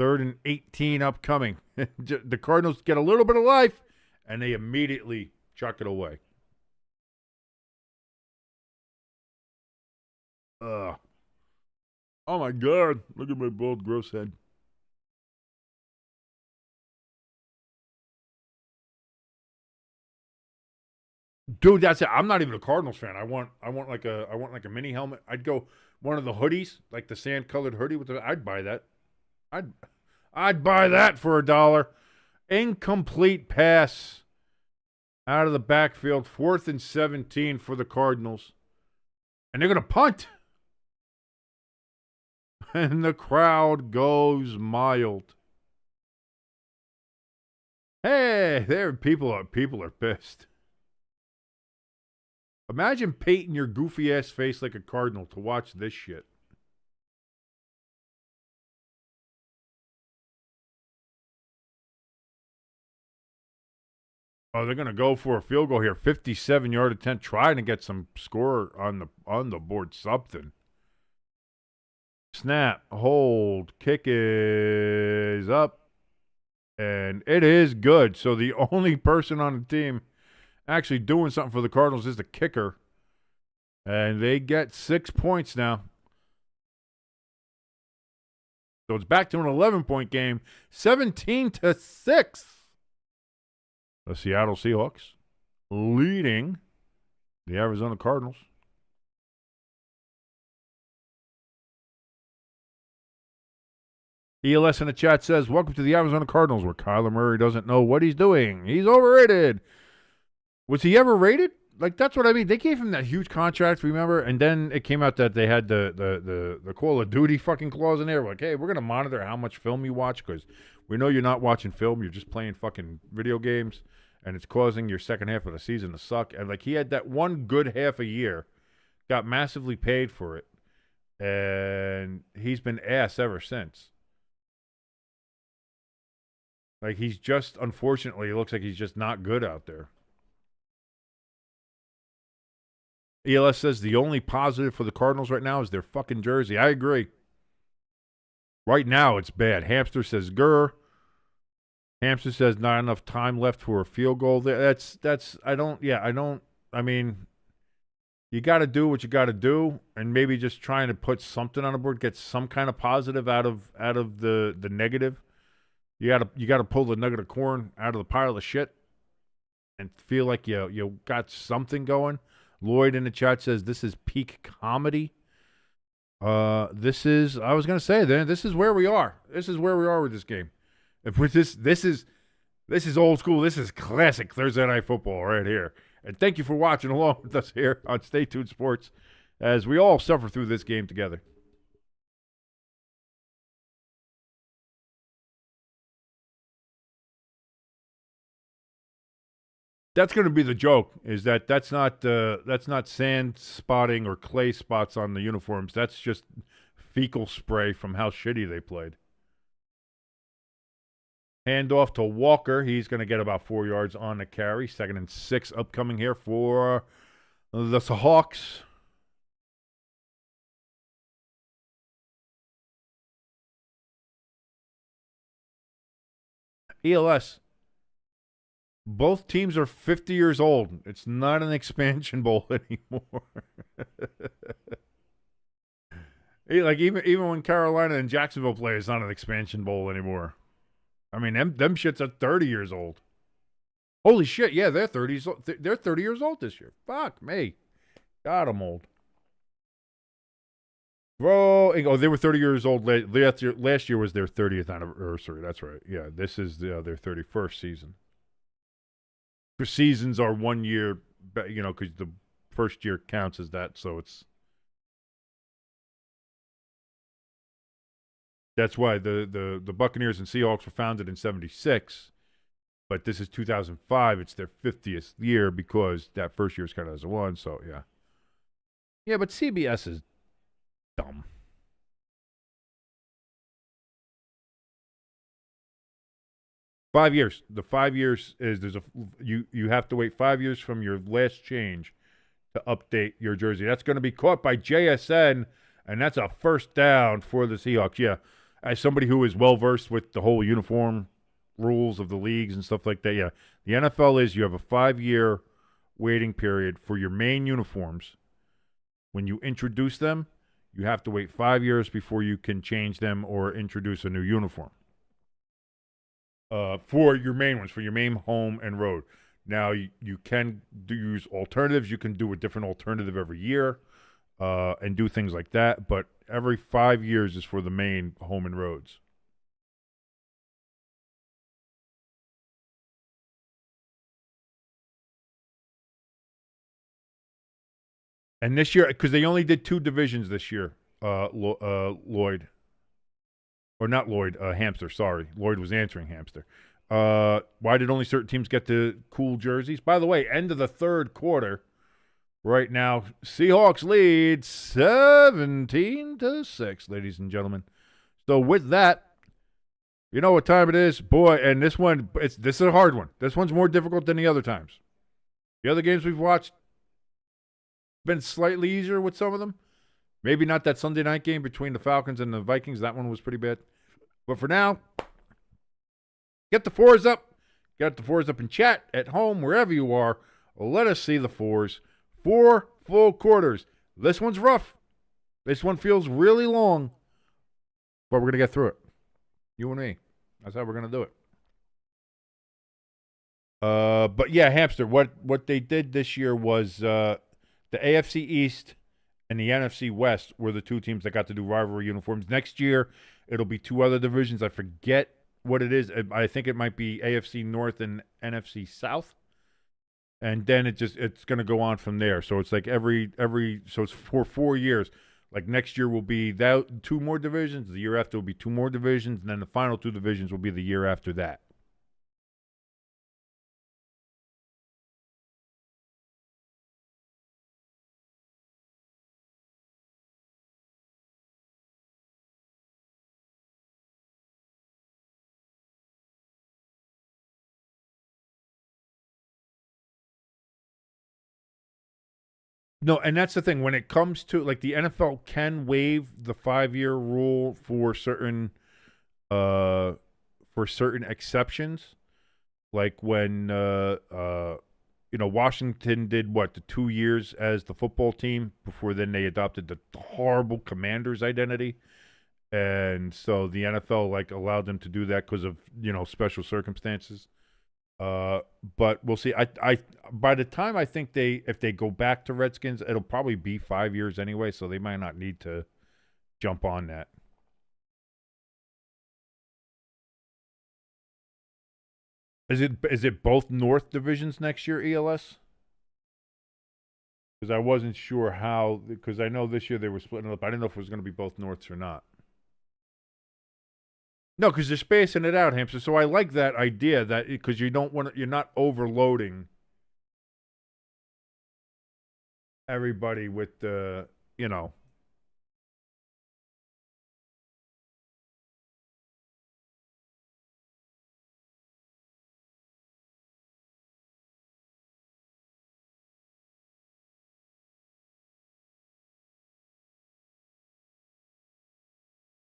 3rd and 18 upcoming. The Cardinals get a little bit of life, and they immediately chuck it away. Ugh. Oh, my God. Look at my bald, gross head. Dude, that's it. I'm not even a Cardinals fan. I want like a mini helmet. I'd go one of the hoodies, like the sand colored hoodie with the. I'd buy that. I'd buy that for $1. Incomplete pass out of the backfield. 4th and 17 for the Cardinals, and they're gonna punt. And the crowd goes mild. Hey, there people are pissed. Imagine painting your goofy-ass face like a Cardinal to watch this shit. Oh, they're going to go for a field goal here. 57-yard attempt, trying to get some score on the board, something. Snap, hold, kick is up, and it is good. So the only person on the team actually doing something for the Cardinals is the kicker. And they get 6 points now. So it's back to an 11-point game. 17-6. The Seattle Seahawks leading the Arizona Cardinals. ELS in the chat says, welcome to the Arizona Cardinals, where Kyler Murray doesn't know what he's doing. He's overrated. Was he ever rated? Like, that's what I mean. They gave him that huge contract, remember? And then it came out that they had the Call of Duty fucking clause in there. Like, hey, we're going to monitor how much film you watch because we know you're not watching film. You're just playing fucking video games, and it's causing your second half of the season to suck. And, like, he had that one good half a year, got massively paid for it, and he's been ass ever since. Like, he's just, unfortunately, it looks like he's just not good out there. ELS says the only positive for the Cardinals right now is their fucking jersey. I agree. Right now, it's bad. Hamster says grr. Hamster says not enough time left for a field goal. I mean, you got to do what you got to do, and maybe just trying to put something on the board, get some kind of positive out of the negative. You got to pull the nugget of corn out of the pile of shit and feel like you got something going. Lloyd in the chat says this is peak comedy. This is I was gonna say then this is where we are. This is where we are with this game. If with this is old school. This is classic Thursday Night Football right here. And thank you for watching along with us here on Stay Tuned Sports as we all suffer through this game together. That's going to be the joke. Is that's not sand spotting or clay spots on the uniforms. That's just fecal spray from how shitty they played. Hand off to Walker. He's going to get about 4 yards on the carry. 2nd and 6 upcoming here for the Seahawks. ELS. Both teams are 50 years old. It's not an expansion bowl anymore. Like even when Carolina and Jacksonville play, it's not an expansion bowl anymore. I mean, them shits are 30 years old. Holy shit, yeah, they're 30 years old this year. Fuck me. God, I'm old. Bro, oh, they were 30 years old. Last year was their 30th anniversary. That's right. Yeah, this is their 31st season. The seasons are 1 year, because the first year counts as that. So that's why the Buccaneers and Seahawks were founded in '76, but this is 2005. It's their 50th year because that first year is kind of as a one. So yeah, but CBS is dumb. 5 years. The 5 years is you have to wait 5 years from your last change to update your jersey. That's going to be caught by JSN, and that's a first down for the Seahawks. Yeah, as somebody who is well versed with the whole uniform rules of the leagues and stuff like that, yeah, the NFL is you have a 5 year waiting period for your main uniforms. When you introduce them, you have to wait 5 years before you can change them or introduce a new uniform. For your main ones, for your main home and road. Now, you can use alternatives. You can do a different alternative every year and do things like that. But every 5 years is for the main home and roads. And this year, because they only did 2 divisions this year, Lloyd. Or not Lloyd, Hamster, sorry. Lloyd was answering Hamster. Why did only certain teams get the cool jerseys? By the way, end of the third quarter. Right now, Seahawks lead 17-6, ladies and gentlemen. So with that, you know what time it is, boy. And this is a hard one. This one's more difficult than the other times. The other games we've watched been slightly easier with some of them. Maybe not that Sunday night game between the Falcons and the Vikings. That one was pretty bad. But for now, get the fours up. Get the fours up in chat, at home, wherever you are. Let us see the fours. 4 full quarters. This one's rough. This one feels really long. But we're going to get through it. You and me. That's how we're going to do it. But yeah, Hamster, what they did this year was the AFC East and the NFC West were the two teams that got to do rivalry uniforms. Next year, it'll be 2 other divisions. I forget what it is. I think it might be AFC North and NFC South. And then it's going to go on from there. So it's like so it's for 4 years. Like next year will be that 2 more divisions. The year after will be 2 more divisions. And then the final 2 divisions will be the year after that. No, and that's the thing. When it comes to like the NFL can waive the 5 year rule for certain exceptions. Like when Washington did the 2 years as the football team before then they adopted the horrible Commanders identity. And so the NFL allowed them to do that because of, special circumstances. But we'll see. I by the time I think if they go back to Redskins, it'll probably be 5 years anyway, so they might not need to jump on that. Is it both North divisions next year, ELS? Because I wasn't sure because I know this year they were splitting it up. I didn't know if it was going to be both Norths or not. No, because they're spacing it out, Hamster. So I like that idea that because you're not overloading everybody with the.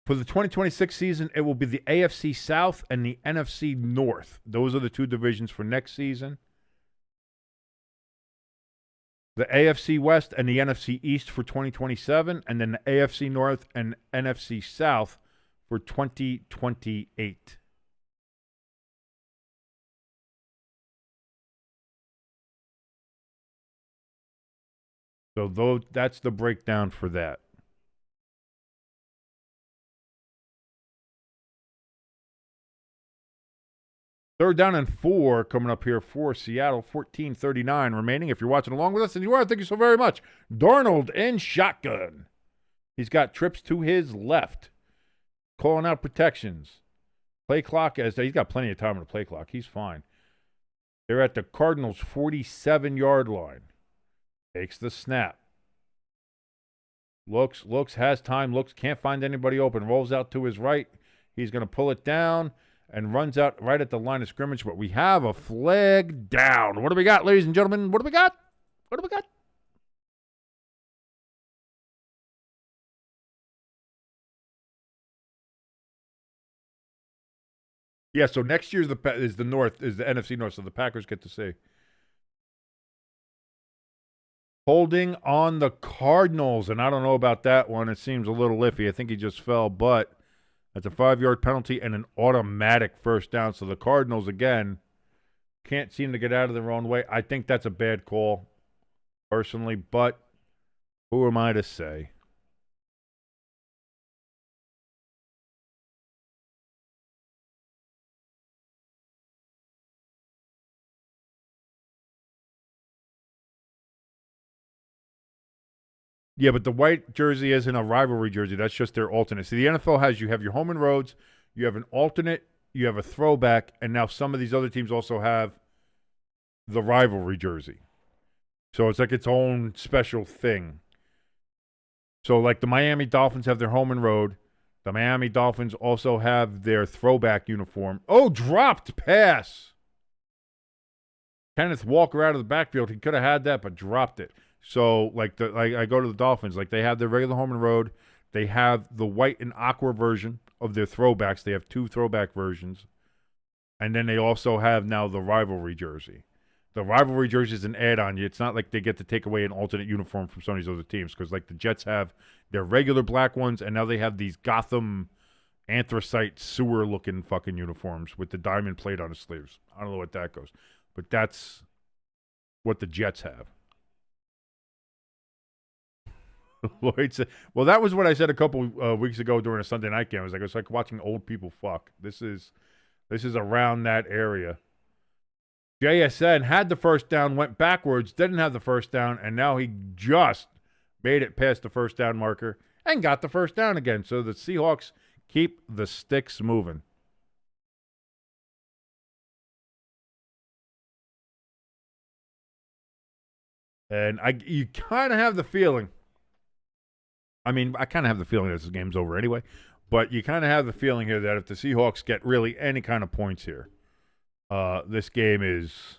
For the 2026 season, it will be the AFC South and the NFC North. Those are the 2 divisions for next season. The AFC West and the NFC East for 2027, and then the AFC North and NFC South for 2028. So that's the breakdown for that. Third down and 4 coming up here for Seattle. 14:39 remaining. If you're watching along with us, and you are, thank you so very much. Darnold in shotgun. He's got trips to his left. Calling out protections. Play clock, he's got plenty of time on the play clock. He's fine. They're at the Cardinals' 47-yard line. Takes the snap. Looks, has time, can't find anybody open. Rolls out to his right. He's going to pull it down and runs out right at the line of scrimmage. But we have a flag down. What do we got, ladies and gentlemen? What do we got? Yeah, so next year is the NFC North, so the Packers get to see. Holding on the Cardinals, and I don't know about that one. It seems a little iffy. I think he just fell, but that's a 5-yard penalty and an automatic first down. So the Cardinals, again, can't seem to get out of their own way. I think that's a bad call, personally, but who am I to say? Yeah, but the white jersey isn't a rivalry jersey. That's just their alternate. See, the NFL has, you have your home and roads, you have an alternate, you have a throwback, and now some of these other teams also have the rivalry jersey. So it's like its own special thing. So like the Miami Dolphins have their home and road. The Miami Dolphins also have their throwback uniform. Oh, dropped pass. Kenneth Walker out of the backfield. He could have had that, but dropped it. So, I go to the Dolphins. Like, they have their regular home and road. They have the white and aqua version of their throwbacks. They have 2 throwback versions. And then they also have now the rivalry jersey. The rivalry jersey is an add-on. It's not like they get to take away an alternate uniform from some of these other teams, because, like, the Jets have their regular black ones, and now they have these Gotham anthracite sewer-looking fucking uniforms with the diamond plate on the sleeves. I don't know what that goes. But that's what the Jets have. Lloyd said, well, that was what I said a couple weeks ago during a Sunday night game. I was like, it's like watching old people fuck. This is around that area. JSN had the first down, went backwards, didn't have the first down, and now he just made it past the first down marker and got the first down again. So the Seahawks keep the sticks moving. And you kind of have the feeling. I mean, I kind of have the feeling that this game's over anyway, but you kind of have the feeling here that if the Seahawks get really any kind of points here, this game is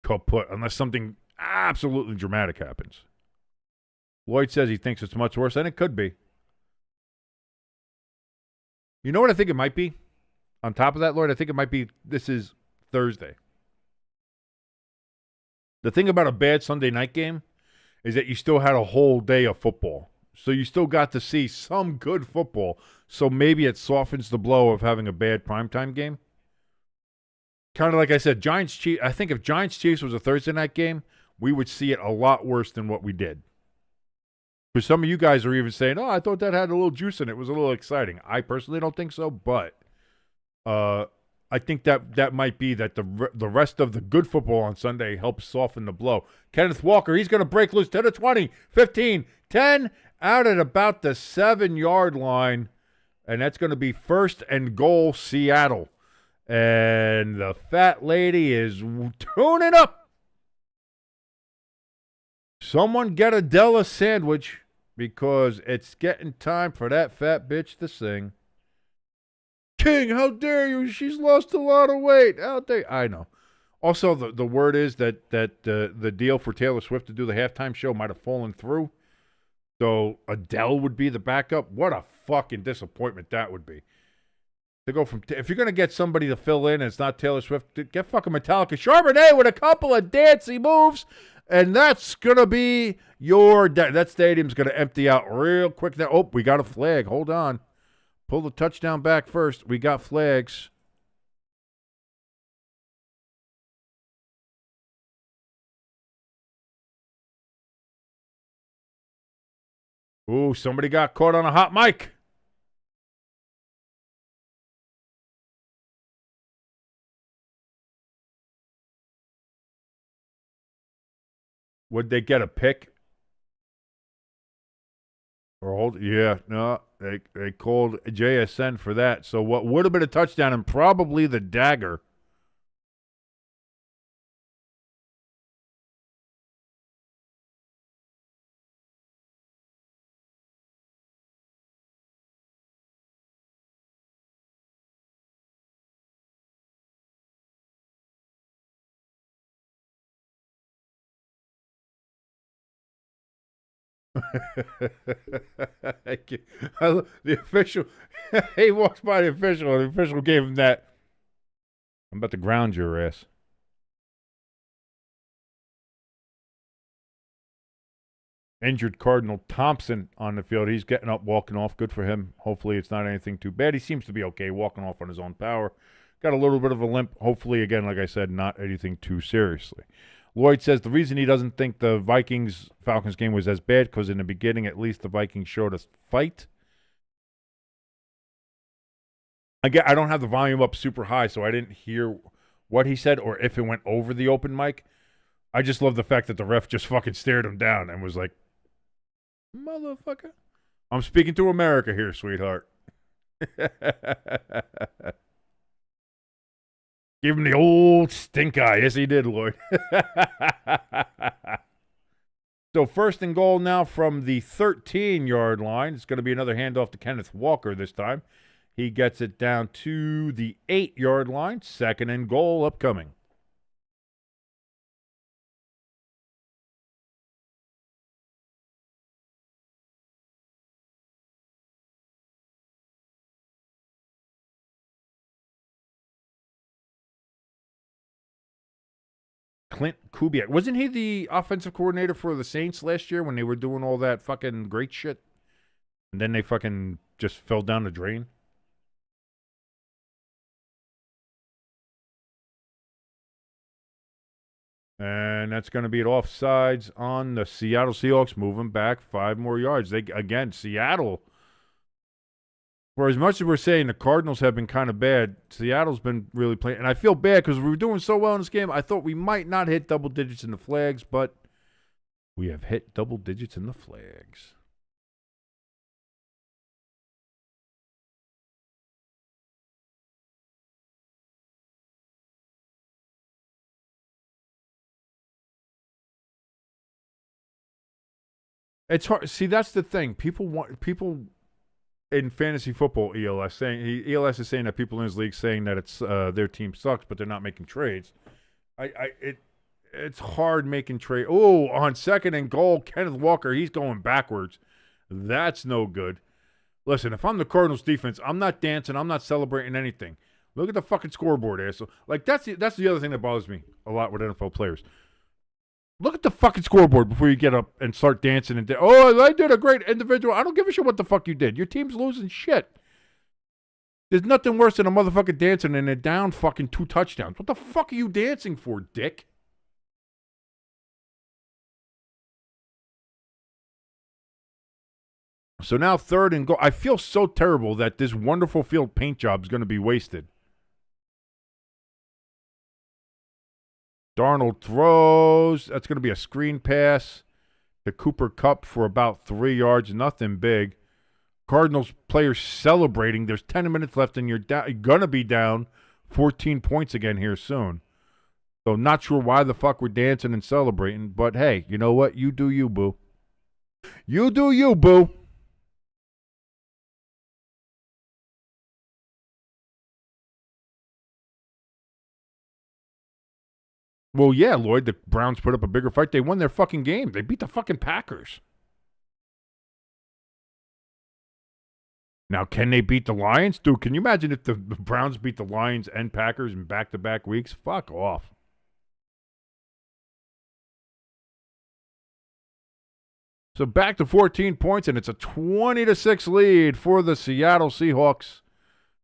kaput unless something absolutely dramatic happens. Lloyd says he thinks it's much worse, and it could be. You know what I think it might be? On top of that, Lloyd, I think it might be this is Thursday. The thing about a bad Sunday night game is that you still had a whole day of football. So you still got to see some good football. So maybe it softens the blow of having a bad primetime game. Kind of like I said, Giants-Chiefs. I think if Giants-Chiefs was a Thursday night game, we would see it a lot worse than what we did. Because some of you guys are even saying, oh, I thought that had a little juice in it. It was a little exciting. I personally don't think so, but I think that might be that the rest of the good football on Sunday helps soften the blow. Kenneth Walker, he's going to break loose 10 to 20, 15, 10, out at about the 7-yard line, and that's going to be 1st and goal Seattle. And the fat lady is tuning up. Someone get a Della sandwich because it's getting time for that fat bitch to sing. King, how dare you? She's lost a lot of weight. How dare I know. Also, the word is that the deal for Taylor Swift to do the halftime show might have fallen through. So Adele would be the backup. What a fucking disappointment that would be. To go from if you're gonna get somebody to fill in and it's not Taylor Swift, get fucking Metallica Charbonnet with a couple of dancey moves, and that's gonna be that stadium's gonna empty out real quick. Now, we got a flag. Hold on. Pull the touchdown back first. We got flags. Ooh, somebody got caught on a hot mic. Would they get a pick? Or hold? Yeah, no. They called JSN for that. So what would have been a touchdown and probably the dagger. The official, he walks by the official, and the official gave him that. I'm about to ground your ass. Injured Cardinal Thompson on the field. He's getting up, walking off. Good for him. Hopefully it's not anything too bad. He seems to be okay, walking off on his own power. Got a little bit of a limp. Hopefully, again, like I said, not anything too seriously. Lloyd says the reason he doesn't think the Vikings-Falcons game was as bad because in the beginning, at least the Vikings showed us fight. I don't have the volume up super high, so I didn't hear what he said or if it went over the open mic. I just love the fact that the ref just fucking stared him down and was like, motherfucker. I'm speaking to America here, sweetheart. Give him the old stink eye. Yes, he did, Lloyd. So first and goal now from the 13-yard line. It's going to be another handoff to Kenneth Walker this time. He gets it down to the 8-yard line. Second and goal upcoming. Clint Kubiak. Wasn't he the offensive coordinator for the Saints last year when they were doing all that fucking great shit? And then they fucking just fell down the drain? And that's going to be at offsides on the Seattle Seahawks, moving back 5 more yards. Again, Seattle, for as much as we're saying the Cardinals have been kind of bad, Seattle's been really playing. And I feel bad because we were doing so well in this game. I thought we might not hit double digits in the flags, but we have hit double digits in the flags. It's hard. See, that's the thing. People in fantasy football, ELS is saying that people in his league saying that it's their team sucks, but they're not making trades. It's hard making trade. Oh, on second and goal, Kenneth Walker, he's going backwards. That's no good. Listen, if I'm the Cardinals defense, I'm not dancing. I'm not celebrating anything. Look at the fucking scoreboard, asshole. Like that's the other thing that bothers me a lot with NFL players. Look at the fucking scoreboard before you get up and start dancing and oh, I did a great individual. I don't give a shit what the fuck you did. Your team's losing shit. There's nothing worse than a motherfucker dancing and they're down fucking 2 touchdowns. What the fuck are you dancing for, dick? So now third and goal. I feel so terrible that this wonderful field paint job is going to be wasted. Darnold throws. That's going to be a screen pass to Cooper Kupp for about 3 yards. Nothing big. Cardinals players celebrating. There's 10 minutes left, and you're going to be down 14 points again here soon. So not sure why the fuck we're dancing and celebrating. But, hey, you know what? You do you, boo. You do you, boo. Well, yeah, Lloyd, the Browns put up a bigger fight. They won their fucking game. They beat the fucking Packers. Now, can they beat the Lions? Dude, can you imagine if the Browns beat the Lions and Packers in back-to-back weeks? Fuck off. So back to 14 points, and it's a 20-6 lead for the Seattle Seahawks.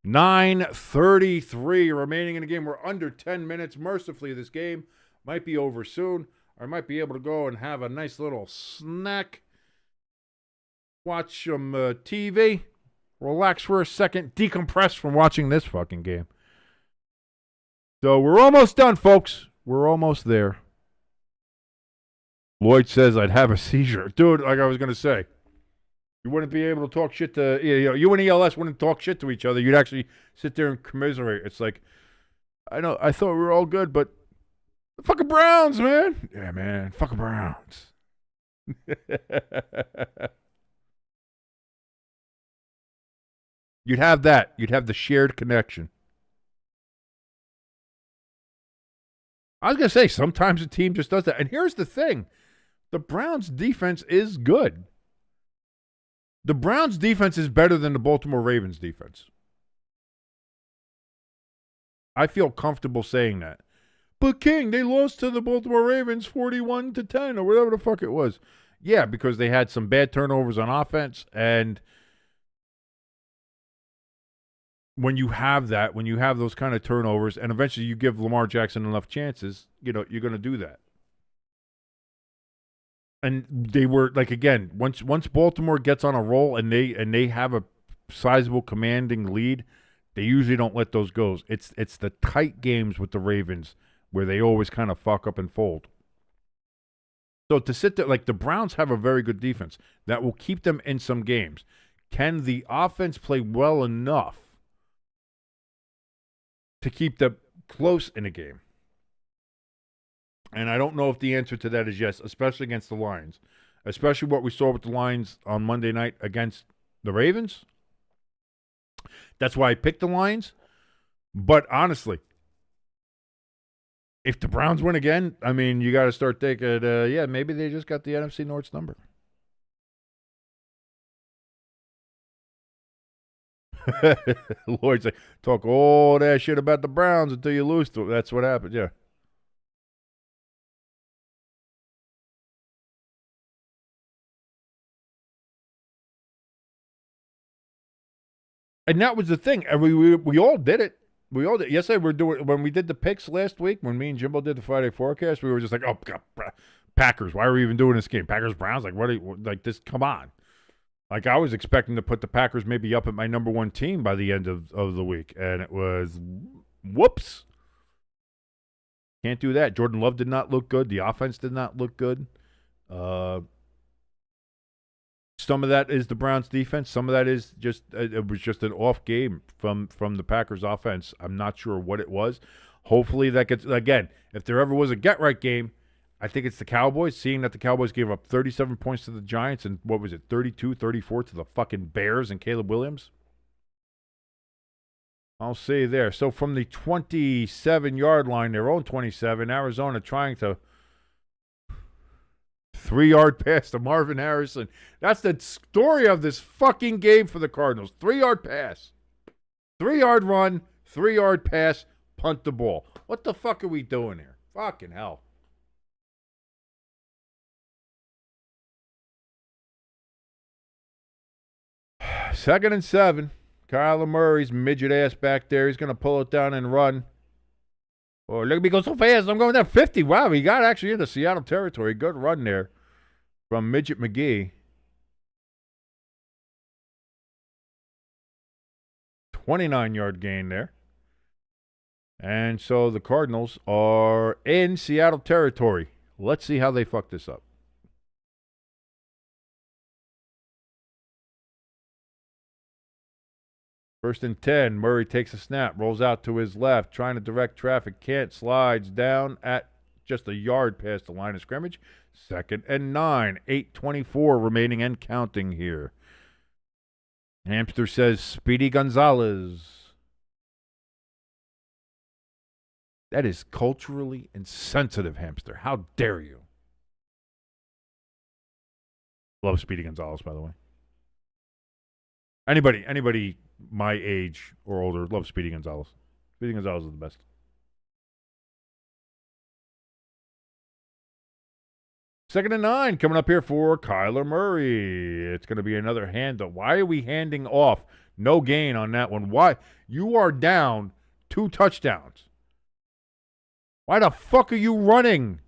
9:33 remaining in the game. We're under 10 minutes. Mercifully, this game might be over soon. I might be able to go and have a nice little snack, watch some TV, relax for a second, decompress from watching this fucking game. So we're almost done, folks. We're almost there. Lloyd says I'd have a seizure. Dude, like I was going to say, you wouldn't be able to talk shit to, you and ELS wouldn't talk shit to each other. You'd actually sit there and commiserate. It's like, I know, I thought we were all good, but the fucking Browns, man. Yeah, man, fucking Browns. You'd have that. You'd have the shared connection. I was going to say, sometimes a team just does that. And here's the thing. The Browns' defense is good. The Browns' defense is better than the Baltimore Ravens' defense. I feel comfortable saying that. But King, they lost to the Baltimore Ravens 41-10 or whatever the fuck it was. Yeah, because they had some bad turnovers on offense, and when you have that, when you have those kind of turnovers, and eventually you give Lamar Jackson enough chances, you're going to do that. And they were like, again, once Baltimore gets on a roll and they have a sizable commanding lead, they usually don't let those go. It's the tight games with the Ravens where they always kind of fuck up and fold. So to sit there, like the Browns have a very good defense that will keep them in some games. Can the offense play well enough to keep them close in a game? And I don't know if the answer to that is yes, especially against the Lions. Especially what we saw with the Lions on Monday night against the Ravens. That's why I picked the Lions. But honestly, if the Browns win again, I mean, you got to start thinking, yeah, maybe they just got the NFC North's number. Lloyd's like, talk all that shit about the Browns until you lose to them. That's what happened, yeah. And that was the thing. And we all did it. We all did. Yesterday, when we did the picks last week, when me and Jimbo did the Friday forecast, we were just like, oh, God, Packers. Why are we even doing this game? Packers, Browns? Like, like this? Come on. Like, I was expecting to put the Packers maybe up at my number one team by the end of the week. And it was, whoops. Can't do that. Jordan Love did not look good. The offense did not look good. Some of that is the Browns' defense. Some of that is just it was just an off game from the Packers' offense. I'm not sure what it was. Hopefully that gets, again, if there ever was a get-right game, I think it's the Cowboys, seeing that the Cowboys gave up 37 points to the Giants and, what was it, 32-34 to the fucking Bears and Caleb Williams. I'll see there. So from the 27-yard line, their own 27, Arizona trying to 3-yard pass to Marvin Harrison. That's the story of this fucking game for the Cardinals. 3-yard pass. 3-yard run, 3-yard pass, punt the ball. What the fuck are we doing here? Fucking hell. Second and 7. Kyler Murray's midget ass back there. He's going to pull it down and run. Oh, look at me go so fast. I'm going down 50. Wow, he got actually into Seattle territory. Good run there from Midget McGee. 29-yard gain there. And so the Cardinals are in Seattle territory. Let's see how they fuck this up. First and 10, Murray takes a snap, rolls out to his left, trying to direct traffic, can't, slides down at just a yard past the line of scrimmage. Second and 9, 8:24 remaining and counting here. Hamster says Speedy Gonzalez. That is culturally insensitive, Hamster. How dare you? Love Speedy Gonzalez, by the way. Anybody my age or older loves Speedy Gonzalez. Speedy Gonzalez is the best. Second and 9 coming up here for Kyler Murray. It's going to be another handoff. Why are we handing off? No gain on that one. Why? You are down 2 touchdowns. Why the fuck are you running?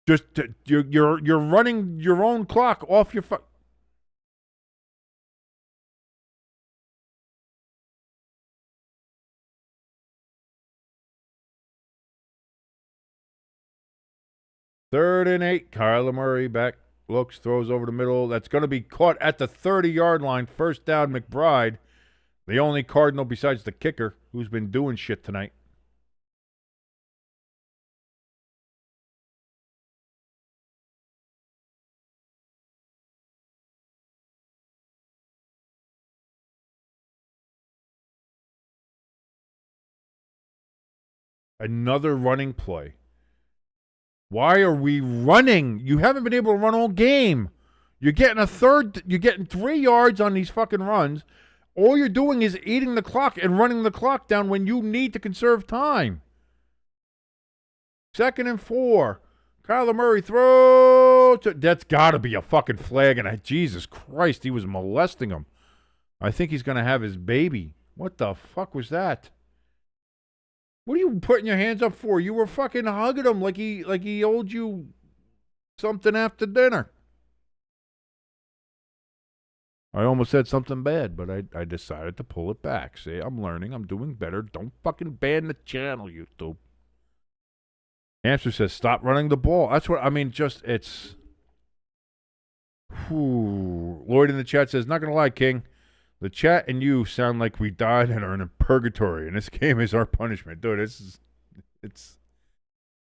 Just you're running your own clock off your fuck. 3rd and 8. Kyler Murray back, looks, throws over the middle. That's going to be caught at the 30-yard line. First down, McBride. The only Cardinal besides the kicker who's been doing shit tonight. Another running play. Why are we running? You haven't been able to run all game. You're getting 3 yards on these fucking runs. All you're doing is eating the clock and running the clock down when you need to conserve time. 2nd and 4. Kyler Murray throw. That's got to be a fucking flag. And Jesus Christ, he was molesting him. I think he's going to have his baby. What the fuck was that? What are you putting your hands up for? You were fucking hugging him like he owed you something after dinner. I almost said something bad, but I decided to pull it back. See, I'm learning. I'm doing better. Don't fucking ban the channel, YouTube. Hamster says, stop running the ball. That's what, I mean, just, it's... Whew. Lloyd in the chat says, not going to lie, King. The chat and you sound like we died and are in a purgatory, and this game is our punishment. Dude,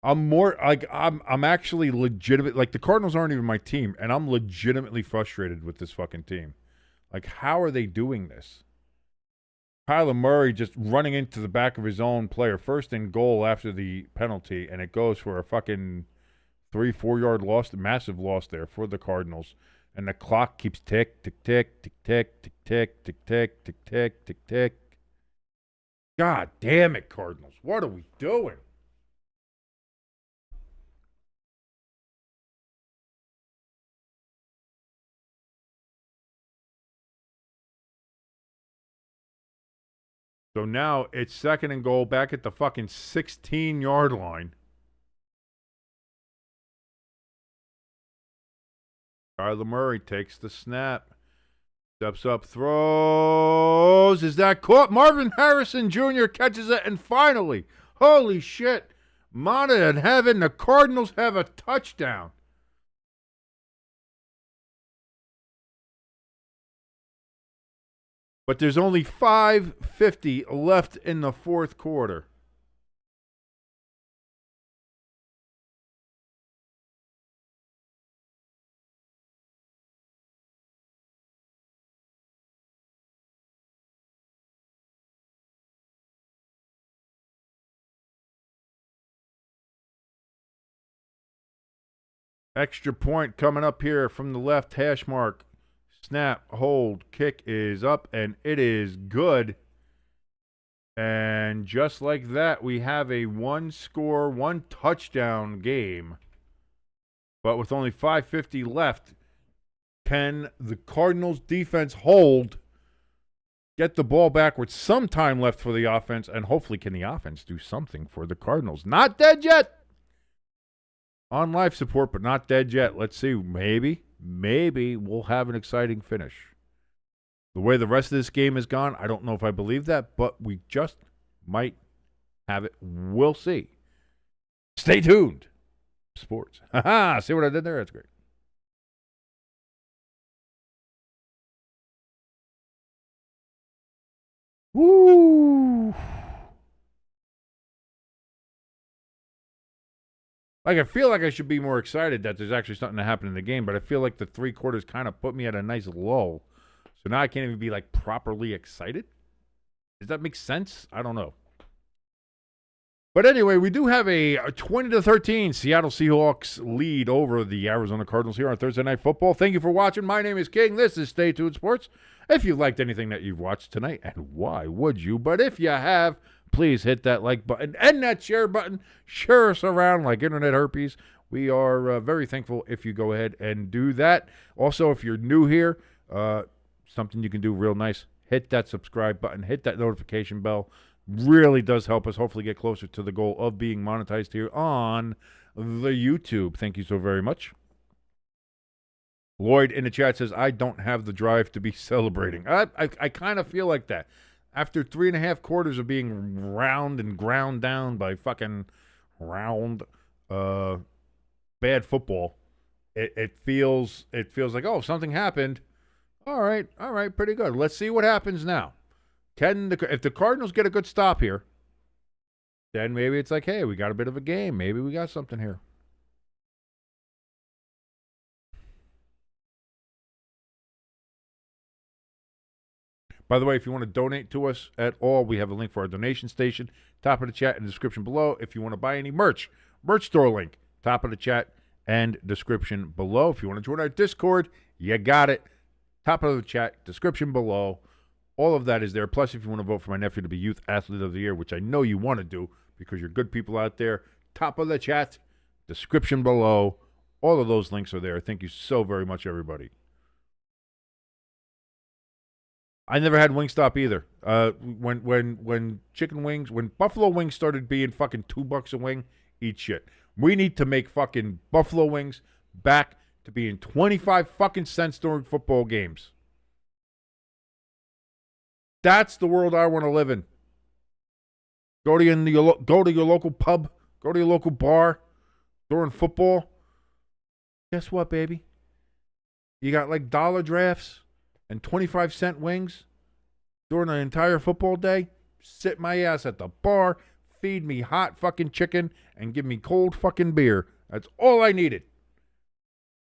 I'm actually legitimate. Like, the Cardinals aren't even my team, and I'm legitimately frustrated with this fucking team. Like, how are they doing this? Kyler Murray just running into the back of his own player, 1st and goal after the penalty, and it goes for a fucking 3-4 yard loss, a massive loss there for the Cardinals. And the clock keeps tick, tick, tick, tick, tick, tick, tick, tick, tick, tick, tick, tick, tick. God damn it, Cardinals. What are we doing? So now it's 2nd and goal back at the fucking 16-yard line. Kyler Murray takes the snap. Steps up, throws. Is that caught? Marvin Harrison Jr. catches it, and finally, holy shit, Mana in heaven, the Cardinals have a touchdown. But there's only 5:50 left in the 4th quarter. Extra point coming up here from the left hash mark. Snap, hold, kick is up, and it is good. And just like that, we have a 1-score, 1-touchdown game. But with only 5:50 left, can the Cardinals defense hold, get the ball back with some time left for the offense, and hopefully can the offense do something for the Cardinals? Not dead yet. On life support, but not dead yet. Let's see. Maybe we'll have an exciting finish. The way the rest of this game has gone, I don't know if I believe that, but we just might have it. We'll see. Stay tuned. Sports. Ha-ha. See what I did there? That's great. Woo! Like, I feel like I should be more excited that there's actually something to happen in the game, but I feel like the 3 quarters kind of put me at a nice lull. So now I can't even be, like, properly excited. Does that make sense? I don't know. But anyway, we do have a 20-13 Seattle Seahawks lead over the Arizona Cardinals here on Thursday Night Football. Thank you for watching. My name is King. This is Stay Tuned Sports. If you liked anything that you've watched tonight, and why would you? But if you have, please hit that like button and that share button. Share us around like internet herpes. We are very thankful if you go ahead and do that. Also, if you're new here, something you can do real nice, hit that subscribe button, hit that notification bell. Really does help us hopefully get closer to the goal of being monetized here on the YouTube. Thank you so very much. Lloyd in the chat says, I don't have the drive to be celebrating. I kind of feel like that. After 3.5 quarters of being round and ground down by fucking round, bad football. It feels like, oh, something happened. All right, pretty good. Let's see what happens now. If the Cardinals get a good stop here, then maybe it's like, hey, we got a bit of a game. Maybe we got something here. By the way, if you want to donate to us at all, we have a link for our donation station, top of the chat and description below. If you want to buy any merch store link, top of the chat and description below. If you want to join our Discord, you got it. Top of the chat, description below. All of that is there. Plus, if you want to vote for my nephew to be Youth Athlete of the Year, which I know you want to do because you're good people out there, top of the chat, description below. All of those links are there. Thank you so very much, everybody. I never had Wingstop either. When chicken wings, when Buffalo wings started being fucking $2 a wing, eat shit. We need to make fucking Buffalo wings back to being 25 fucking cents during football games. That's the world I want to live in. Go to your local pub, go to your local bar during football. Guess what, baby? You got like dollar drafts and 25-cent wings during the entire football day. Sit my ass at the bar, feed me hot fucking chicken, and give me cold fucking beer. That's all I needed.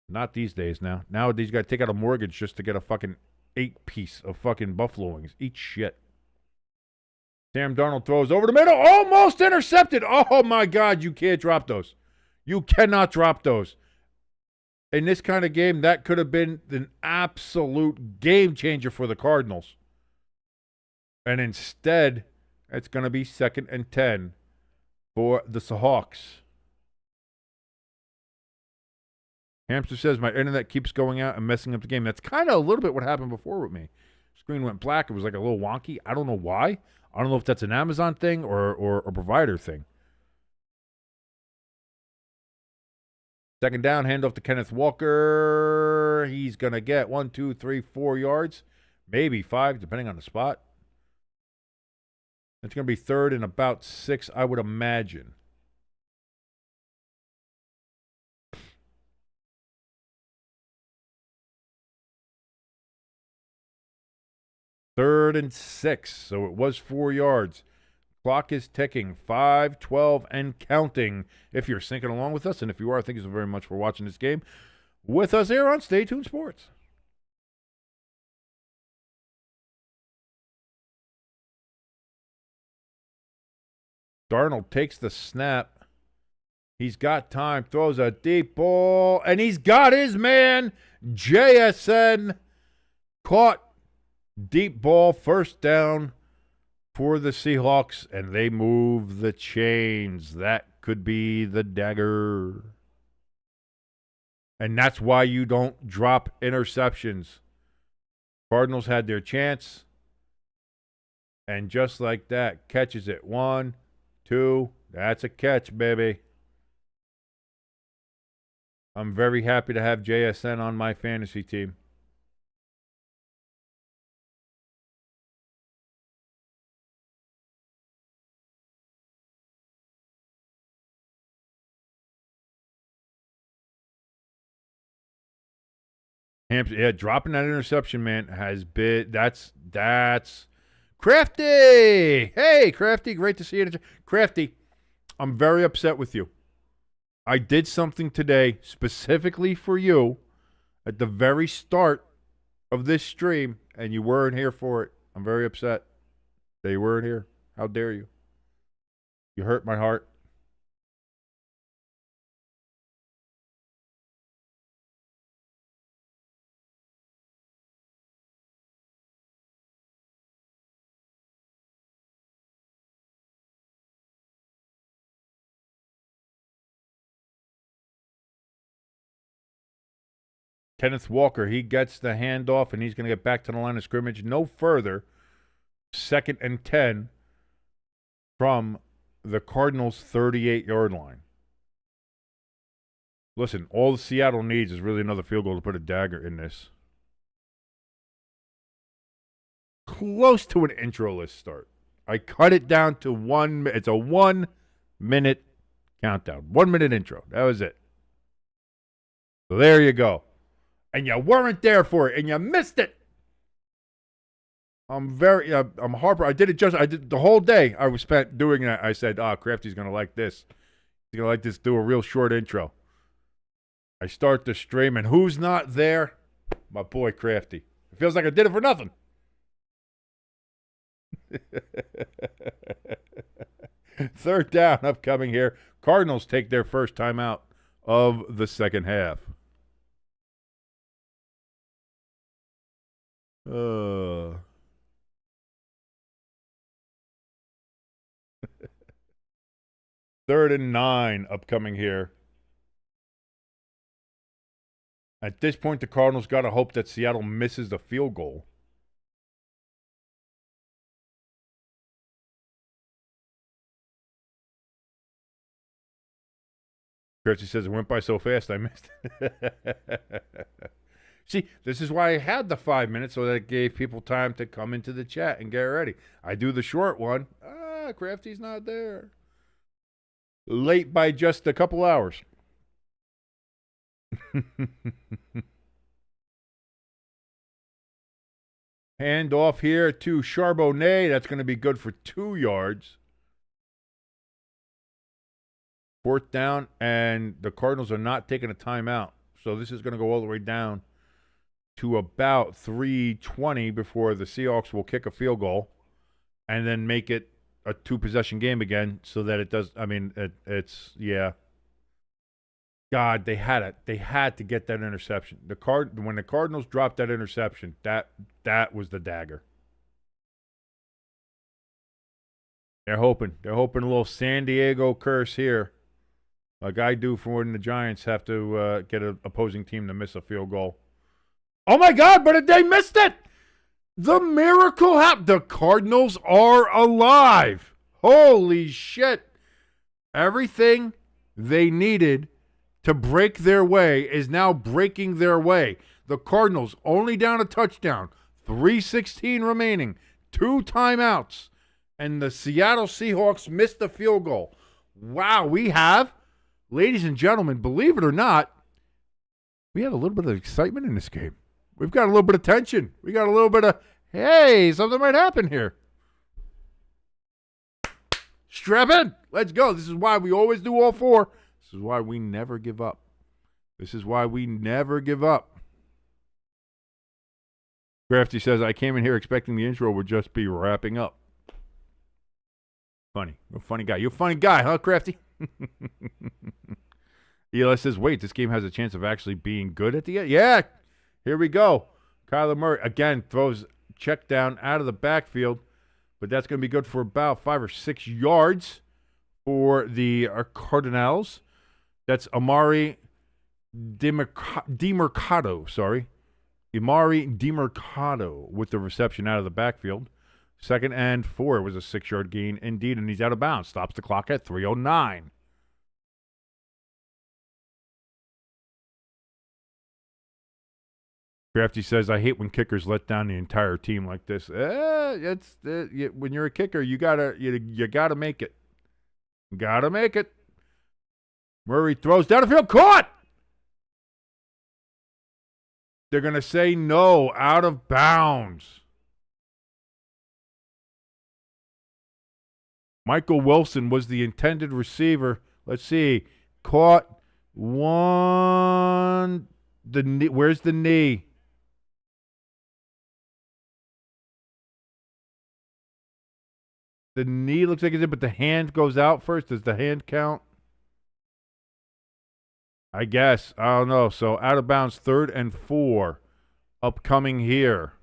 Not these days now. Nowadays, you got to take out a mortgage just to get a fucking 8-piece of fucking Buffalo wings. Eat shit. Sam Darnold throws over the middle. Almost intercepted. Oh, my God. You can't drop those. You cannot drop those. In this kind of game, that could have been an absolute game changer for the Cardinals. And instead, it's going to be 2nd and 10 for the Seahawks. Hamster says, my internet keeps going out and messing up the game. That's kind of a little bit what happened before with me. Screen went black. It was like a little wonky. I don't know why. I don't know if that's an Amazon thing or a provider thing. 2nd down, handoff to Kenneth Walker. He's going to get 1, 2, 3, 4 yards. Maybe 5, depending on the spot. It's going to be 3rd and about 6, I would imagine. Third and 6, so it was 4 yards. Clock is ticking, 5:12 and counting. If you're syncing along with us, and if you are, thank you so very much for watching this game with us here on Stay Tuned Sports. Darnold takes the snap. He's got time, throws a deep ball, and he's got his man, JSN, caught. Deep ball, 1st down for the Seahawks, and they move the chains. That could be the dagger. And that's why you don't drop interceptions. Cardinals had their chance, and just like that, catches it. 1, 2, that's a catch, baby. I'm very happy to have JSN on my fantasy team. Hampton, yeah, dropping that interception, man, has been that's Crafty. Hey, Crafty, great to see you. Crafty, I'm very upset with you. I did something today specifically for you at the very start of this stream, and you weren't here for it. I'm very upset that you weren't here. How dare you? You hurt my heart. Kenneth Walker, he gets the handoff, and he's going to get back to the line of scrimmage. No further. 2nd and 10 from the Cardinals' 38-yard line. Listen, all Seattle needs is really another field goal to put a dagger in this. Close to an intro-less start. I cut it down to 1 minute. It's a 1-minute countdown. 1-minute intro. That was it. So there you go. And you weren't there for it, and you missed it. I'm Harper. I did the whole day I was spent doing that. I said, Crafty's going to like this. He's going to like this, do a real short intro. I start the stream, and who's not there? My boy Crafty. It feels like I did it for nothing. Third down upcoming here. Cardinals take their first timeout of the second half. Third and 9 upcoming here. At this point, the Cardinals got to hope that Seattle misses the field goal. Kirsty says it went by so fast I missed it. See, this is why I had the 5 minutes, so that it gave people time to come into the chat and get ready. I do the short one. Crafty's not there. Late by just a couple hours. Hand off here to Charbonnet. That's going to be good for 2 yards. Fourth down, and the Cardinals are not taking a timeout. So this is going to go all the way down to about 3:20 before the Seahawks will kick a field goal and then make it a 2-possession game again, so that it does. I mean, it's yeah. God, they had it. They had to get that interception. When the Cardinals dropped that interception, that was the dagger. They're hoping a little San Diego curse here, like I do for when the Giants have to get an opposing team to miss a field goal. Oh my God! But they missed it. The miracle happened. The Cardinals are alive. Holy shit! Everything they needed to break their way is now breaking their way. The Cardinals only down a touchdown, 3:16 remaining, 2 timeouts, and the Seattle Seahawks missed the field goal. Wow, we have, ladies and gentlemen, believe it or not, we have a little bit of excitement in this game. We've got a little bit of tension. We got a little bit of, hey, something might happen here. Strap in. Let's go. This is why we always do all 4. This is why we never give up. This is why we never give up. Crafty says, I came in here expecting the intro would just be wrapping up. Funny. You're a funny guy. You're a funny guy, huh, Crafty? Eli says, wait, this game has a chance of actually being good at the end? Yeah. Here we go. Kyler Murray, again, throws check down out of the backfield, but that's going to be good for about 5 or 6 yards for the Cardinals. That's Amari DiMercado, sorry. Amari DiMercado with the reception out of the backfield. 2nd and 4. It was a 6-yard gain indeed, and he's out of bounds. Stops the clock at 3:09. Crafty says, I hate when kickers let down the entire team like this. When you're a kicker, you gotta make it. Gotta make it. Murray throws down the field. Caught! They're going to say no, out of bounds. Michael Wilson was the intended receiver. Let's see. Caught one. Where's the knee? The knee looks like it's in, but the hand goes out first. Does the hand count? I guess. I don't know. So out of bounds, 3rd and 4 upcoming here.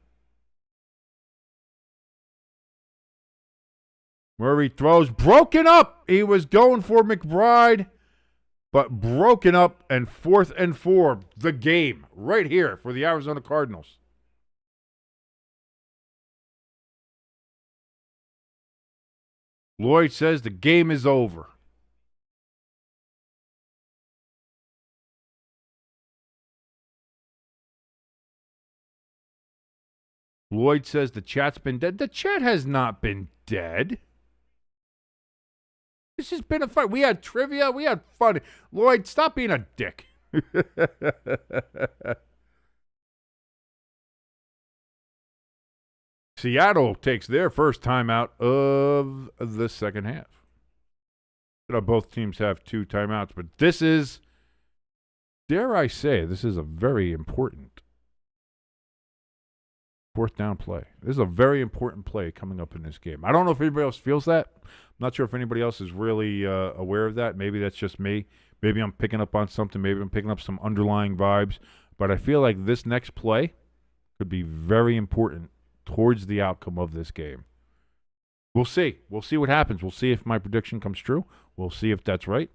Murray throws. Broken up. He was going for McBride, but broken up, and 4th and 4. The game right here for the Arizona Cardinals. Lloyd says the game is over. Lloyd says the chat's been dead. The chat has not been dead. This has been a fight. We had trivia. We had fun. Lloyd, stop being a dick. Seattle takes their first timeout of the second half. Both teams have 2 timeouts, but this is, dare I say, this is a very important 4th down play. This is a very important play coming up in this game. I don't know if anybody else feels that. I'm not sure if anybody else is really aware of that. Maybe that's just me. Maybe I'm picking up on something. Maybe I'm picking up some underlying vibes. But I feel like this next play could be very important towards the outcome of this game. We'll see. We'll see what happens. We'll see if my prediction comes true. We'll see if that's right.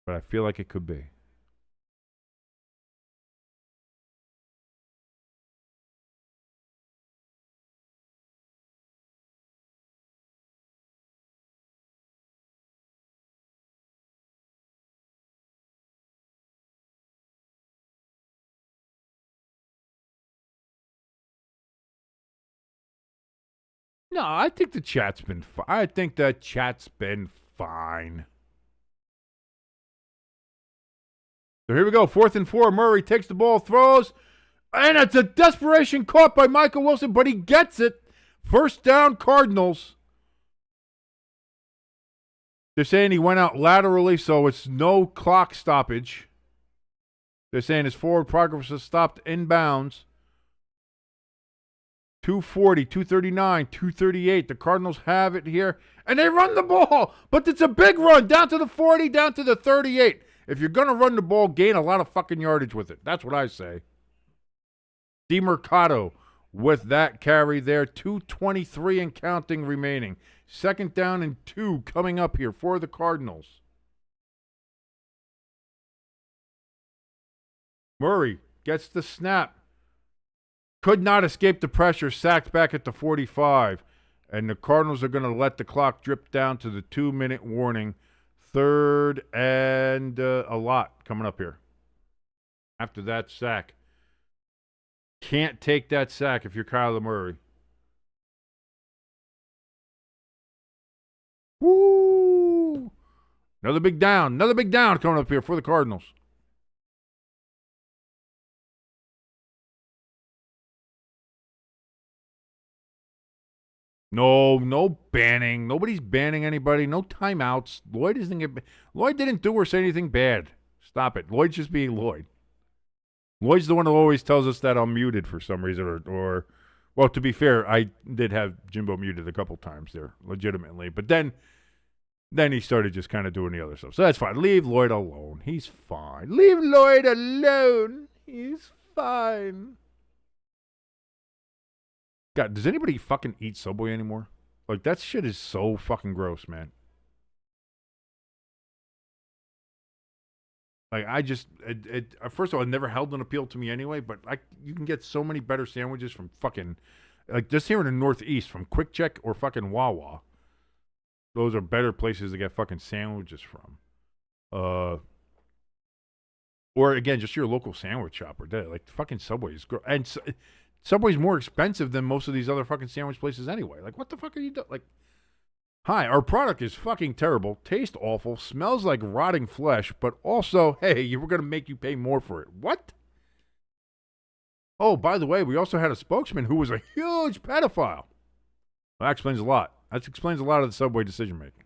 But I feel like it could be. No, I think the chat's been fine. I think the chat's been fine. So here we go. 4th and 4. Murray takes the ball, throws, and it's a desperation caught by Michael Wilson, but he gets it. First down, Cardinals. They're saying he went out laterally, so it's no clock stoppage. They're saying his forward progress was stopped inbounds. 240, 239, 238. The Cardinals have it here, and they run the ball, but it's a big run down to the 40, down to the 38. If you're going to run the ball, gain a lot of fucking yardage with it. That's what I say. DeMercado with that carry there. 2:23 and counting remaining. 2nd down and 2 coming up here for the Cardinals. Murray gets the snap. Could not escape the pressure, sacked back at the 45. And the Cardinals are going to let the clock drip down to the 2-minute warning. 3rd and a lot coming up here. After that sack. Can't take that sack if you're Kyler Murray. Woo! Another big down coming up here for the Cardinals. No banning. Nobody's banning anybody. No timeouts. Lloyd didn't do or say anything bad. Stop it. Lloyd's just being Lloyd. Lloyd's the one who always tells us that I'm muted for some reason, or well, to be fair, I did have Jimbo muted a couple times there, legitimately. But then he started just kind of doing the other stuff. So that's fine. Leave Lloyd alone. He's fine. Leave Lloyd alone. He's fine. God, does anybody fucking eat Subway anymore? Like, that shit is so fucking gross, man. Like, I just, first of all, it never held an appeal to me anyway, but you can get so many better sandwiches from fucking, like, just here in the Northeast, from Quick Check or fucking Wawa. Those are better places to get fucking sandwiches from. Or, again, just your local sandwich shop. Like, fucking Subway is gross. And Subway's more expensive than most of these other fucking sandwich places anyway. Like, what the fuck are you doing? Like, hi, our product is fucking terrible, tastes awful, smells like rotting flesh, but also, hey, we're going to make you pay more for it. What? Oh, by the way, we also had a spokesman who was a huge pedophile. Well, that explains a lot. That explains a lot of the Subway decision-making.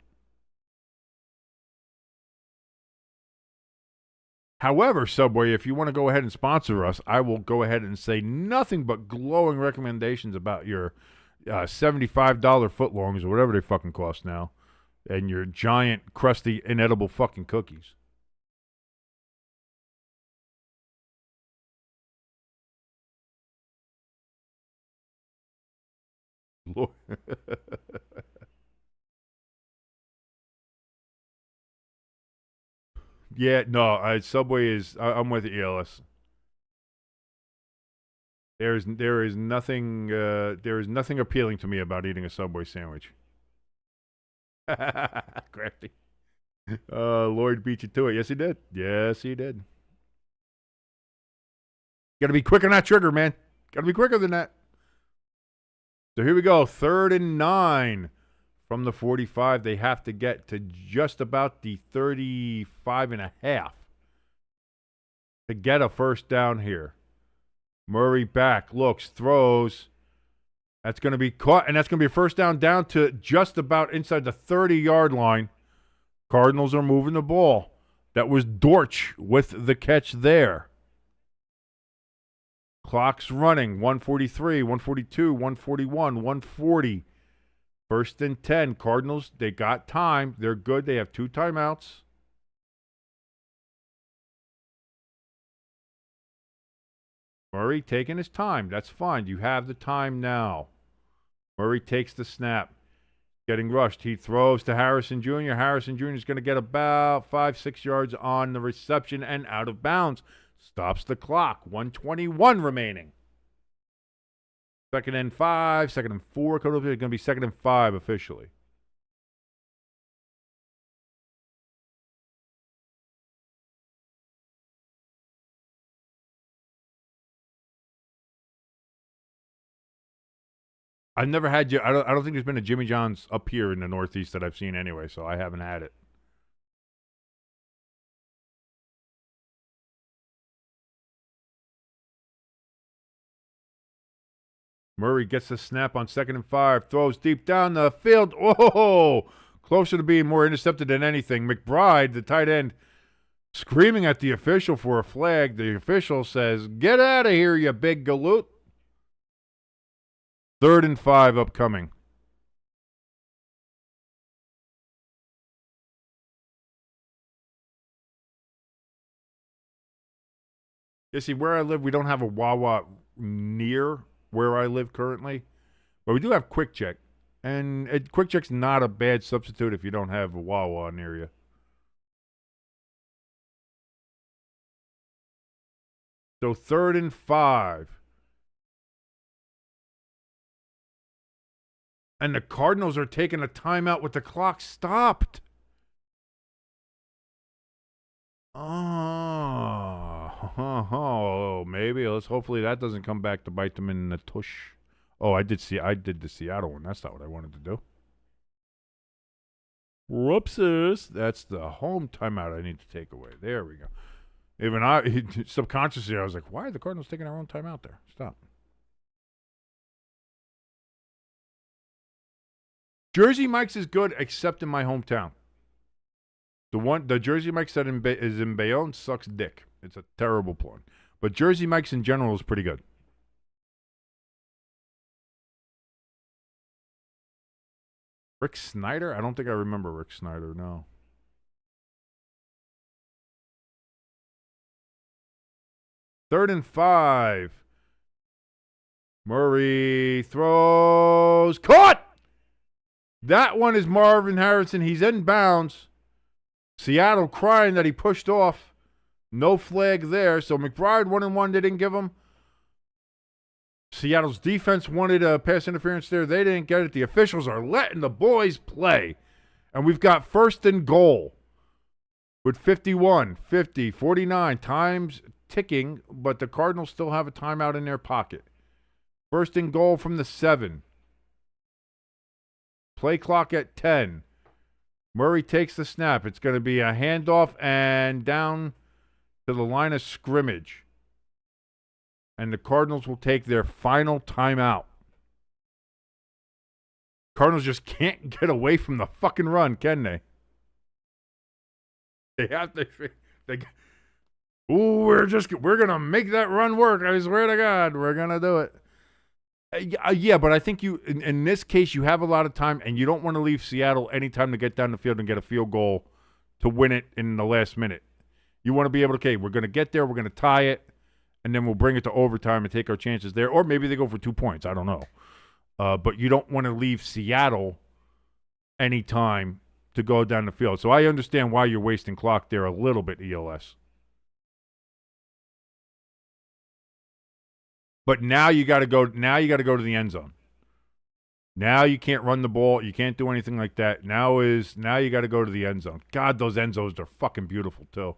However, Subway, if you want to go ahead and sponsor us, I will go ahead and say nothing but glowing recommendations about your $75 footlongs or whatever they fucking cost now, and your giant, crusty, inedible fucking cookies. Yeah, no, Subway is. I'm with ELS. There is nothing appealing to me about eating a Subway sandwich. Crafty. Lloyd beat you to it. Yes, he did. Yes, he did. Got to be quick on that trigger, man. Got to be quicker than that. So here we go. 3rd and 9 From the 45, they have to get to just about the 35.5 to get a first down here. Murray back, looks, throws. That's going to be caught, and that's going to be a first down to just about inside the 30-yard line. Cardinals are moving the ball. That was Dortch with the catch there. Clock's running. 143, 142, 141, 140. First and 10. Cardinals, they got time. They're good. They have 2 timeouts. Murray taking his time. That's fine. You have the time now. Murray takes the snap. Getting rushed. He throws to Harrison Jr. Harrison Jr. is going to get about 5-6 yards on the reception and out of bounds. Stops the clock. 1:21 remaining. 2nd and 5. 2nd and 4. It's going to be 2nd and 5 officially. I've never had you. I don't think there's been a Jimmy John's up here in the Northeast that I've seen anyway, so I haven't had it. Murray gets the snap on 2nd and 5, throws deep down the field. Oh, closer to being more intercepted than anything. McBride, the tight end, screaming at the official for a flag. The official says, "Get out of here, you big galoot." 3rd and 5 upcoming. You see, where I live, we don't have a Wawa near where I live currently, but we do have Quick Check, and Quick Check's not a bad substitute if you don't have a Wawa near you. So 3rd and 5. And the Cardinals are taking a timeout with the clock stopped. Oh, maybe. Hopefully that doesn't come back to bite them in the tush. Oh, I did the Seattle one. That's not what I wanted to do. Whoopsies. That's the home timeout I need to take away. There we go. Even subconsciously, I was like, why are the Cardinals taking their own timeout there? Stop. Jersey Mike's is good, except in my hometown. The Jersey Mike's that is in Bayonne sucks dick. It's a terrible one. But Jersey Mike's in general is pretty good. Rick Snyder? I don't think I remember Rick Snyder, no. Third and 5. Murray throws. Caught! That one is Marvin Harrison. He's in bounds. Seattle crying that he pushed off. No flag there. So McBride 1-1. They didn't give him. Seattle's defense wanted a pass interference there. They didn't get it. The officials are letting the boys play. And we've got 1st and goal with 51, 50, 49. Times ticking, but the Cardinals still have a timeout in their pocket. 1st and goal from the 7. Play clock at 10. Murray takes the snap. It's going to be a handoff and down to the line of scrimmage. And the Cardinals will take their final timeout. Cardinals just can't get away from the fucking run, can they? They have to. We're going to make that run work. I swear to God, we're going to do it. Yeah, but I think in this case, you have a lot of time, and you don't want to leave Seattle any time to get down the field and get a field goal to win it in the last minute. You want to be able to, okay, we're going to get there, we're going to tie it, and then we'll bring it to overtime and take our chances there. Or maybe they go for 2 points. I don't know. But you don't want to leave Seattle any time to go down the field. So I understand why you're wasting clock there a little bit, ELS. But now you got to go. Now you got to go to the end zone. Now you can't run the ball. You can't do anything like that. Now you got to go to the end zone. God, those end zones are fucking beautiful too.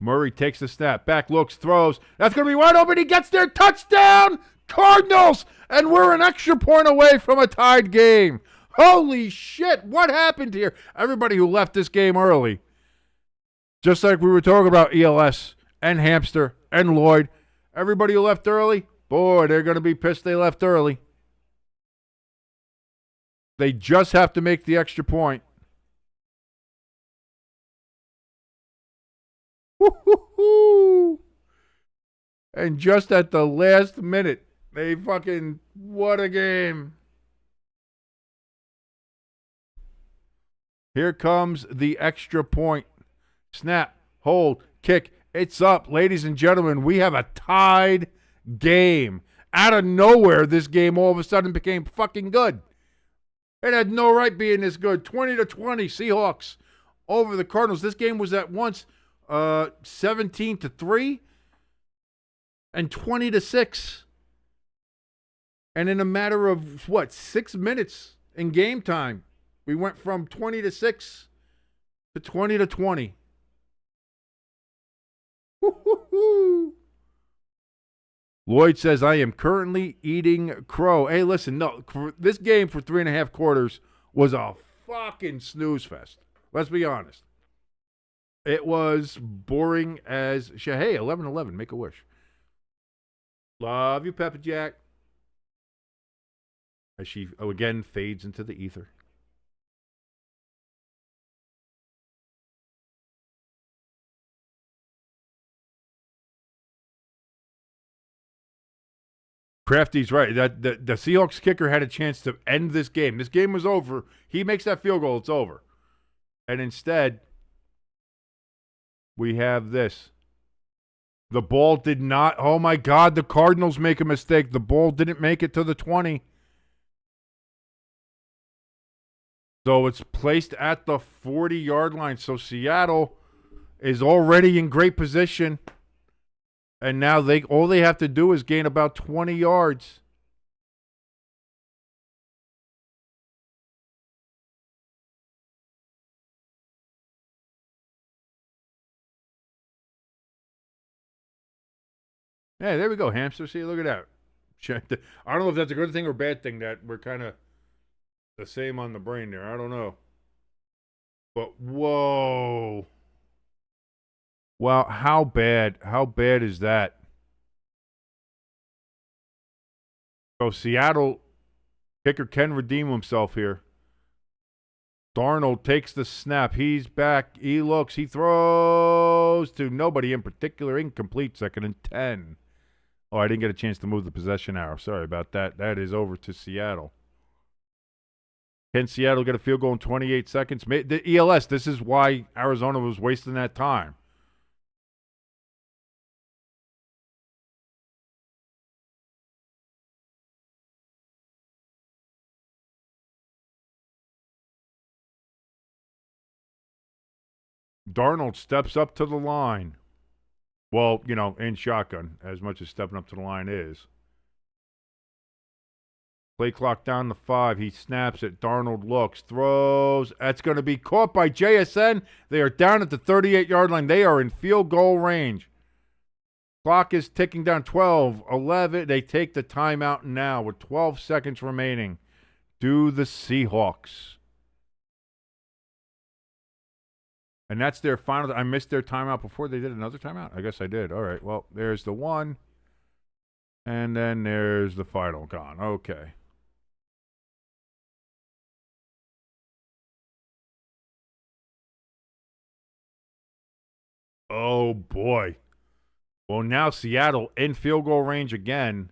Murray takes the snap. Back looks, throws. That's going to be wide open. He gets there. Touchdown, Cardinals. And we're an extra point away from a tied game. Holy shit. What happened here? Everybody who left this game early, just like we were talking about ELS and Hamster and Lloyd, everybody who left early, boy, they're going to be pissed they left early. They just have to make the extra point. Woo-hoo-hoo. And just at the last minute, they fucking, what a game. Here comes the extra point. Snap, hold, kick. It's up. Ladies and gentlemen, we have a tied game. Out of nowhere, this game all of a sudden became fucking good. It had no right being this good. 20-20, Seahawks over the Cardinals. This game was at once 17-3 and 20-6. And in a matter of, 6 minutes in game time, we went from 20-6 to 20-20. Woo-hoo-hoo. Lloyd says, I am currently eating crow. Hey, listen, no, this game for 3.5 quarters was a fucking snooze fest. Let's be honest. It was boring as shit. Hey, 11-11, make a wish. Love you, Peppa Jack. As she, again, fades into the ether. Crafty's right. That the Seahawks kicker had a chance to end this game. This game was over. He makes that field goal, it's over. And instead, we have this. The ball did not. Oh my God, the Cardinals make a mistake. The ball didn't make it to the 20. So it's placed at the 40-yard line. So Seattle is already in great position. And now all they have to do is gain about 20 yards. Hey, there we go, Hamster. See, look at that. I don't know if that's a good thing or bad thing that we're kind of the same on the brain there. I don't know. But, whoa. Wow, how bad? How bad is that? So Seattle kicker can redeem himself here. Darnold takes the snap. He's back. He looks. He throws to nobody in particular. Incomplete. 2nd and 10. Oh, I didn't get a chance to move the possession arrow. Sorry about that. That is over to Seattle. Can Seattle get a field goal in 28 seconds? The ELS, this is why Arizona was wasting that time. Darnold steps up to the line. Well, in shotgun, as much as stepping up to the line is. Play clock down to 5. He snaps it. Darnold looks, throws. That's going to be caught by JSN. They are down at the 38-yard line. They are in field goal range. Clock is ticking down. 12, 11. They take the timeout now with 12 seconds remaining. Do the Seahawks. And that's their final. I missed their timeout before they did another timeout? I guess I did. All right. Well, there's the one. And then there's the final gone. Okay. Oh, boy. Well, now Seattle in field goal range again.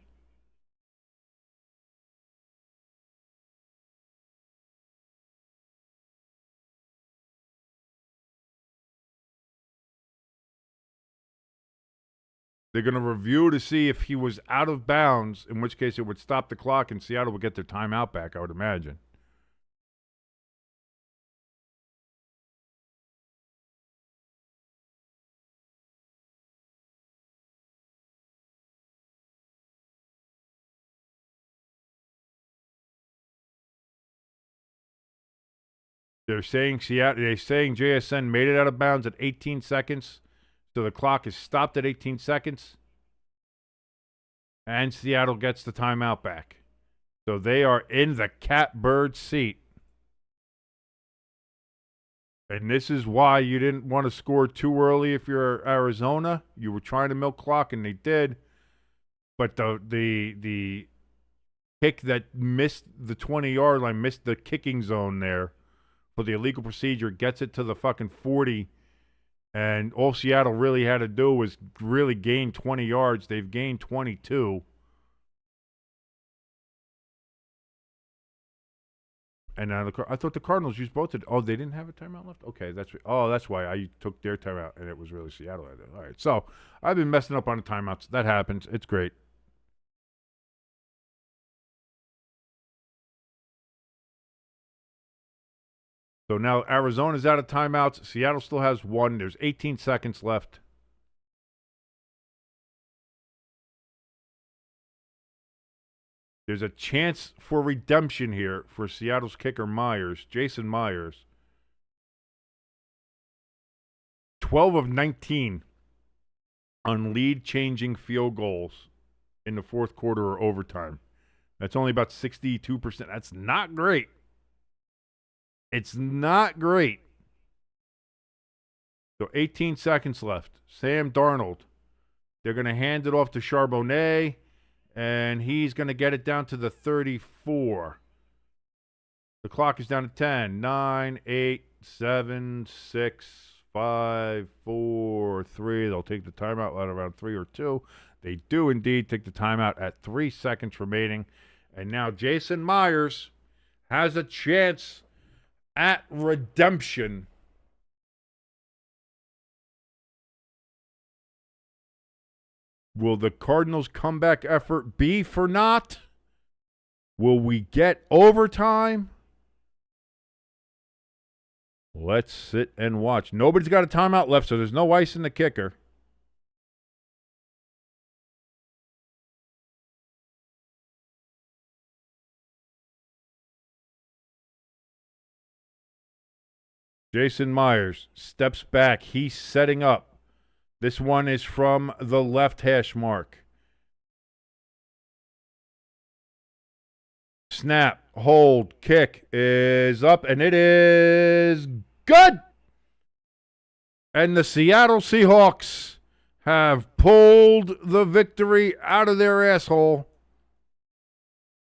They're going to review to see if he was out of bounds, in which case it would stop the clock and Seattle would get their timeout back, I would imagine. They're saying JSN made it out of bounds at 18 seconds. So the clock is stopped at 18 seconds. And Seattle gets the timeout back. So they are in the catbird seat. And this is why you didn't want to score too early if you're Arizona. You were trying to milk clock, and they did. But the kick that missed the 20-yard line, missed the kicking zone there for the illegal procedure, gets it to the fucking 40. And all Seattle really had to do was really gain 20 yards. They've gained 22. And now I thought the Cardinals used both. Oh, they didn't have a timeout left? Okay, that's why I took their timeout, and it was really Seattle. All right, so I've been messing up on the timeouts. That happens. It's great. So now Arizona's out of timeouts. Seattle still has one. There's 18 seconds left. There's a chance for redemption here for Seattle's kicker Myers, Jason Myers. 12 of 19 on lead-changing field goals in the fourth quarter or overtime. That's only about 62%. That's not great. It's not great. So 18 seconds left. Sam Darnold. They're going to hand it off to Charbonnet. And he's going to get it down to the 34. The clock is down to 10, 9, 8, 7, 6, 5, 4, 3. They'll take the timeout at around 3 or 2. They do indeed take the timeout at 3 seconds remaining. And now Jason Myers has a chance at redemption. Will the Cardinals' comeback effort be for naught? Will we get overtime? Let's sit and watch. Nobody's got a timeout left, so there's no ice in the kicker. Jason Myers steps back. He's setting up. This one is from the left hash mark. Snap, hold, kick is up, and it is good. And the Seattle Seahawks have pulled the victory out of their asshole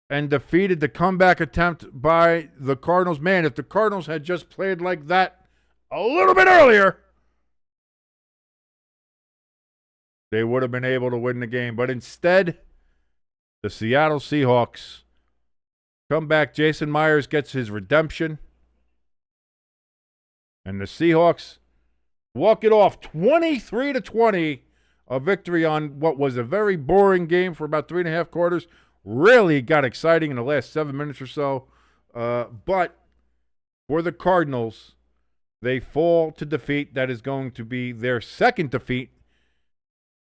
and defeated the comeback attempt by the Cardinals. Man, if the Cardinals had just played like that a little bit earlier, they would have been able to win the game. But instead, the Seattle Seahawks come back. Jason Myers gets his redemption. And the Seahawks walk it off 23-20. A victory on what was a very boring game for about 3.5 quarters. Really got exciting in the last 7 minutes or so. But for the Cardinals, they fall to defeat. That is going to be their second defeat.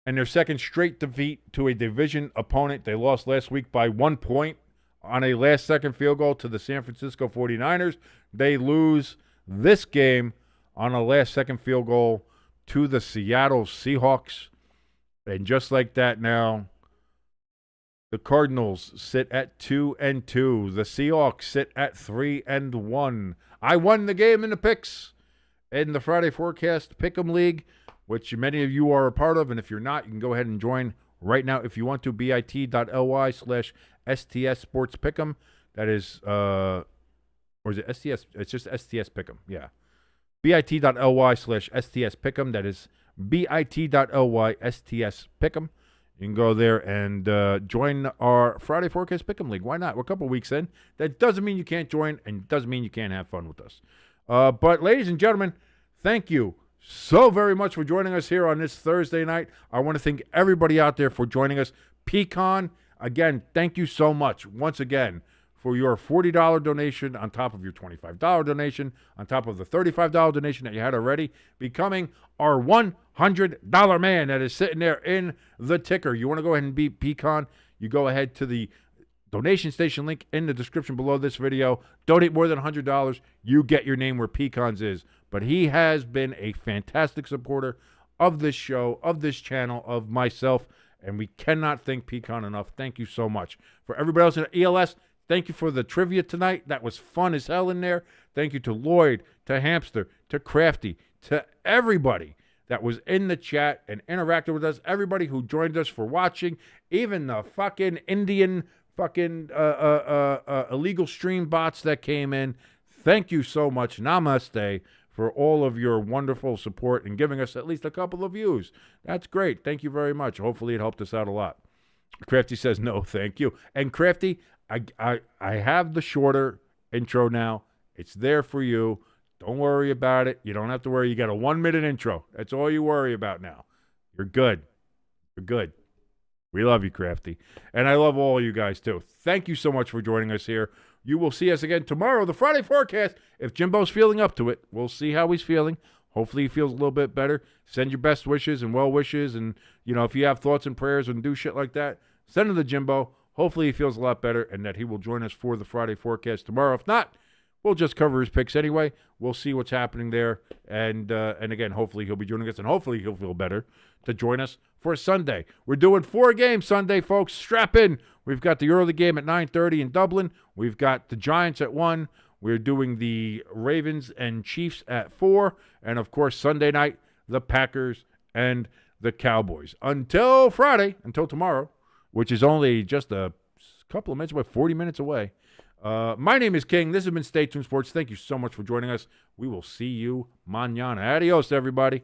And their second straight defeat to a division opponent. They lost last week by 1 point on a last-second field goal to the San Francisco 49ers. They lose this game on a last-second field goal to the Seattle Seahawks. And just like that now, the Cardinals sit at 2-2. The Seahawks sit at 3-1. I won the game in the picks in the Friday Forecast Pick'em League, which many of you are a part of. And if you're not, you can go ahead and join right now if you want to. bit.ly/STS Sports Pick'em. That is, or is it STS? It's just STS Pick'em. Yeah. bit.ly/STS Pick'em. That is bit.ly/STS Pick'em. You can go there and join our Friday Forecast Pick'em League. Why not? We're a couple weeks in. That doesn't mean you can't join, and doesn't mean you can't have fun with us. But ladies and gentlemen, thank you so very much for joining us here on this Thursday night. I want to thank everybody out there for joining us. Pecan, again, thank you so much once again for your $40 donation on top of your $25 donation, on top of the $35 donation that you had already, becoming our $100 man that is sitting there in the ticker. You want to go ahead and be Pecan, you go ahead to the donation station link in the description below this video. Donate more than $100, you get your name where Pecans is. But he has been a fantastic supporter of this show, of this channel, of myself, and we cannot thank Pecan enough. Thank you so much. For everybody else in ELS, thank you for the trivia tonight. That was fun as hell in there. Thank you to Lloyd, to Hamster, to Crafty, to everybody that was in the chat and interacted with us, everybody who joined us for watching, even the fucking Indian fucking illegal stream bots that came in. Thank you so much. Namaste for all of your wonderful support and giving us at least a couple of views. That's great. Thank you very much. Hopefully it helped us out a lot. Crafty says, no, thank you. And Crafty, I have the shorter intro now. It's there for you. Don't worry about it. You don't have to worry. You got a 1-minute intro. That's all you worry about now. You're good. You're good. We love you, Crafty. And I love all you guys, too. Thank you so much for joining us here. You will see us again tomorrow, the Friday forecast. If Jimbo's feeling up to it, we'll see how he's feeling. Hopefully he feels a little bit better. Send your best wishes and well wishes. And, you know, if you have thoughts and prayers and do shit like that, send them to Jimbo. Hopefully he feels a lot better and that he will join us for the Friday forecast tomorrow. If not, we'll just cover his picks anyway. We'll see what's happening there. And again, hopefully he'll be joining us, and hopefully he'll feel better to join us for Sunday. We're doing 4 games Sunday, folks. Strap in. We've got the early game at 9:30 in Dublin. We've got the Giants at 1. We're doing the Ravens and Chiefs at 4. And, of course, Sunday night, the Packers and the Cowboys. Until Friday, until tomorrow, which is only just a couple of minutes away, 40 minutes away. My name is King. This has been Stay Tuned Sports. Thank you so much for joining us. We will see you mañana. Adios, everybody.